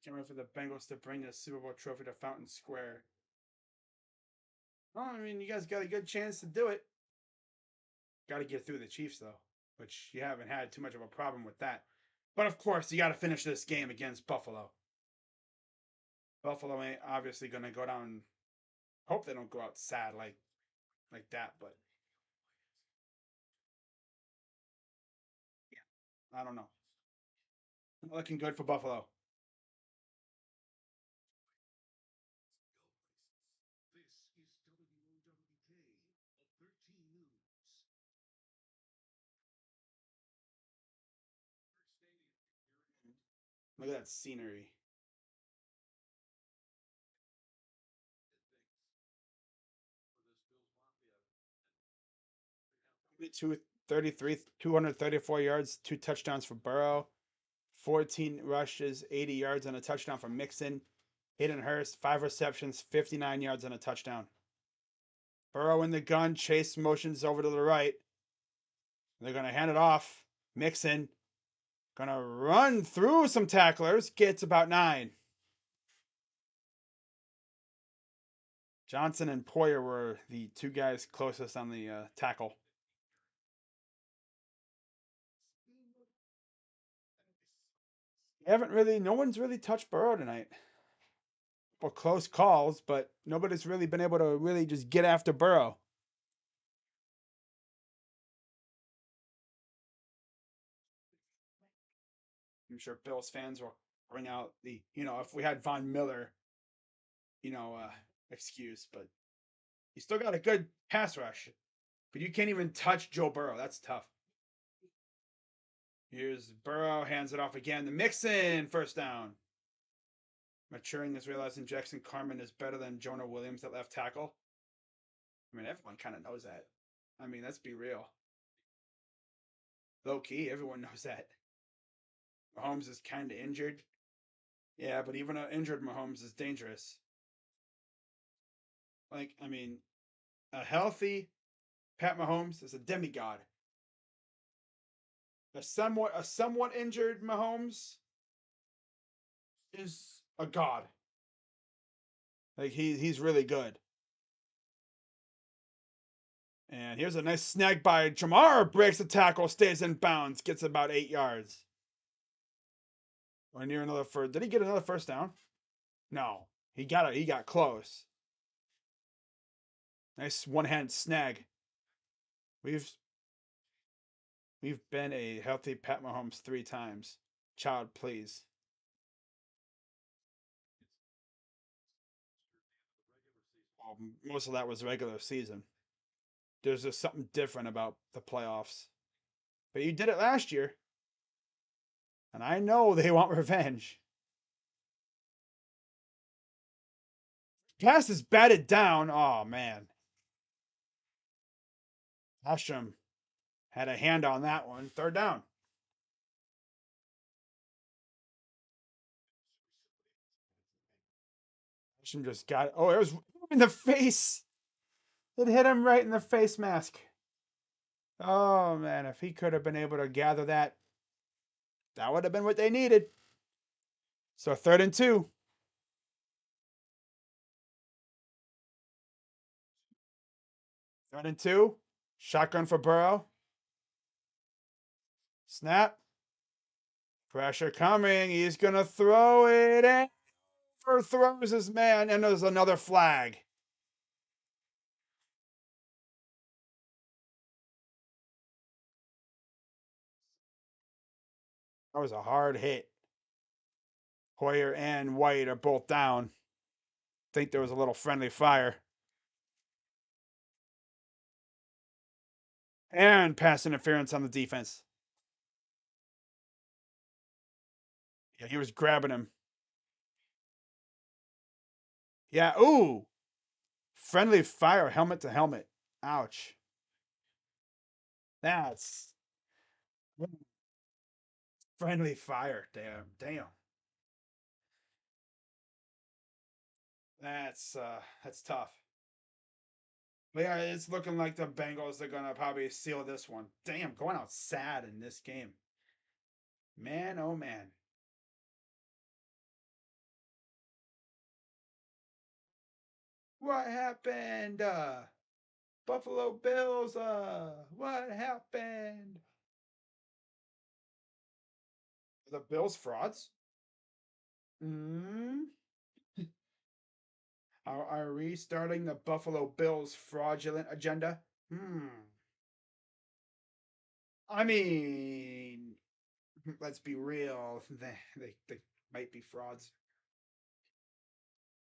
Can't wait for the Bengals to bring the Super Bowl trophy to Fountain Square. Well, I mean, you guys got a good chance to do it. Got to get through the Chiefs, though, which you haven't had too much of a problem with that. But of course, you got to finish this game against Buffalo. Buffalo ain't obviously going to go down. Hope they don't go out sad like that, but yeah, I don't know. Looking good for Buffalo. Look at that scenery. 233, 234 yards, 2 touchdowns for Burrow, 14 rushes, 80 yards, and a touchdown for Mixon. Hayden Hurst, 5 receptions, 59 yards, and a touchdown. Burrow in the gun, Chase motions over to the right. They're going to hand it off. Mixon going to run through some tacklers, gets about 9. Johnson and Poyer were the two guys closest on the tackle. No one's really touched Burrow tonight. Or close calls, but nobody's really been able to really just get after Burrow. I'm sure Bills fans will bring out if we had Von Miller, excuse, but you still got a good pass rush. But you can't even touch Joe Burrow. That's tough. Here's Burrow, hands it off again. The Mixon, first down. Maturing is realizing Jackson Carman is better than Jonah Williams at left tackle. I mean, everyone kind of knows that. I mean, let's be real. Low key, everyone knows that. Mahomes is kind of injured. Yeah, but even an injured Mahomes is dangerous. I mean, a healthy Pat Mahomes is a demigod. A somewhat injured Mahomes is a god. He's really good. And here's a nice snag by Jamar. Breaks the tackle, stays in bounds, gets about 8 yards. Or near another first. Did he get another first down? No. He got it. He got close. Nice one-hand snag. We've we've been a healthy Pat Mahomes 3 times. Child, please. Well, most of that was regular season. There's just something different about the playoffs. But you did it last year, and I know they want revenge. Pass is batted down. Oh man, Hashim had a hand on that one. Third down. Hashim just got it. Oh, it was in the face. It hit him right in the face mask. Oh man, if he could have been able to gather that, that would have been what they needed. So 3rd and 2. 3rd and 2. Shotgun for Burrow. Snap. Pressure coming. He's gonna throw it in. Throws his man, and there's another flag. That was a hard hit. Hoyer and White are both down. Think there was a little friendly fire. And pass interference on the defense. Yeah, he was grabbing him. Yeah, ooh. Friendly fire, helmet to helmet. Ouch. That's friendly fire. Damn. That's tough. But yeah, it's looking like the Bengals are gonna probably seal this one. Damn, going out sad in this game. Man, oh man. What happened? Buffalo Bills, what happened? The Bills frauds? Hmm? Are we starting the Buffalo Bills fraudulent agenda? Hmm. I mean, let's be real. They might be frauds.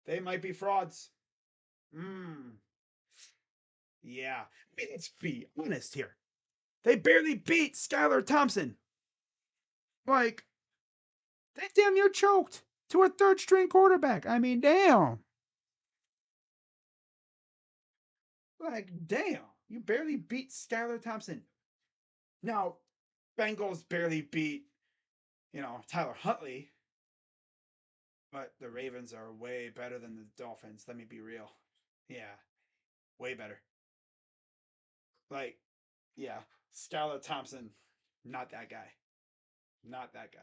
They might be frauds. Hmm. Yeah. I mean, let's be honest here. They barely beat Skylar Thompson. Like, they damn near choked to a third string quarterback. I mean, damn. Like, damn. You barely beat Skylar Thompson. Now, Bengals barely beat, Tyler Huntley, but the Ravens are way better than the Dolphins. Let me be real. Yeah, way better. Like, yeah, Skylar Thompson, not that guy. Not that guy.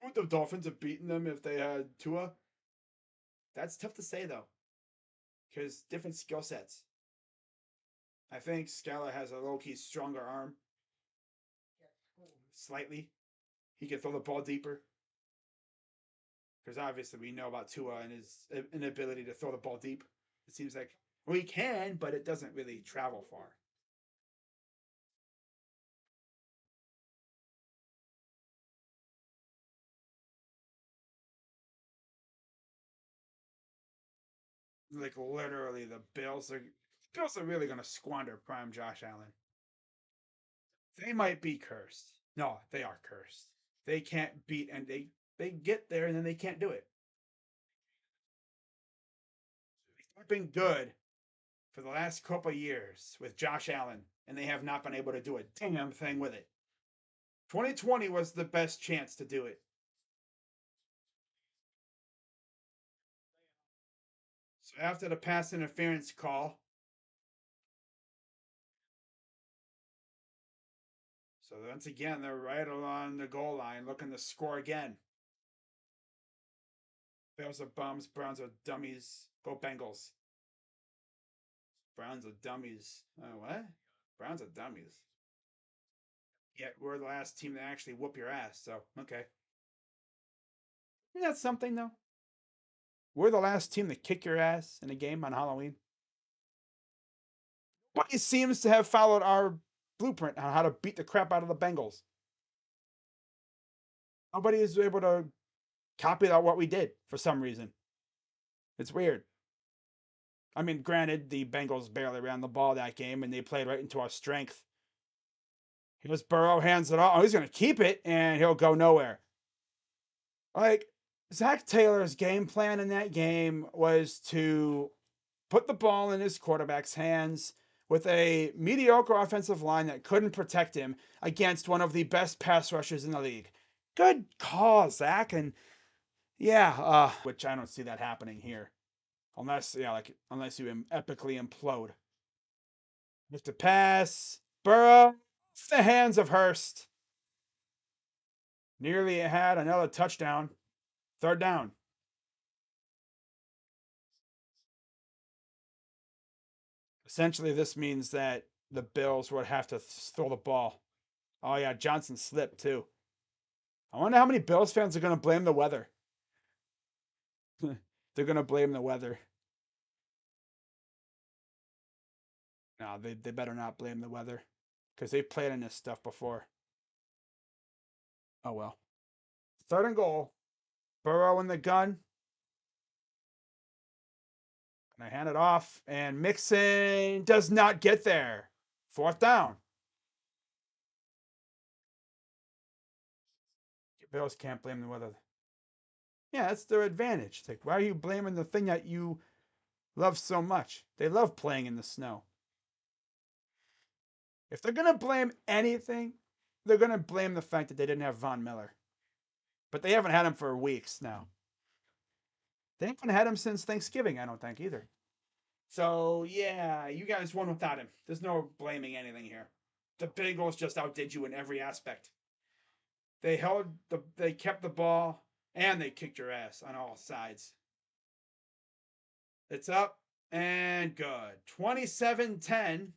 Would the Dolphins have beaten them if they had Tua? That's tough to say, though, because different skill sets. I think Skylar has a low key stronger arm, slightly. He can throw the ball deeper. Because obviously we know about Tua and his inability to throw the ball deep. It seems like we can, but it doesn't really travel far. Like literally, the Bills are really going to squander prime Josh Allen. They might be cursed. No, they are cursed. They can't beat, and they get there and then they can't do it. They've been good for the last couple years with Josh Allen, and they have not been able to do a damn thing with it. 2020 was the best chance to do it. So after the pass interference call, so once again they're right along the goal line looking to score again. Bills are bums, Browns are dummies. Go Bengals. Browns are dummies. What? Browns are dummies. Yet we're the last team to actually whoop your ass. So okay, isn't that something though? We're the last team to kick your ass in a game on Halloween. Nobody seems to have followed our blueprint on how to beat the crap out of the Bengals. Nobody is able to copy out what we did for some reason. It's weird. I mean, granted, the Bengals barely ran the ball that game, and they played right into our strength. Here's Burrow, hands it off. Oh, he's going to keep it, and he'll go nowhere. Like, Zach Taylor's game plan in that game was to put the ball in his quarterback's hands with a mediocre offensive line that couldn't protect him against one of the best pass rushers in the league. Good call, Zach. And yeah, which I don't see that happening here. Unless, yeah, like, unless you epically implode. Have to pass. Burrow, the hands of Hurst. Nearly had another touchdown. Third down. Essentially, this means that the Bills would have to throw the ball. Oh, yeah, Johnson slipped too. I wonder how many Bills fans are going to blame the weather. They're going to blame the weather. No, they better not blame the weather because they've played in this stuff before. Oh, well. Third and goal. Burrow in the gun. And I hand it off, and Mixon does not get there. Fourth down. Bills can't blame the weather. Yeah, that's their advantage. It's like, why are you blaming the thing that you love so much? They love playing in the snow. If they're going to blame anything, they're going to blame the fact that they didn't have Von Miller. But they haven't had him for weeks now. They haven't had him since Thanksgiving, I don't think, either. So, yeah, you guys won without him. There's no blaming anything here. The Bengals just outdid you in every aspect. They kept the ball, and they kicked your ass on all sides. It's up and good. 27-10.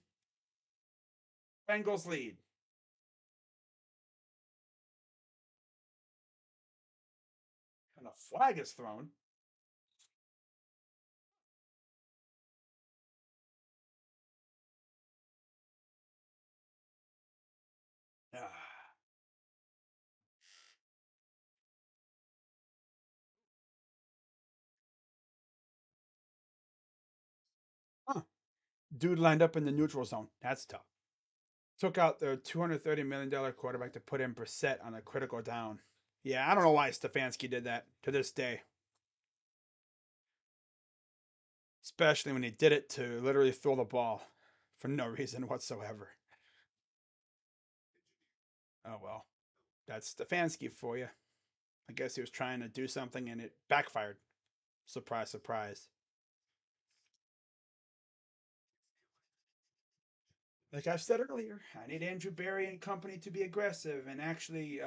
Bengals lead. And a flag is thrown. Ah. Huh. Dude lined up in the neutral zone. That's tough. Took out their $230 million quarterback to put in Brissett on a critical down. Yeah, I don't know why Stefanski did that to this day. Especially when he did it to literally throw the ball for no reason whatsoever. Oh well. That's Stefanski for you. I guess he was trying to do something and it backfired. Surprise, surprise. Like I've said earlier, I need Andrew Barry and company to be aggressive and actually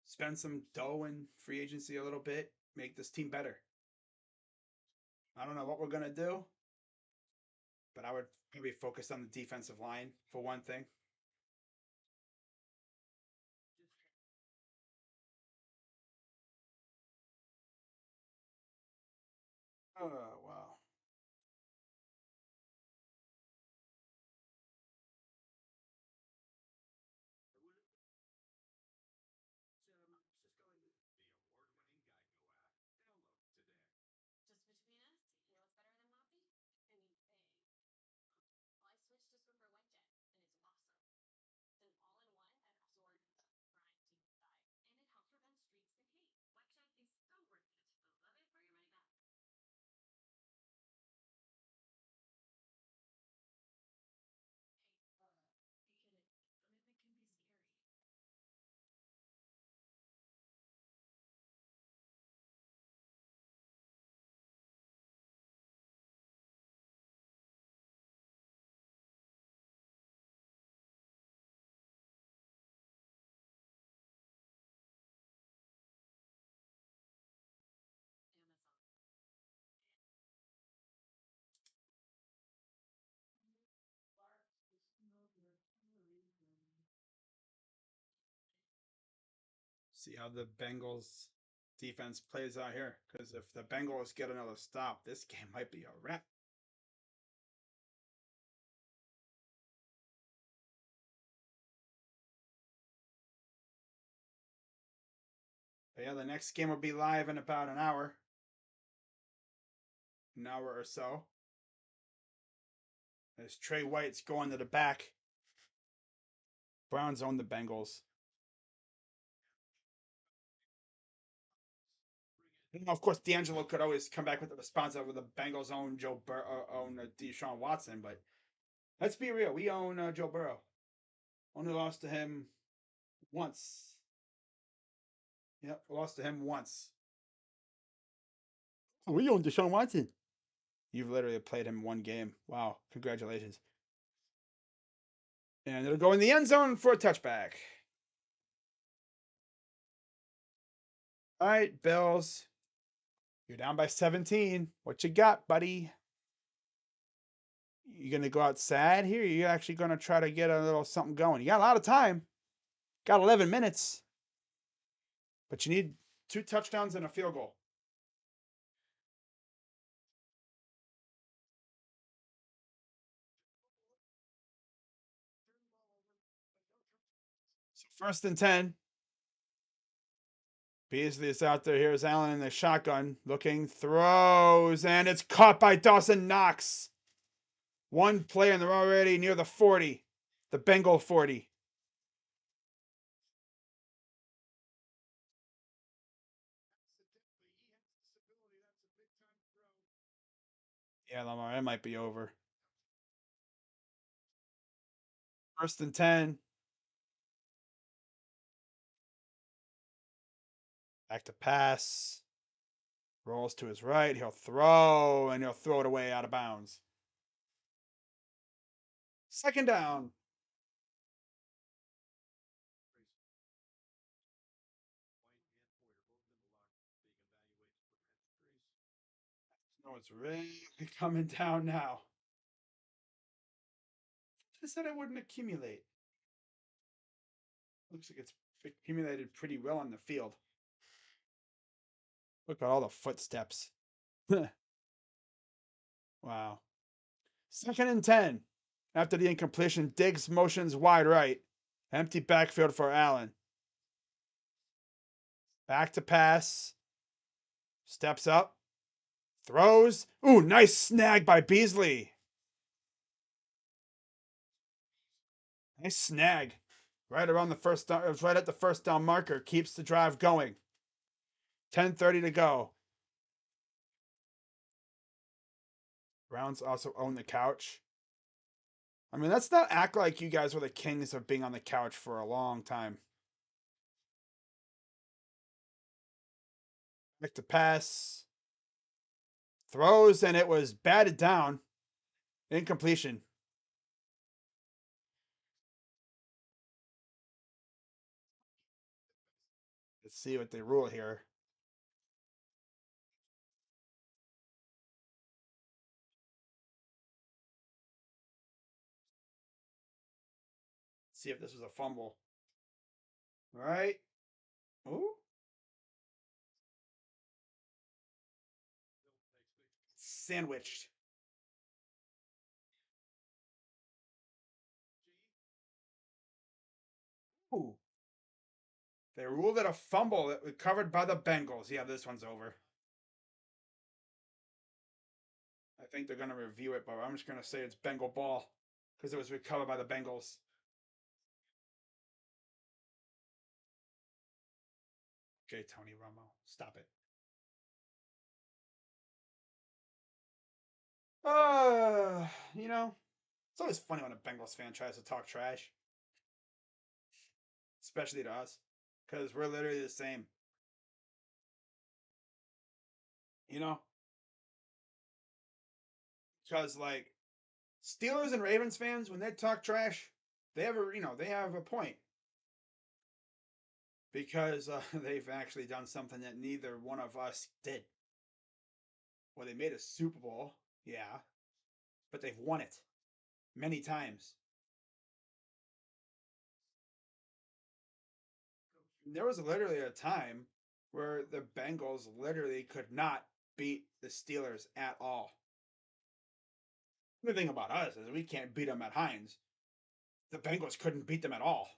spend some dough in free agency a little bit, make this team better. I don't know what we're gonna do, but I would maybe focus on the defensive line for one thing. Oh wow. See how the Bengals defense plays out here. Because if the Bengals get another stop, this game might be a wrap. But yeah, the next game will be live in about an hour or so. As Trey White's going to the back. Browns own the Bengals. And of course, D'Angelo could always come back with the response of the Bengals own Deshaun Watson, but let's be real. We own Joe Burrow. Only lost to him once. Yep, lost to him once. Oh, we own Deshaun Watson. You've literally played him one game. Wow, congratulations. And it'll go in the end zone for a touchback. All right, Bills. You're down by 17. What you got, buddy? You gonna go out sad here? Or you actually gonna try to get a little something going? You got a lot of time. Got 11 minutes. But you need 2 touchdowns and a field goal. So 1st and 10. Beasley is out there. Here's Allen in the shotgun. Looking, throws, and it's caught by Dawson Knox. One play, and they're already near the 40. The Bengal 40. Yeah, Lamar, it might be over. 1st and 10. Back to pass. Rolls to his right. He'll throw, and he'll throw it away out of bounds. 2nd down. No, it's really coming down now. I said I wouldn't accumulate. Looks like it's accumulated pretty well on the field. Look at all the footsteps. Wow. 2nd and 10. After the incompletion, Diggs motions wide right. Empty backfield for Allen. Back to pass. Steps up. Throws. Ooh, nice snag by Beasley. Nice snag. Right around the first down. It was right at the 1st down marker. Keeps the drive going. 10:30 to go. Browns also own the couch. I mean, let's not act like you guys were the kings of being on the couch for a long time. Back to pass. Throws, and it was batted down. Incompletion. Let's see what they rule here. See if this was a fumble. All right. Ooh. Sandwiched. Ooh. They ruled it a fumble that was covered by the Bengals. Yeah, this one's over. I think they're going to review it, but I'm just going to say it's Bengal ball because it was recovered by the Bengals. Okay, Tony Romo, stop it. You know, it's always funny when a Bengals fan tries to talk trash, especially to us, because we're literally the same. You know, because like Steelers and Ravens fans, when they talk trash, they have a point because they've actually done something that neither one of us did. Well, they made a Super Bowl, yeah, but they've won it many times. There was literally a time where the Bengals literally could not beat the Steelers at all. The thing about us is we can't beat them at Heinz. The Bengals couldn't beat them at all.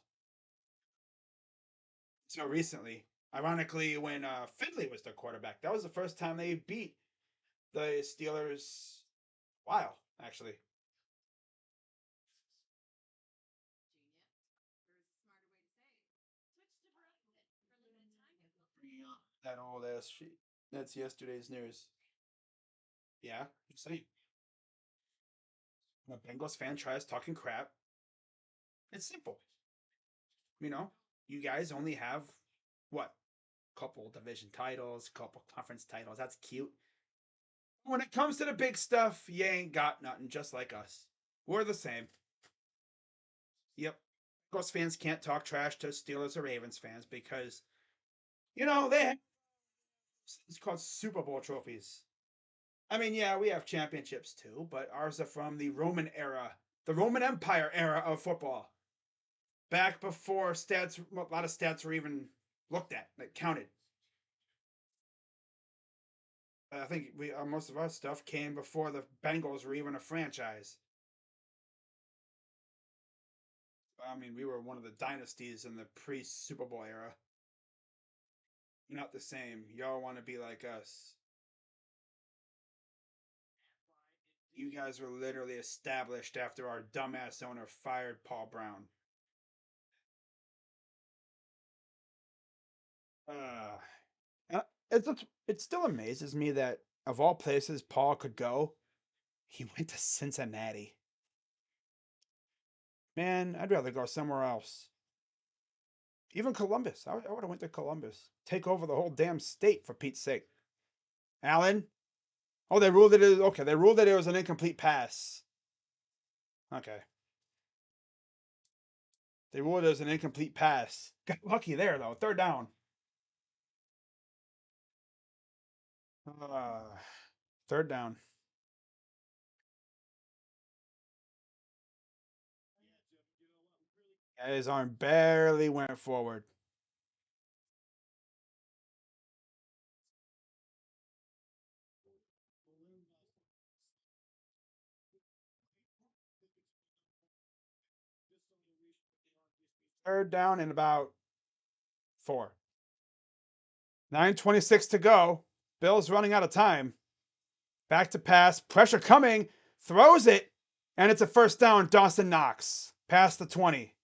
So recently, ironically, when Finley was their quarterback, that was the first time they beat the Steelers. Wow, actually. That old ass shit. That's yesterday's news. Yeah, just saying. When a Bengals fan tries talking crap, it's simple. You know, you guys only have what? Couple division titles, couple conference titles. That's cute. When it comes to the big stuff, you ain't got nothing, just like us. We're the same. Yep. Bengals fans can't talk trash to Steelers or Ravens fans because, they have, it's called Super Bowl trophies. I mean, yeah, we have championships too, but ours are from the Roman era, the Roman Empire era of football. Back before stats, a lot of stats were even looked at, like counted. I think we most of our stuff came before the Bengals were even a franchise. I mean, we were one of the dynasties in the pre Super Bowl era. You're not the same. Y'all want to be like us. You guys were literally established after our dumbass owner fired Paul Brown. Uh, it still amazes me that of all places Paul could go, he went to Cincinnati. Man, I'd rather go somewhere else. Even Columbus. I would have went to Columbus. Take over the whole damn state for Pete's sake. Allen? Oh, they ruled it. Okay, they ruled that it was an incomplete pass. Okay. They ruled it as an incomplete pass. Got lucky there, though. Third down. Uh, third down. His arm barely went forward. Third down and about four. 9:26 to go. Bill's running out of time. Back to pass. Pressure coming. Throws it. And it's a first down. Dawson Knox. Past the 20.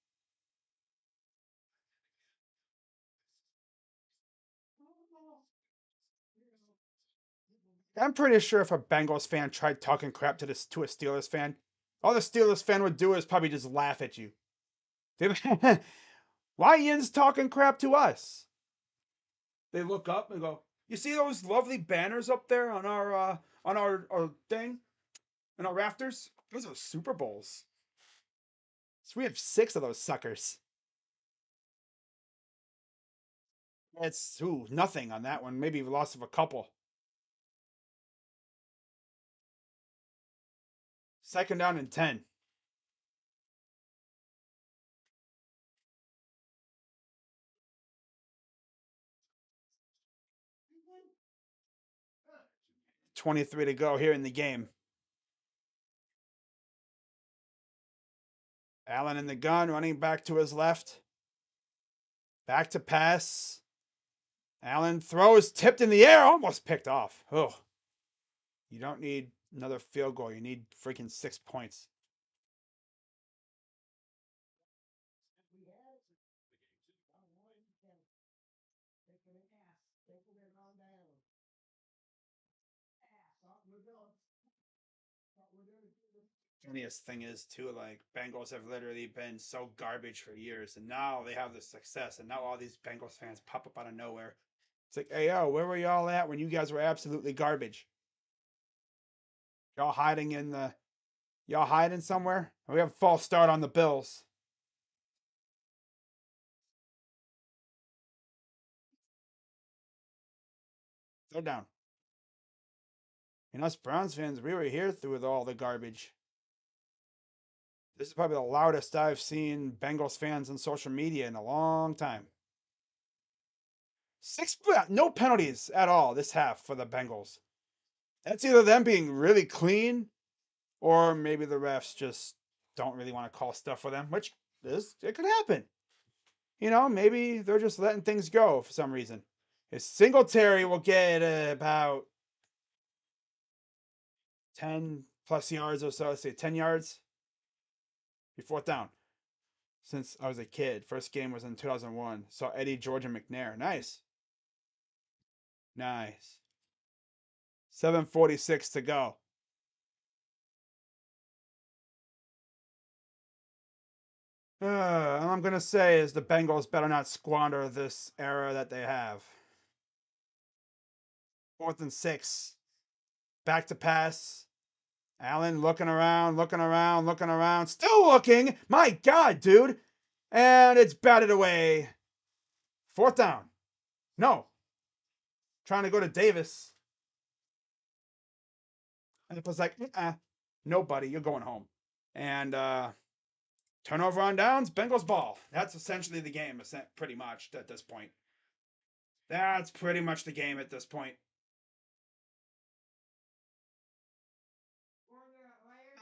I'm pretty sure if a Bengals fan tried talking crap to a Steelers fan, all the Steelers fan would do is probably just laugh at you. Why Ian's talking crap to us? They look up and go, "You see those lovely banners up there on our thing, on our rafters? Those are Super Bowls. So we have 6 of those suckers." It's nothing on that one. Maybe loss of a couple. Second down and 10. 23 to go here in the game. Allen in the gun, running back to his left. Back to pass. Allen throws, tipped in the air, almost picked off. Oh, you don't need another field goal. You need freaking 6 points. Funniest thing is too, like Bengals have literally been so garbage for years, and now they have the success, and now all these Bengals fans pop up out of nowhere. It's like, hey yo, where were y'all at when you guys were absolutely garbage? Y'all hiding in the y'all hiding somewhere? We have a false start on the Bills. They're down. And us Browns fans, we were here through all the garbage. This is probably the loudest I've seen Bengals fans on social media in a long time. Six, no penalties at all this half for the Bengals. That's either them being really clean or maybe the refs just don't really want to call stuff for them, which is, it could happen. Maybe they're just letting things go for some reason. His Singletary will get about 10 plus yards or so. Let's say 10 yards. Be fourth down. Since I was a kid, first game was in 2001. Saw Eddie, George, and McNair. Nice. Nice. 7:46 to go. All I'm going to say is the Bengals better not squander this era that they have. Fourth and 6. Back to pass. Allen looking around, looking around, looking around. Still looking. My God, dude. And it's batted away. Fourth down. No. Trying to go to Davis. And it was like, no, buddy, you're going home. And turnover on downs, Bengals ball. That's essentially the game, pretty much at this point. That's pretty much the game at this point.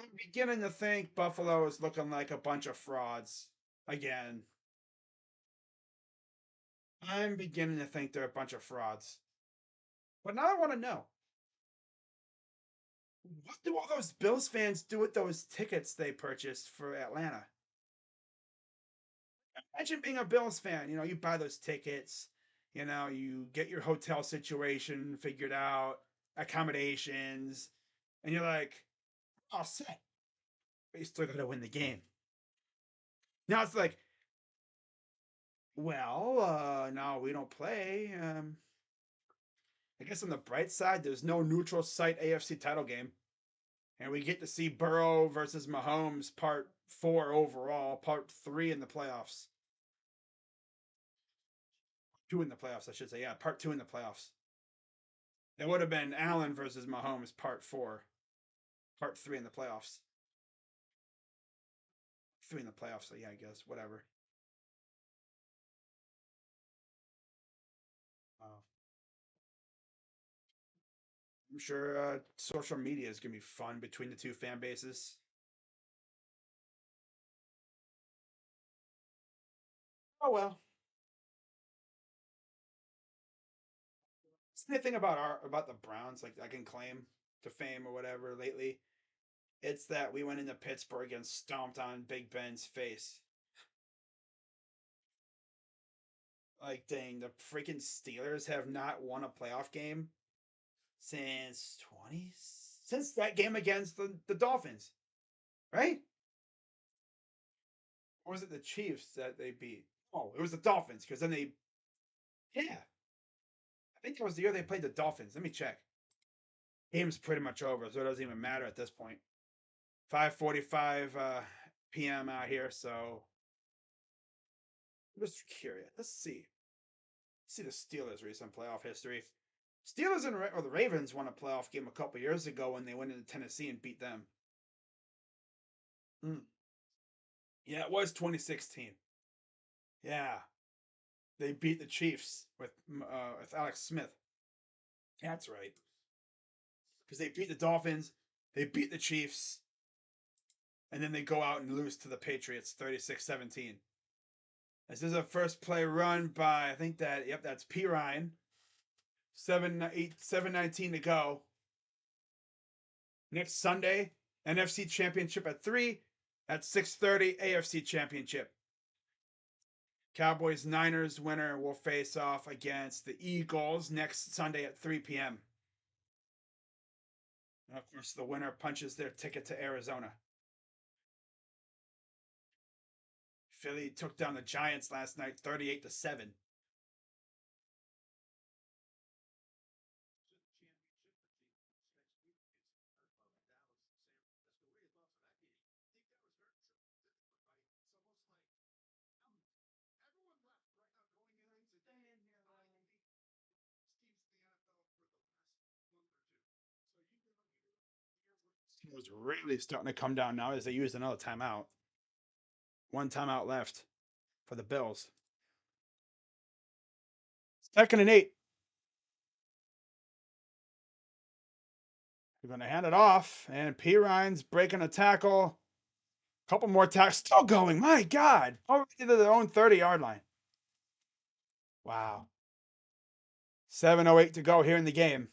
I'm beginning to think Buffalo is looking like a bunch of frauds again. I'm beginning to think they're a bunch of frauds. But now I want to know, what do all those Bills fans do with those tickets they purchased for Atlanta? Imagine being a Bills fan. You buy those tickets, you get your hotel situation figured out, accommodations, and you're like, all set. But you still got to win the game. Now it's like, well, no, we don't play. I guess on the bright side, there's no neutral site AFC title game. And we get to see Burrow versus Mahomes part 4 overall, part 3 in the playoffs. 2 in the playoffs, I should say. Yeah, part 2 in the playoffs. It would have been Allen versus Mahomes part 4, part 3 in the playoffs. 3 in the playoffs, so yeah, I guess. Whatever. I'm sure social media is going to be fun between the two fan bases. Oh, well. It's the thing about the Browns, like I can claim to fame or whatever lately. It's that we went into Pittsburgh and stomped on Big Ben's face. Like, dang, the freaking Steelers have not won a playoff game since 20 since that game against the Dolphins, right? Or was it the Chiefs that they beat? Oh, it was the Dolphins because then they, yeah, I think that was the year they played the Dolphins. Let me check. Game's pretty much over, so it doesn't even matter at this point. 5:45 p.m. out here, so I'm just curious. Let's see. See the Steelers' recent playoff history. Steelers or the Ravens won a playoff game a couple years ago when they went into Tennessee and beat them. Mm. Yeah, it was 2016. Yeah, they beat the Chiefs with Alex Smith. That's right. Because they beat the Dolphins, they beat the Chiefs, and then they go out and lose to the Patriots 36-17. This is a first play run by, I think that's P. Ryan. 7:19 to go. Next Sunday, NFC Championship at 3. At 6:30, AFC Championship. Cowboys Niners winner will face off against the Eagles next Sunday at 3 p.m. And of course, the winner punches their ticket to Arizona. Philly took down the Giants last night 38-7. It was really starting to come down now as they used another timeout. One timeout left for the Bills. 2nd and 8. They're going to hand it off, and P. Ryan's breaking a tackle. Couple more tackles. Still going. My God. Already to their own 30-yard line. Wow. 7:08 to go here in the game.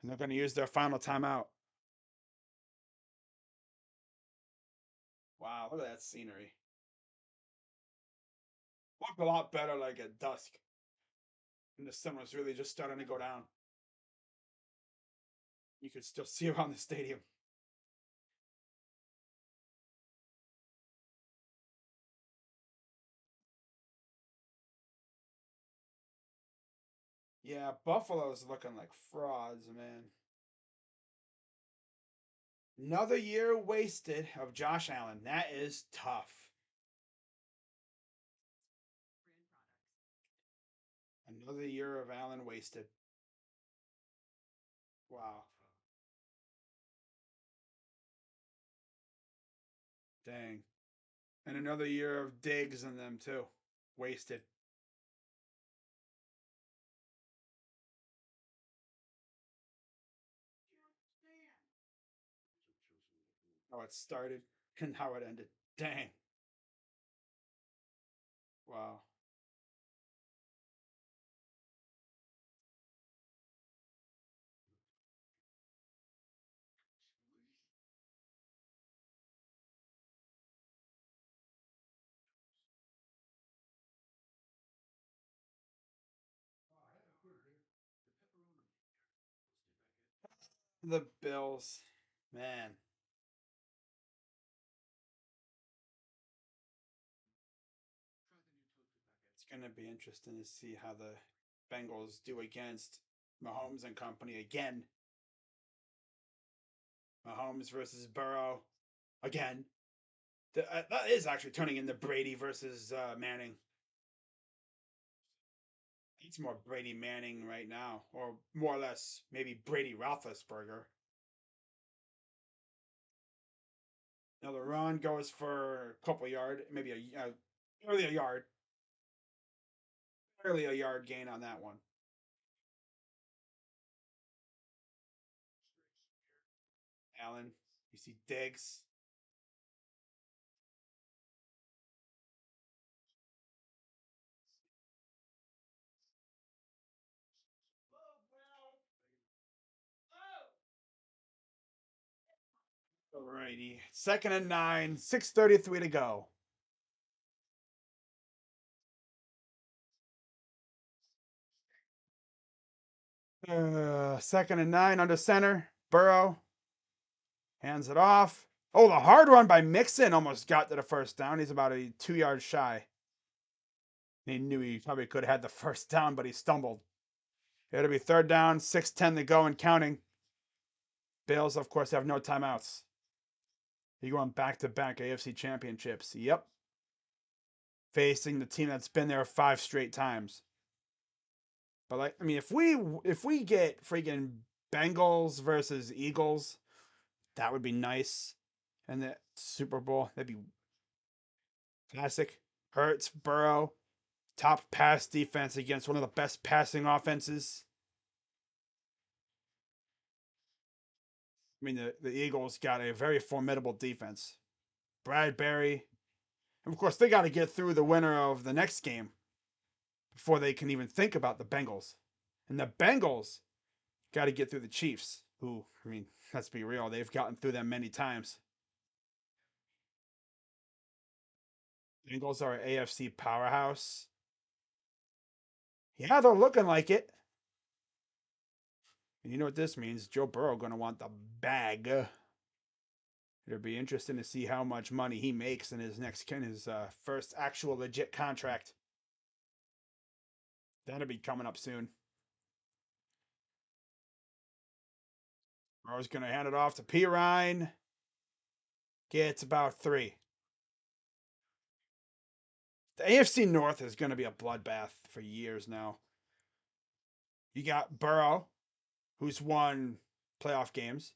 And they're going to use their final timeout. Wow, look at that scenery. Looked a lot better like at dusk. And the sun was really just starting to go down. You could still see around the stadium. Yeah, Buffalo's looking like frauds, man. Another year wasted of Josh Allen. That is tough. Another year of Allen wasted. Wow. Dang. And another year of Diggs in them, too. Wasted. How it started and how it ended. Dang. Wow. The Bills. Man. It's going to be interesting to see how the Bengals do against Mahomes and company again. Mahomes versus Burrow again. That is actually turning into Brady versus Manning. It's more Brady Manning right now, or more or less maybe Brady Roethlisberger. Now the run goes for a couple yard, maybe barely a yard, barely a yard gain on that one. Allen, you see Diggs. Alrighty, 2nd and 9, 6:33 to go. 2nd and 9 under center. Burrow hands it off. Oh, the hard run by Mixon almost got to the first down. He's about a 2 yards shy. He knew he probably could have had the first down, but he stumbled. It'll be 3rd down, 6:10 to go and counting. Bills, of course, have no timeouts. You're going back-to-back AFC Championships. Yep. Facing the team that's been there 5 straight times. But like, I mean, if we get freaking Bengals versus Eagles, that would be nice. And the Super Bowl, that'd be classic. Hurts, Burrow, top pass defense against one of the best passing offenses. I mean, the Eagles got a very formidable defense. Bradbury. And of course, they got to get through the winner of the next game before they can even think about the Bengals. And the Bengals got to get through the Chiefs, who, I mean, let's be real, they've gotten through them many times. Bengals are an AFC powerhouse. Yeah, they're looking like it. And you know what this means? Joe Burrow going to want the bag. It'll be interesting to see how much money he makes in his first actual legit contract. That'll be coming up soon. Burrow's going to hand it off to P. Ryan. Gets about 3. The AFC North is going to be a bloodbath for years now. You got Burrow, who's won playoff games.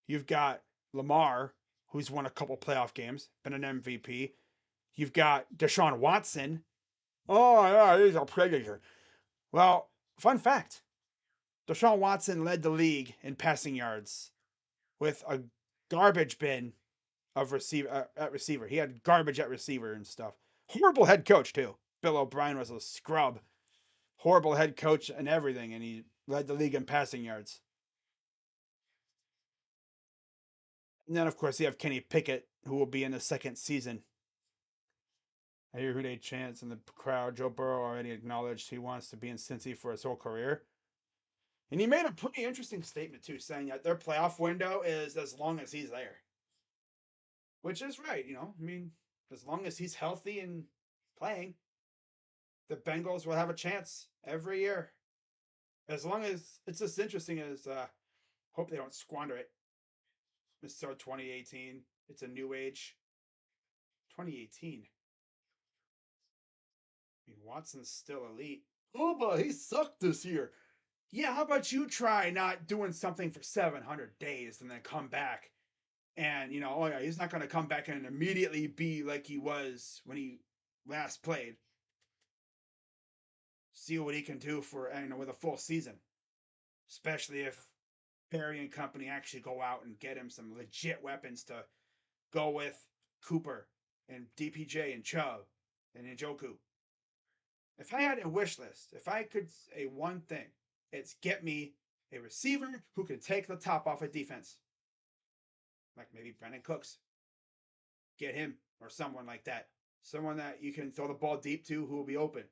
You've got Lamar, who's won a couple playoff games, been an MVP. You've got Deshaun Watson. Oh, yeah, he's a predator. Well, fun fact Deshaun Watson led the league in passing yards with a garbage bin of receiver at receiver. He had garbage at receiver and stuff. Horrible head coach, too. Bill O'Brien was a scrub. Horrible head coach and everything, and he led the league in passing yards. And then, of course, you have Kenny Pickett, who will be in the second season. I hear who they chants in the crowd. Joe Burrow already acknowledged he wants to be in Cincy for his whole career. And he made a pretty interesting statement, too, saying that their playoff window is as long as he's there. Which is right, I mean, as long as he's healthy and playing, the Bengals will have a chance every year. As long as it's just interesting as hope they don't squander it. It's so 2018. It's a new age. 2018. I mean, Watson's still elite. Oh, but he sucked this year. Yeah, how about you try not doing something for 700 days and then come back? And, oh, yeah, he's not going to come back and immediately be like he was when he last played. See what he can do for, with a full season. Especially if Perry and company actually go out and get him some legit weapons to go with Cooper and DPJ and Chubb and Njoku. If I had a wish list, if I could say one thing, it's get me a receiver who can take the top off a defense. Like maybe Brandon Cooks. Get him or someone like that. Someone that you can throw the ball deep to who will be open.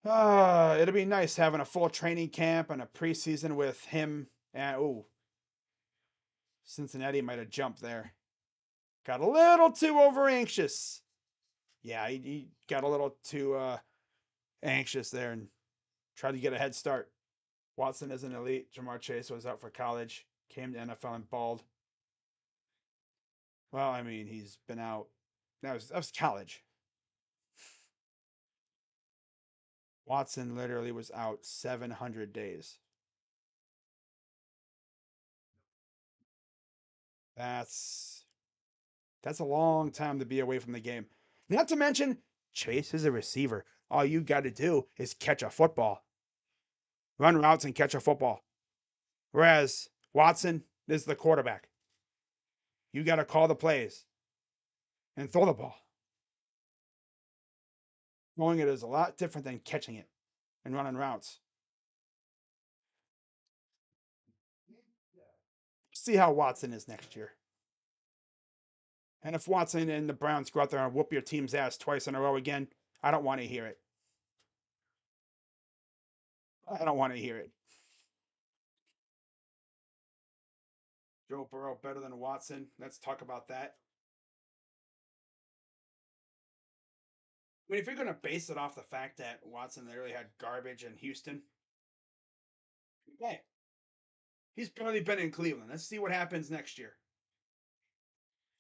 It'll be nice having a full training camp and a preseason with him. And Cincinnati might have jumped there. Got a little too over anxious. Yeah, he got a little too anxious there and tried to get a head start. Watson is an elite. Jamar Chase was out for college, came to NFL and balled. Well, I mean, he's been out. That was college. Watson literally was out 700 days. That's that's a long time to be away from the game. Not to mention, Chase is a receiver. All you got to do is catch a football, run routes and catch a football. Whereas Watson is the quarterback. You got to call the plays and throw the ball. Throwing it is a lot different than catching it and running routes. See how Watson is next year. And if Watson and the Browns go out there and whoop your team's ass twice in a row again, I don't want to hear it. I don't want to hear it. Joe Burrow better than Watson. Let's talk about that. I mean, if you're going to base it off the fact that Watson literally had garbage in Houston, okay, he's barely been in Cleveland. Let's see what happens next year.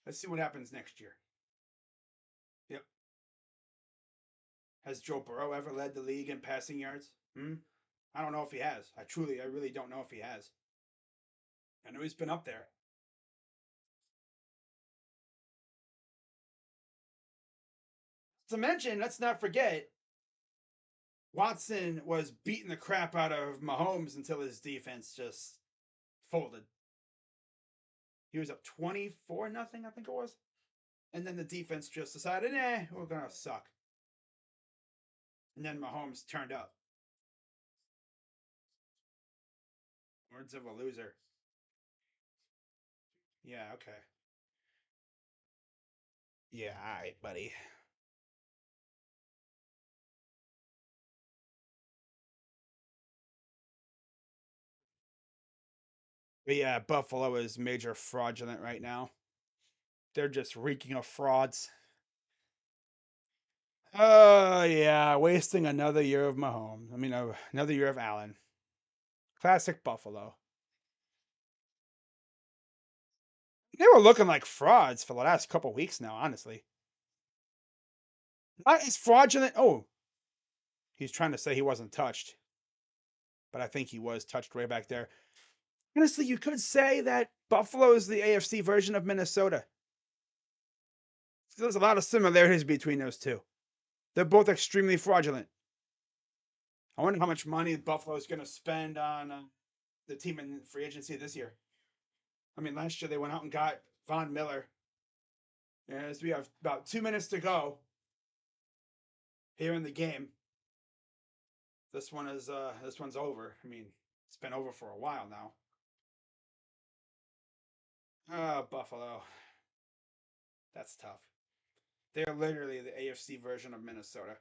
Let's see what happens next year. Yep. Has Joe Burrow ever led the league in passing yards? I don't know if he has. I really don't know if he has. I know he's been up there. To mention, let's not forget, Watson was beating the crap out of Mahomes until his defense just folded. He was up 24-0, I think it was. And then the defense just decided, we're going to suck. And then Mahomes turned up. Words of a loser. Yeah, okay. Yeah, all right, buddy. But yeah, Buffalo is major fraudulent right now. They're just reeking of frauds. Oh, yeah, wasting another year of Mahomes. I mean, another year of Allen. Classic Buffalo. They were looking like frauds for the last couple weeks now, honestly. Not as fraudulent. Oh, he's trying to say he wasn't touched, but I think he was touched way back there. Honestly, you could say that Buffalo is the AFC version of Minnesota. There's a lot of similarities between those two. They're both extremely fraudulent. I wonder how much money Buffalo is going to spend on the team in free agency this year. I mean, last year they went out and got Von Miller. And as we have about 2 minutes to go here in the game, this one's over. I mean, it's been over for a while now. Buffalo. That's tough. They're literally the AFC version of Minnesota.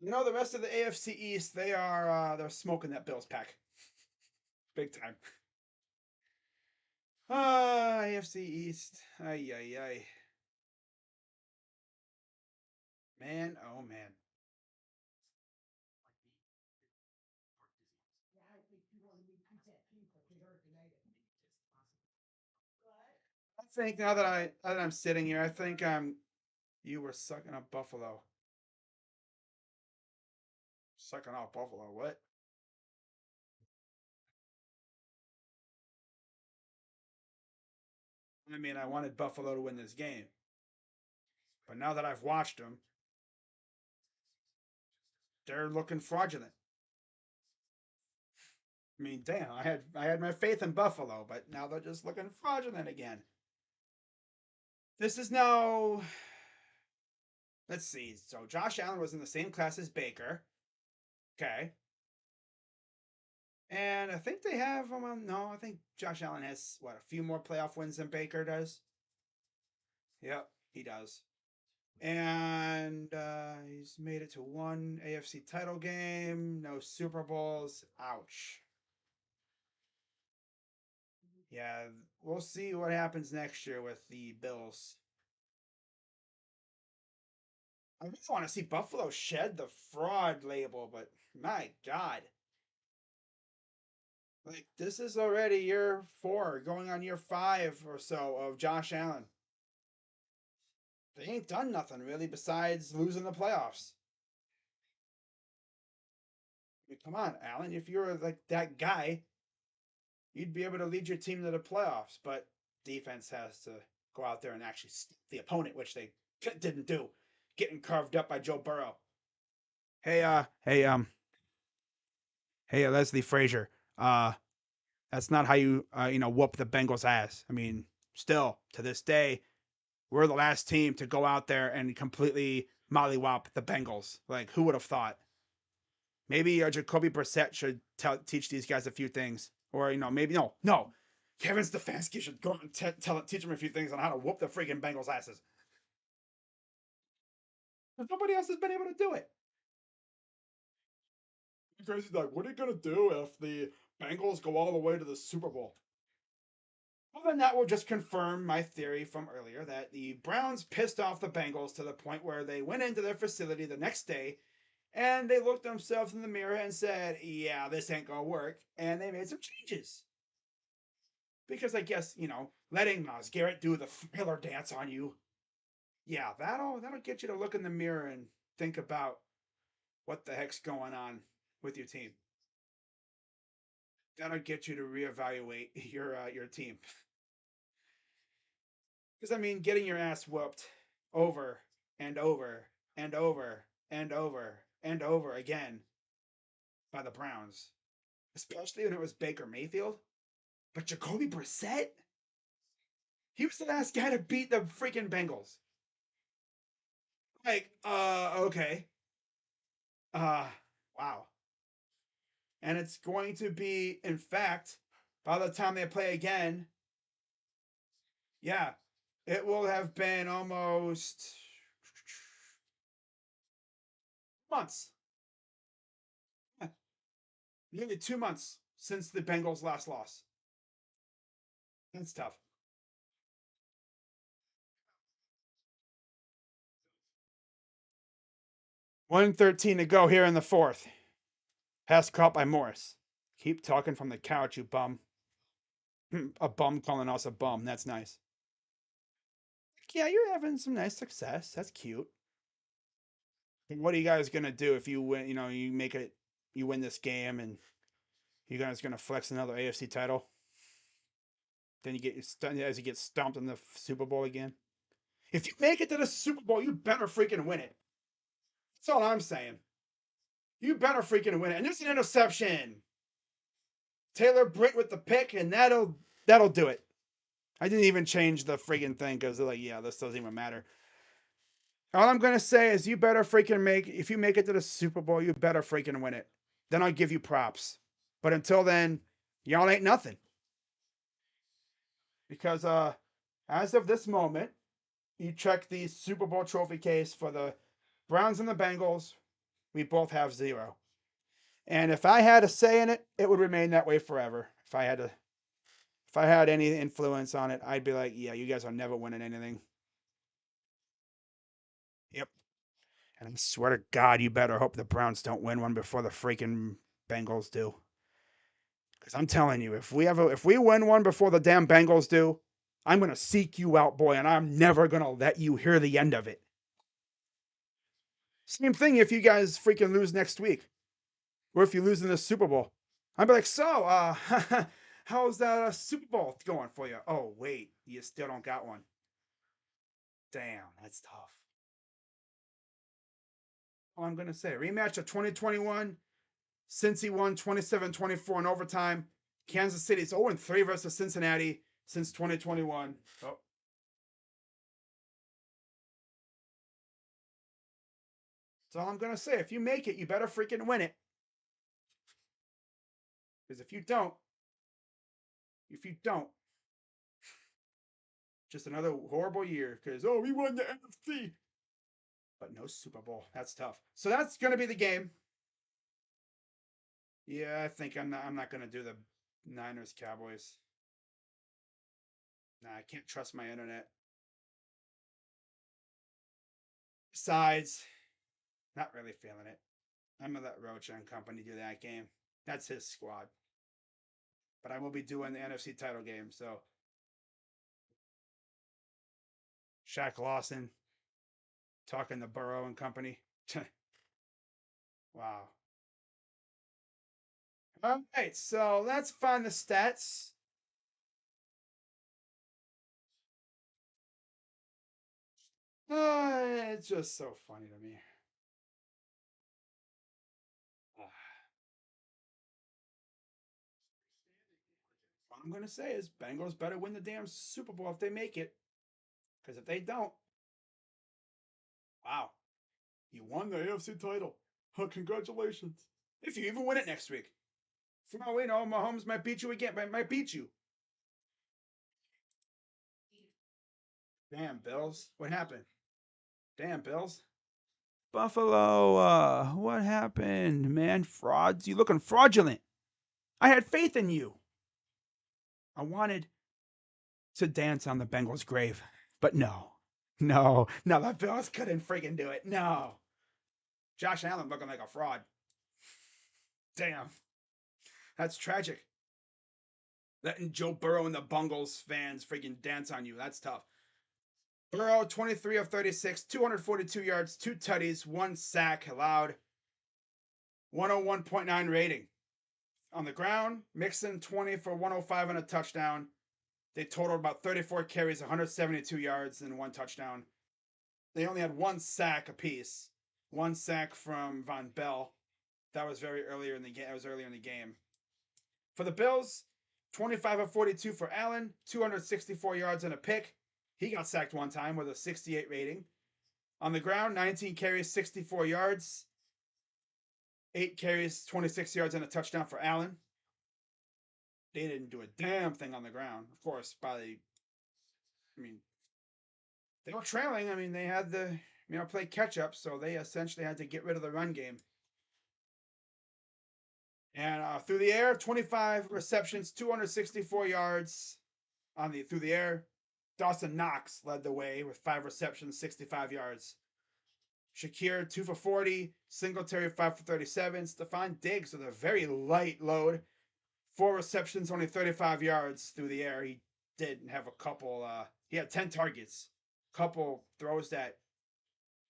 You know, the rest of the AFC East, they're smoking that Bills pack, big time. AFC East, ay ay ay, man, oh man. I think now that I'm sitting here, I think you were sucking up Buffalo, sucking off Buffalo. What? I mean, I wanted Buffalo to win this game, but now that I've watched them, they're looking fraudulent. I mean, damn, I had my faith in Buffalo, but now they're just looking fraudulent again. This is now, let's see. So Josh Allen was in the same class as Baker. Okay. And I think they have no, I think Josh Allen has what, a few more playoff wins than Baker does. Yep, he does. And he's made it to one AFC title game, no Super Bowls. Ouch. Yeah, we'll see what happens next year with the Bills. I just want to see Buffalo shed the fraud label, but my God. Like, this is already year 4, going on year 5 or so of Josh Allen. They ain't done nothing really besides losing the playoffs. I mean, come on, Allen. If you were like that guy, you'd be able to lead your team to the playoffs. But defense has to go out there and actually stop the opponent, which they didn't do, getting carved up by Joe Burrow. Hey, Leslie Frazier. Uh, that's not how you whoop the Bengals' ass. I mean, still to this day, we're the last team to go out there and completely mollywop the Bengals. Like, who would have thought? Maybe Jacoby Brissett should teach these guys a few things, or maybe no. Kevin Stefanski should go and teach them a few things on how to whoop the freaking Bengals' asses. Because nobody else has been able to do it. Crazy's like, what are you gonna do if the Bengals go all the way to the Super Bowl? Well, then that will just confirm my theory from earlier that the Browns pissed off the Bengals to the point where they went into their facility the next day and they looked themselves in the mirror and said, yeah, this ain't gonna work. And they made some changes. Because I guess, letting Miles Garrett do the thriller dance on you, yeah, that'll get you to look in the mirror and think about what the heck's going on with your team. That'll get you to reevaluate your team. Because I mean, getting your ass whooped over and over and over and over and over again by the Browns, especially when it was Baker Mayfield. But Jacoby Brissett, he was the last guy to beat the freaking Bengals. Like, okay, uh, wow. And it's going to be, in fact, by the time they play again, yeah, it will have been almost months, yeah, nearly 2 months since the Bengals' last loss. That's tough. 1:13 to go here in the fourth. Pass caught by Morris. Keep talking from the couch, you bum. A bum calling us a bum. That's nice. Yeah, you're having some nice success. That's cute. What are you guys gonna do if you win? You make it, you win this game, and you guys gonna flex another AFC title? Then you get as you get stomped in the Super Bowl again. If you make it to the Super Bowl, you better freaking win it. That's all I'm saying. You better freaking win it. And there's an interception. Taylor Britt with the pick, and that'll do it. I didn't even change the freaking thing because they're like, yeah, this doesn't even matter. All I'm gonna say is you better freaking if you make it to the Super Bowl, you better freaking win it. Then I'll give you props. But until then, y'all ain't nothing. Because as of this moment, you check the Super Bowl trophy case for the Browns and the Bengals, we both have 0. And if I had a say in it, it would remain that way forever. If I had any influence on it, I'd be like, yeah, you guys are never winning anything. Yep. And I swear to God, you better hope the Browns don't win one before the freaking Bengals do. Because I'm telling you, if we win one before the damn Bengals do, I'm gonna seek you out, boy, and I'm never gonna let you hear the end of it. Same thing if you guys freaking lose next week, or if you lose in the Super Bowl. I'd be like, so, how's that Super Bowl going for you? Oh, wait, you still don't got one. Damn, that's tough. All I'm gonna say, rematch of 2021. Cincy won 27-24 in overtime. Kansas City's 0-3 versus Cincinnati since 2021. Oh, that's all I'm gonna say. If you make it, you better freaking win it. Because if you don't, just another horrible year. Because we won the NFC, but no Super Bowl. That's tough. So that's gonna be the game. Yeah, I think I'm not gonna do the Niners Cowboys. Nah, I can't trust my internet. Besides, not really feeling it. I'm gonna let Roach and company do that game. That's his squad. But I will be doing the NFC title game. So Shaq Lawson talking to Burrow and company. Wow. All right, so let's find the stats. It's just so funny to me. What I'm gonna say is Bengals better win the damn Super Bowl if they make it. Because if they don't, wow, you won the AFC title. Congratulations. If you even win it next week. For all we know, Mahomes might beat you again. Might beat you. Damn, Bills. What happened? Damn, Bills. Buffalo, what happened, man? Frauds? You looking fraudulent. I had faith in you. I wanted to dance on the Bengals' grave, but no. No, the Bills couldn't freaking do it. No. Josh Allen looking like a fraud. Damn. That's tragic. Letting Joe Burrow and the Bengals fans freaking dance on you. That's tough. Burrow, 23 of 36, 242 yards, 2 tutties, 1 sack allowed, 101.9 rating. On the ground, Mixon, 20 for 105 and a touchdown. They totaled about 34 carries, 172 yards, and 1 touchdown. They only had 1 sack apiece. 1 sack from Von Bell. That was earlier in the game. That was earlier in the game. For the Bills, 25 of 42 for Allen, 264 yards and a pick. He got sacked 1 time with a 68 rating. On the ground, 19 carries, 64 yards. 8 carries, 26 yards, and a touchdown for Allen. They didn't do a damn thing on the ground. Of course, they were trailing. They had play catch up, so they essentially had to get rid of the run game. And through the air, 25 receptions, 264 yards through the air. Dawson Knox led the way with 5 receptions, 65 yards. Shakir, 2 for 40. Singletary, 5 for 37. Stephon Diggs with a very light load. 4 receptions, only 35 yards through the air. He did have a couple. He had 10 targets. Couple throws that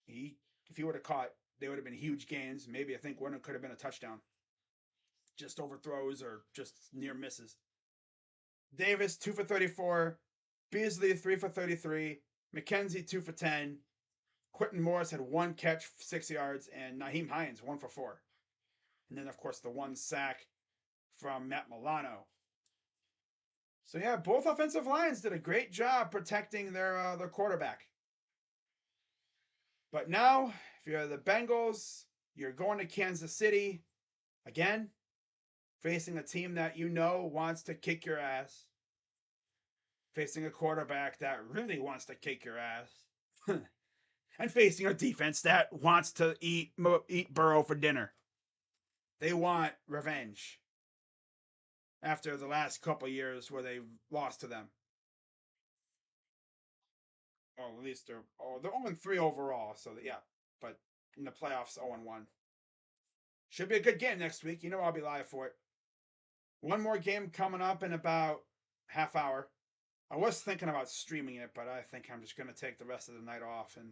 if he would have caught, they would have been huge gains. Maybe I think one could have been a touchdown. Just overthrows or just near misses. Davis, 2 for 34. Beasley, 3 for 33. McKenzie 2 for 10. Quentin Morris had one catch, 6 yards, and Naheem Hines 1 for 4. And then, of course, the one sack from Matt Milano. So yeah, both offensive lines did a great job protecting their quarterback. But now, if you're the Bengals, you're going to Kansas City again, facing a team that you know wants to kick your ass, facing a quarterback that really wants to kick your ass, and facing a defense that wants to eat Burrow for dinner. They want revenge after the last couple years where they've lost to them. Or at least they're 0-3 overall, so yeah. But in the playoffs, 0-1. Should be a good game next week. You know I'll be live for it. One more game coming up in about half hour. I was thinking about streaming it, but I think I'm just going to take the rest of the night off, and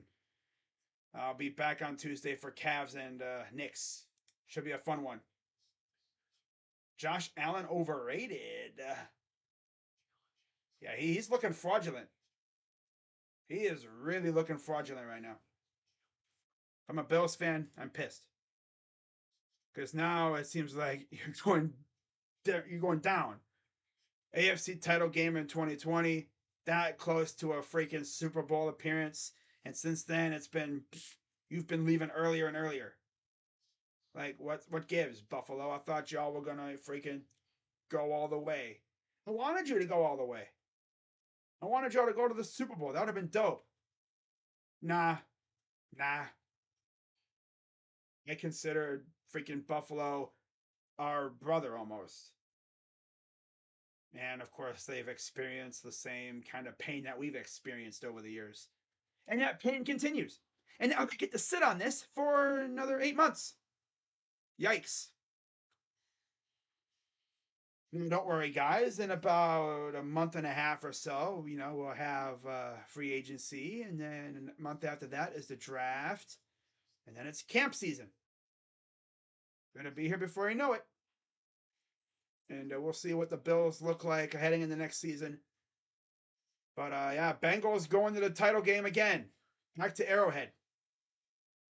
I'll be back on Tuesday for Cavs and Knicks. Should be a fun one. Josh Allen overrated. Yeah, he's looking fraudulent. He is really looking fraudulent right now. If I'm a Bills fan, I'm pissed because now it seems like you're going down. AFC title game in 2020, that close to a freaking Super Bowl appearance, and since then you've been leaving earlier and earlier. Like what gives, Buffalo? I thought y'all were gonna freaking go all the way. I wanted you to go all the way. I wanted y'all to go to the Super Bowl. That would have been dope. Nah, nah. I considered freaking Buffalo our brother almost. And of course, they've experienced the same kind of pain that we've experienced over the years. And that pain continues. And now they get to sit on this for another 8 months. Yikes. Don't worry, guys. In about a month and a half or so, we'll have free agency. And then a month after that is the draft. And then it's camp season. Going to be here before you know it. And we'll see what the Bills look like heading in the next season. But yeah, Bengals going to the title game again. Back to Arrowhead.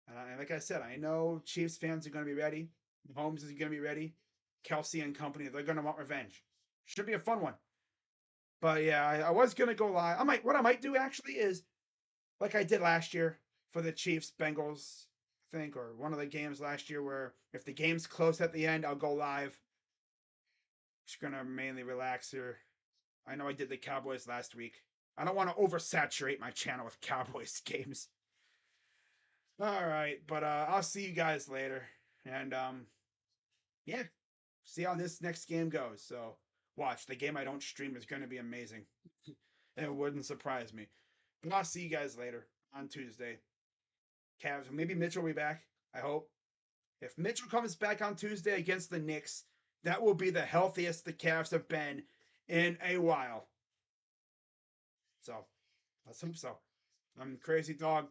And like I said, I know Chiefs fans are going to be ready. Mahomes is going to be ready. Kelsey and company, they're going to want revenge. Should be a fun one. But yeah, I was going to go live. What I might do actually is, like I did last year for the Chiefs Bengals, I think, or one of the games last year, where if the game's close at the end, I'll go live. Just going to mainly relax here. I know I did the Cowboys last week. I don't want to oversaturate my channel with Cowboys games. All right, but I'll see you guys later. And yeah, see how this next game goes. So watch, the game I don't stream is going to be amazing. It wouldn't surprise me. But I'll see you guys later on Tuesday. Cavs, maybe Mitchell will be back. I hope. If Mitchell comes back on Tuesday against the Knicks, that will be the healthiest the Cavs have been in a while. So let's hope so. I'm Crazy Dog.